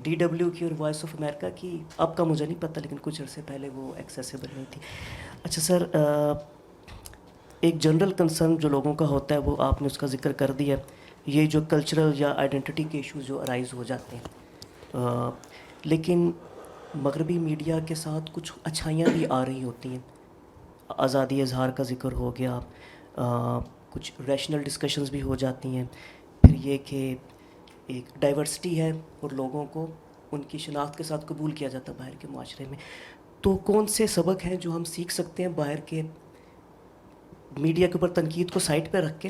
DW کی اور وائس آف امریکہ کی اب کا مجھے نہیں پتہ, لیکن کچھ عرصے پہلے وہ ایکسیسیبل نہیں تھی. اچھا سر, ایک جنرل کنسرن جو لوگوں کا ہوتا ہے وہ آپ نے اس کا ذکر کر دیا, یہ جو کلچرل یا آئیڈینٹی کے ایشوز جو ارائز ہو جاتے ہیں, لیکن مغربی میڈیا کے ساتھ کچھ اچھائیاں بھی آ رہی ہوتی ہیں. آزادی اظہار کا ذکر ہو گیا, کچھ ریشنل ڈسکشنز بھی ہو جاتی ہیں. پھر یہ کہ ایک ڈائیورسٹی ہے اور لوگوں کو ان کی شناخت کے ساتھ قبول کیا جاتا ہے باہر کے معاشرے میں. تو کون سے سبق ہیں جو ہم سیکھ سکتے ہیں باہر کے میڈیا کے اوپر تنقید کو سائڈ پہ رکھ کے؟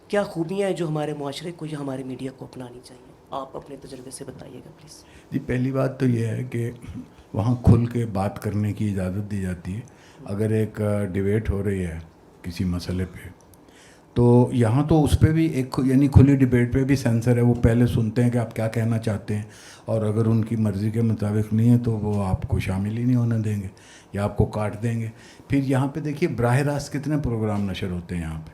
کیا خوبیاں ہیں جو ہمارے معاشرے کو یا ہمارے میڈیا کو اپنانی چاہیے؟ آپ اپنے تجربے سے بتائیے گا پلیز. جی, پہلی بات تو یہ ہے کہ وہاں کھل کے بات کرنے کی اجازت دی جاتی ہے. اگر ایک ڈیبیٹ ہو رہی ہے کسی مسئلے پہ, تو یہاں تو اس پہ بھی ایک یعنی کھلی ڈیبیٹ پہ بھی سینسر ہے. وہ پہلے سنتے ہیں کہ آپ کیا کہنا چاہتے ہیں, اور اگر ان کی مرضی کے مطابق نہیں ہے تو وہ آپ کو شامل ہی نہیں ہونے دیں گے یا آپ کو کاٹ دیں گے. پھر یہاں پہ دیکھیے براہ راست کتنے پروگرام نشر ہوتے ہیں یہاں پہ.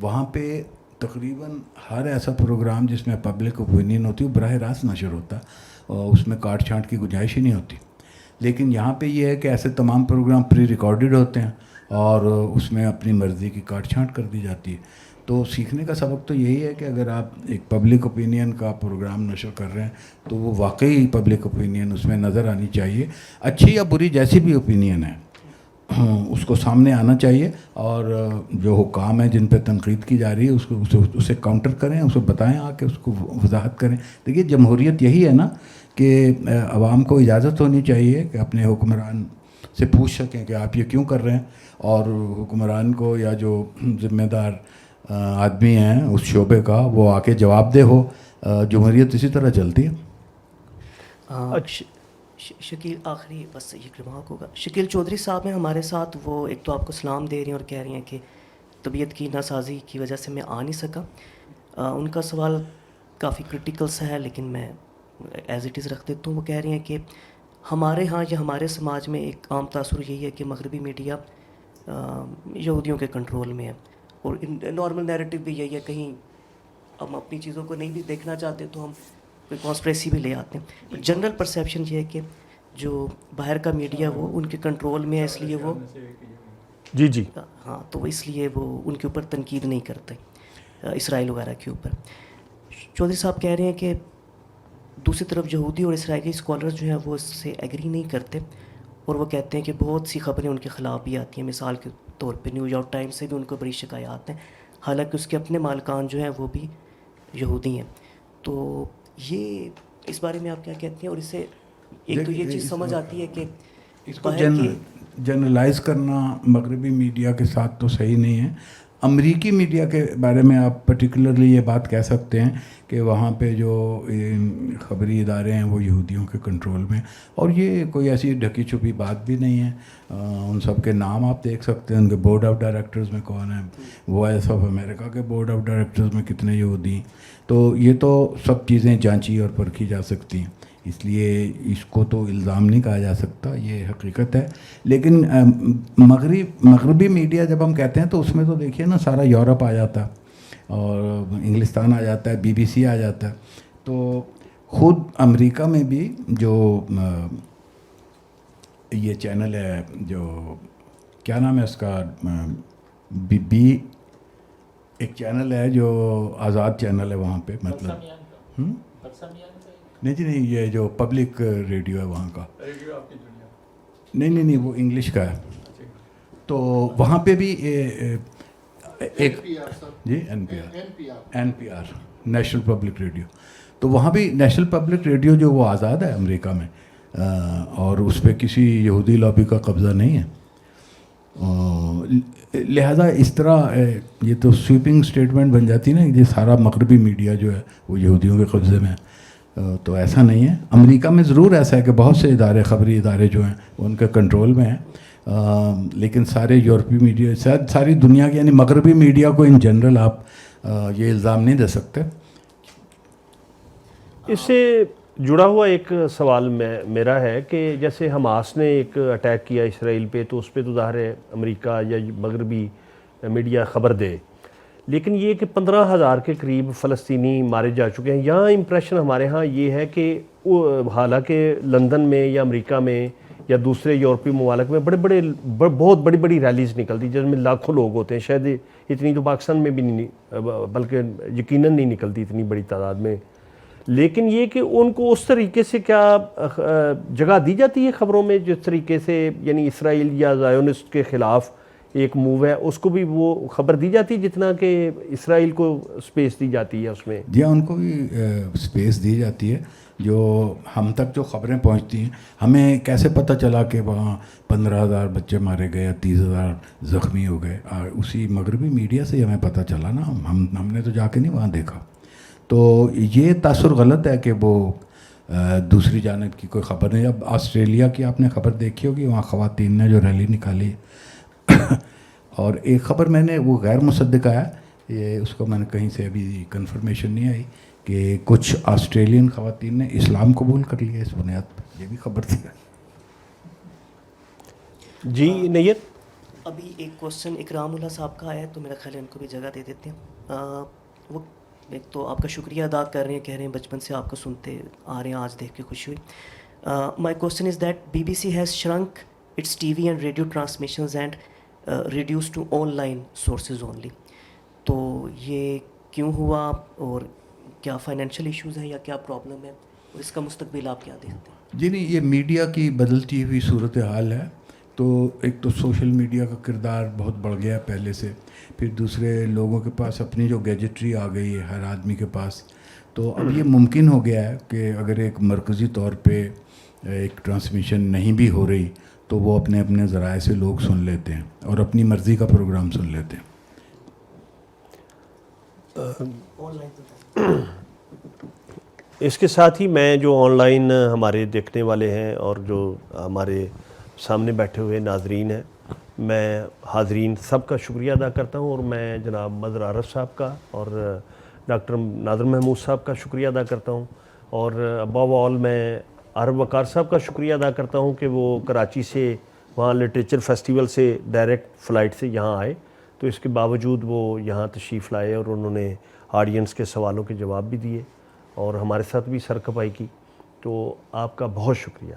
وہاں پہ تقریباً ہر ایسا پروگرام جس میں پبلک اوپینین ہوتی ہے وہ براہ راست نشر ہوتا ہے, اور اس میں کاٹ چھانٹ کی گنجائش ہی نہیں ہوتی. لیکن یہاں پہ یہ ہے کہ ایسے تمام پروگرام پری ریکارڈڈ ہوتے ہیں اور اس میں اپنی مرضی کی کاٹ چھانٹ کر دی جاتی ہے. تو سیکھنے کا سبق تو یہی ہے کہ اگر آپ ایک پبلک اوپینین کا پروگرام نشر کر رہے ہیں تو وہ واقعی پبلک اوپینین اس میں نظر آنی چاہیے. اچھی یا بری جیسی بھی اوپینین ہے اس کو سامنے آنا چاہیے, اور جو حکام ہیں جن پہ تنقید کی جا رہی ہے اسے کاؤنٹر کریں, اسے بتائیں آ کے اس کو وضاحت کریں. دیکھیے جمہوریت یہی ہے نا کہ عوام کو اجازت ہونی چاہیے کہ اپنے حکمران سے پوچھ سکیں کہ آپ یہ کیوں کر رہے ہیں, اور حکمران کو یا جو ذمہ دار آدمی ہیں اس شعبے کا وہ آ کے جواب دہ ہو. جمہوریت اسی طرح چلتی ہے. شکیل, آخری بس یہ ریمارک ہوگا. شکیل چودھری صاحب ہیں ہمارے ساتھ, وہ ایک تو آپ کو سلام دے رہی ہیں اور کہہ رہی ہیں کہ طبیعت کی ناسازی کی وجہ سے میں آ نہیں سکا. ان کا سوال کافی کرٹیکل سا ہے لیکن میں ایز اٹ از رکھ دیتا ہوں. وہ کہہ رہی ہیں کہ ہمارے ہاں یا ہمارے سماج میں ایک عام تاثر یہی ہے کہ مغربی میڈیا یہودیوں کے کنٹرول میں ہے, اور نارمل نیریٹو بھی یہی ہے. کہیں ہم اپنی چیزوں کو نہیں بھی دیکھنا چاہتے تو ہم کوئی کانسپریسی بھی لے آتے ہیں. جنرل پرسیپشن یہ ہے کہ جو باہر کا میڈیا وہ ان کے کنٹرول میں ہے, اس لیے وہ جی ہاں, تو اس لیے وہ ان کے اوپر تنقید نہیں کرتے اسرائیل وغیرہ کے اوپر. چودھری صاحب کہہ رہے ہیں کہ دوسری طرف یہودی اور اسرائیلی اسکالرز جو ہیں وہ اس سے ایگری نہیں کرتے, اور وہ کہتے ہیں کہ بہت سی خبریں ان کے خلاف بھی آتی ہیں. مثال کے طور پہ نیو یارک ٹائمز سے بھی ان کو بڑی شکایات ہیں, حالانکہ اس کے اپنے مالکان جو ہیں وہ بھی یہودی ہیں. تو یہ اس بارے میں آپ کیا کہتے ہیں؟ اور اس سے ایک تو یہ چیز سمجھ آتی ہے کہ اس کو جنرلائز کرنا مغربی میڈیا کے ساتھ تو صحیح نہیں ہے. امریکی میڈیا کے بارے میں آپ پرٹیکولرلی یہ بات کہہ سکتے ہیں کہ وہاں پہ جو خبری ادارے ہیں وہ یہودیوں کے کنٹرول میں, اور یہ کوئی ایسی ڈھکی چھپی بات بھی نہیں ہے. ان سب کے نام آپ دیکھ سکتے ہیں, ان کے بورڈ آف ڈائریکٹرز میں کون ہیں, وائس آف امریکہ کے بورڈ آف ڈائریکٹرز میں کتنے یہودی ہیں. تو یہ تو سب چیزیں جانچی اور پرکھی جا سکتی ہیں, اس لیے اس کو تو الزام نہیں کہا جا سکتا, یہ حقیقت ہے. لیکن مغربی میڈیا جب ہم کہتے ہیں تو اس میں تو دیکھیے نا سارا یورپ آ جاتا ہے اور انگلستان آ جاتا ہے, BBC آ جاتا ہے. تو خود امریکہ میں بھی جو یہ چینل ہے, جو کیا نام ہے اس کا, ایک چینل ہے جو آزاد چینل ہے وہاں پہ, مطلب نہیں جی نہیں, یہ جو پبلک ریڈیو ہے وہاں کا, نہیں وہ انگلش کا ہے. تو وہاں پہ بھی ایک جی NPR نیشنل پبلک ریڈیو. تو وہاں بھی نیشنل پبلک ریڈیو جو وہ آزاد ہے امریکہ میں, اور اس پہ کسی یہودی لابی کا قبضہ نہیں ہے. لہذا اس طرح یہ تو سویپنگ سٹیٹمنٹ بن جاتی ہے نا کہ یہ سارا مغربی میڈیا جو ہے وہ یہودیوں کے قبضے میں ہے. تو ایسا نہیں ہے. امریکہ میں ضرور ایسا ہے کہ بہت سے ادارے, خبری ادارے جو ہیں ان کے کنٹرول میں ہیں, لیکن سارے یورپی میڈیا, ساری دنیا کی یعنی مغربی میڈیا کو ان جنرل آپ یہ الزام نہیں دے سکتے. اس سے جڑا ہوا ایک سوال میرا ہے کہ جیسے حماس نے ایک اٹیک کیا اسرائیل پہ, تو اس پہ تو ظاہر ہے امریکہ یا مغربی میڈیا خبر دے. لیکن یہ کہ 15,000 کے قریب فلسطینی مارے جا چکے ہیں. یہاں امپریشن ہمارے ہاں یہ ہے کہ حالانکہ لندن میں یا امریکہ میں یا دوسرے یورپی ممالک میں بہت بڑی بڑی ریلیز نکلتی جس میں لاکھوں لوگ ہوتے ہیں, شاید اتنی تو پاکستان میں بھی نہیں, بلکہ یقیناً نہیں نکلتی اتنی بڑی تعداد میں. لیکن یہ کہ ان کو اس طریقے سے کیا جگہ دی جاتی ہے خبروں میں جس طریقے سے یعنی اسرائیل یا زائونسٹ کے خلاف ایک موو ہے اس کو بھی وہ خبر دی جاتی جتنا کہ اسرائیل کو سپیس دی جاتی ہے اس میں؟ جی ان کو بھی سپیس دی جاتی ہے. جو ہم تک جو خبریں پہنچتی ہیں, ہمیں کیسے پتہ چلا کہ وہاں 15,000 بچے مارے گئے یا 30,000 زخمی ہو گئے, اسی مغربی میڈیا سے ہمیں پتہ چلا نا, ہم نے تو جا کے نہیں وہاں دیکھا. تو یہ تاثر غلط ہے کہ وہ دوسری جانب کی کوئی خبر نہیں. اب آسٹریلیا کی آپ نے خبر دیکھی ہوگی, وہاں خواتین نے جو ریلی نکالی اور ایک خبر میں نے وہ غیر مصدقہ ہے, یہ اس کو میں نے کہیں سے ابھی کنفرمیشن نہیں آئی کہ کچھ آسٹریلین خواتین نے اسلام قبول کر لیا اس بنیاد پر, یہ بھی خبر تھی. جی نیت, ابھی ایک کوشچن اکرام اللہ صاحب کا آیا ہے تو میرا خیال ہے ان کو بھی جگہ دے دیتے ہیں. وہ ایک تو آپ کا شکریہ ادا کر رہے ہیں, کہہ رہے ہیں بچپن سے آپ کو سنتے آ رہے ہیں, آج دیکھ کے خوشی ہوئی. My question is that BBC has shrunk its TV and radio transmissions and reduce to online sources only. تو یہ کیوں ہوا اور کیا فائنینشیل ایشوز ہیں یا کیا پرابلم ہے, اور اس کا مستقبل آپ کیا دیکھتے ہیں؟ جی نہیں, یہ میڈیا کی بدلتی ہوئی صورتحال ہے. تو ایک تو سوشل میڈیا کا کردار بہت بڑھ گیا پہلے سے, پھر دوسرے لوگوں کے پاس اپنی جو گیجٹری آ گئی ہے ہر آدمی کے پاس. تو اب یہ ممکن ہو گیا ہے کہ اگر ایک مرکزی طور پہ ایک ٹرانسمیشن نہیں بھی ہو رہی تو وہ اپنے اپنے ذرائع سے لوگ سن لیتے ہیں اور اپنی مرضی کا پروگرام سن لیتے ہیں. اس کے ساتھ ہی میں جو آن لائن ہمارے دیکھنے والے ہیں اور جو ہمارے سامنے بیٹھے ہوئے ناظرین ہیں, میں حاضرین سب کا شکریہ ادا کرتا ہوں, اور میں جناب مظہر عارف صاحب کا اور ڈاکٹر نادر محمود صاحب کا شکریہ ادا کرتا ہوں, اور ابو آل میں عارف وقار صاحب کا شکریہ ادا کرتا ہوں کہ وہ کراچی سے وہاں لٹریچر فیسٹیول سے ڈائریکٹ فلائٹ سے یہاں آئے, تو اس کے باوجود وہ یہاں تشریف لائے اور انہوں نے آڈینس کے سوالوں کے جواب بھی دیے اور ہمارے ساتھ بھی سر کپائی کی. تو آپ کا بہت شکریہ.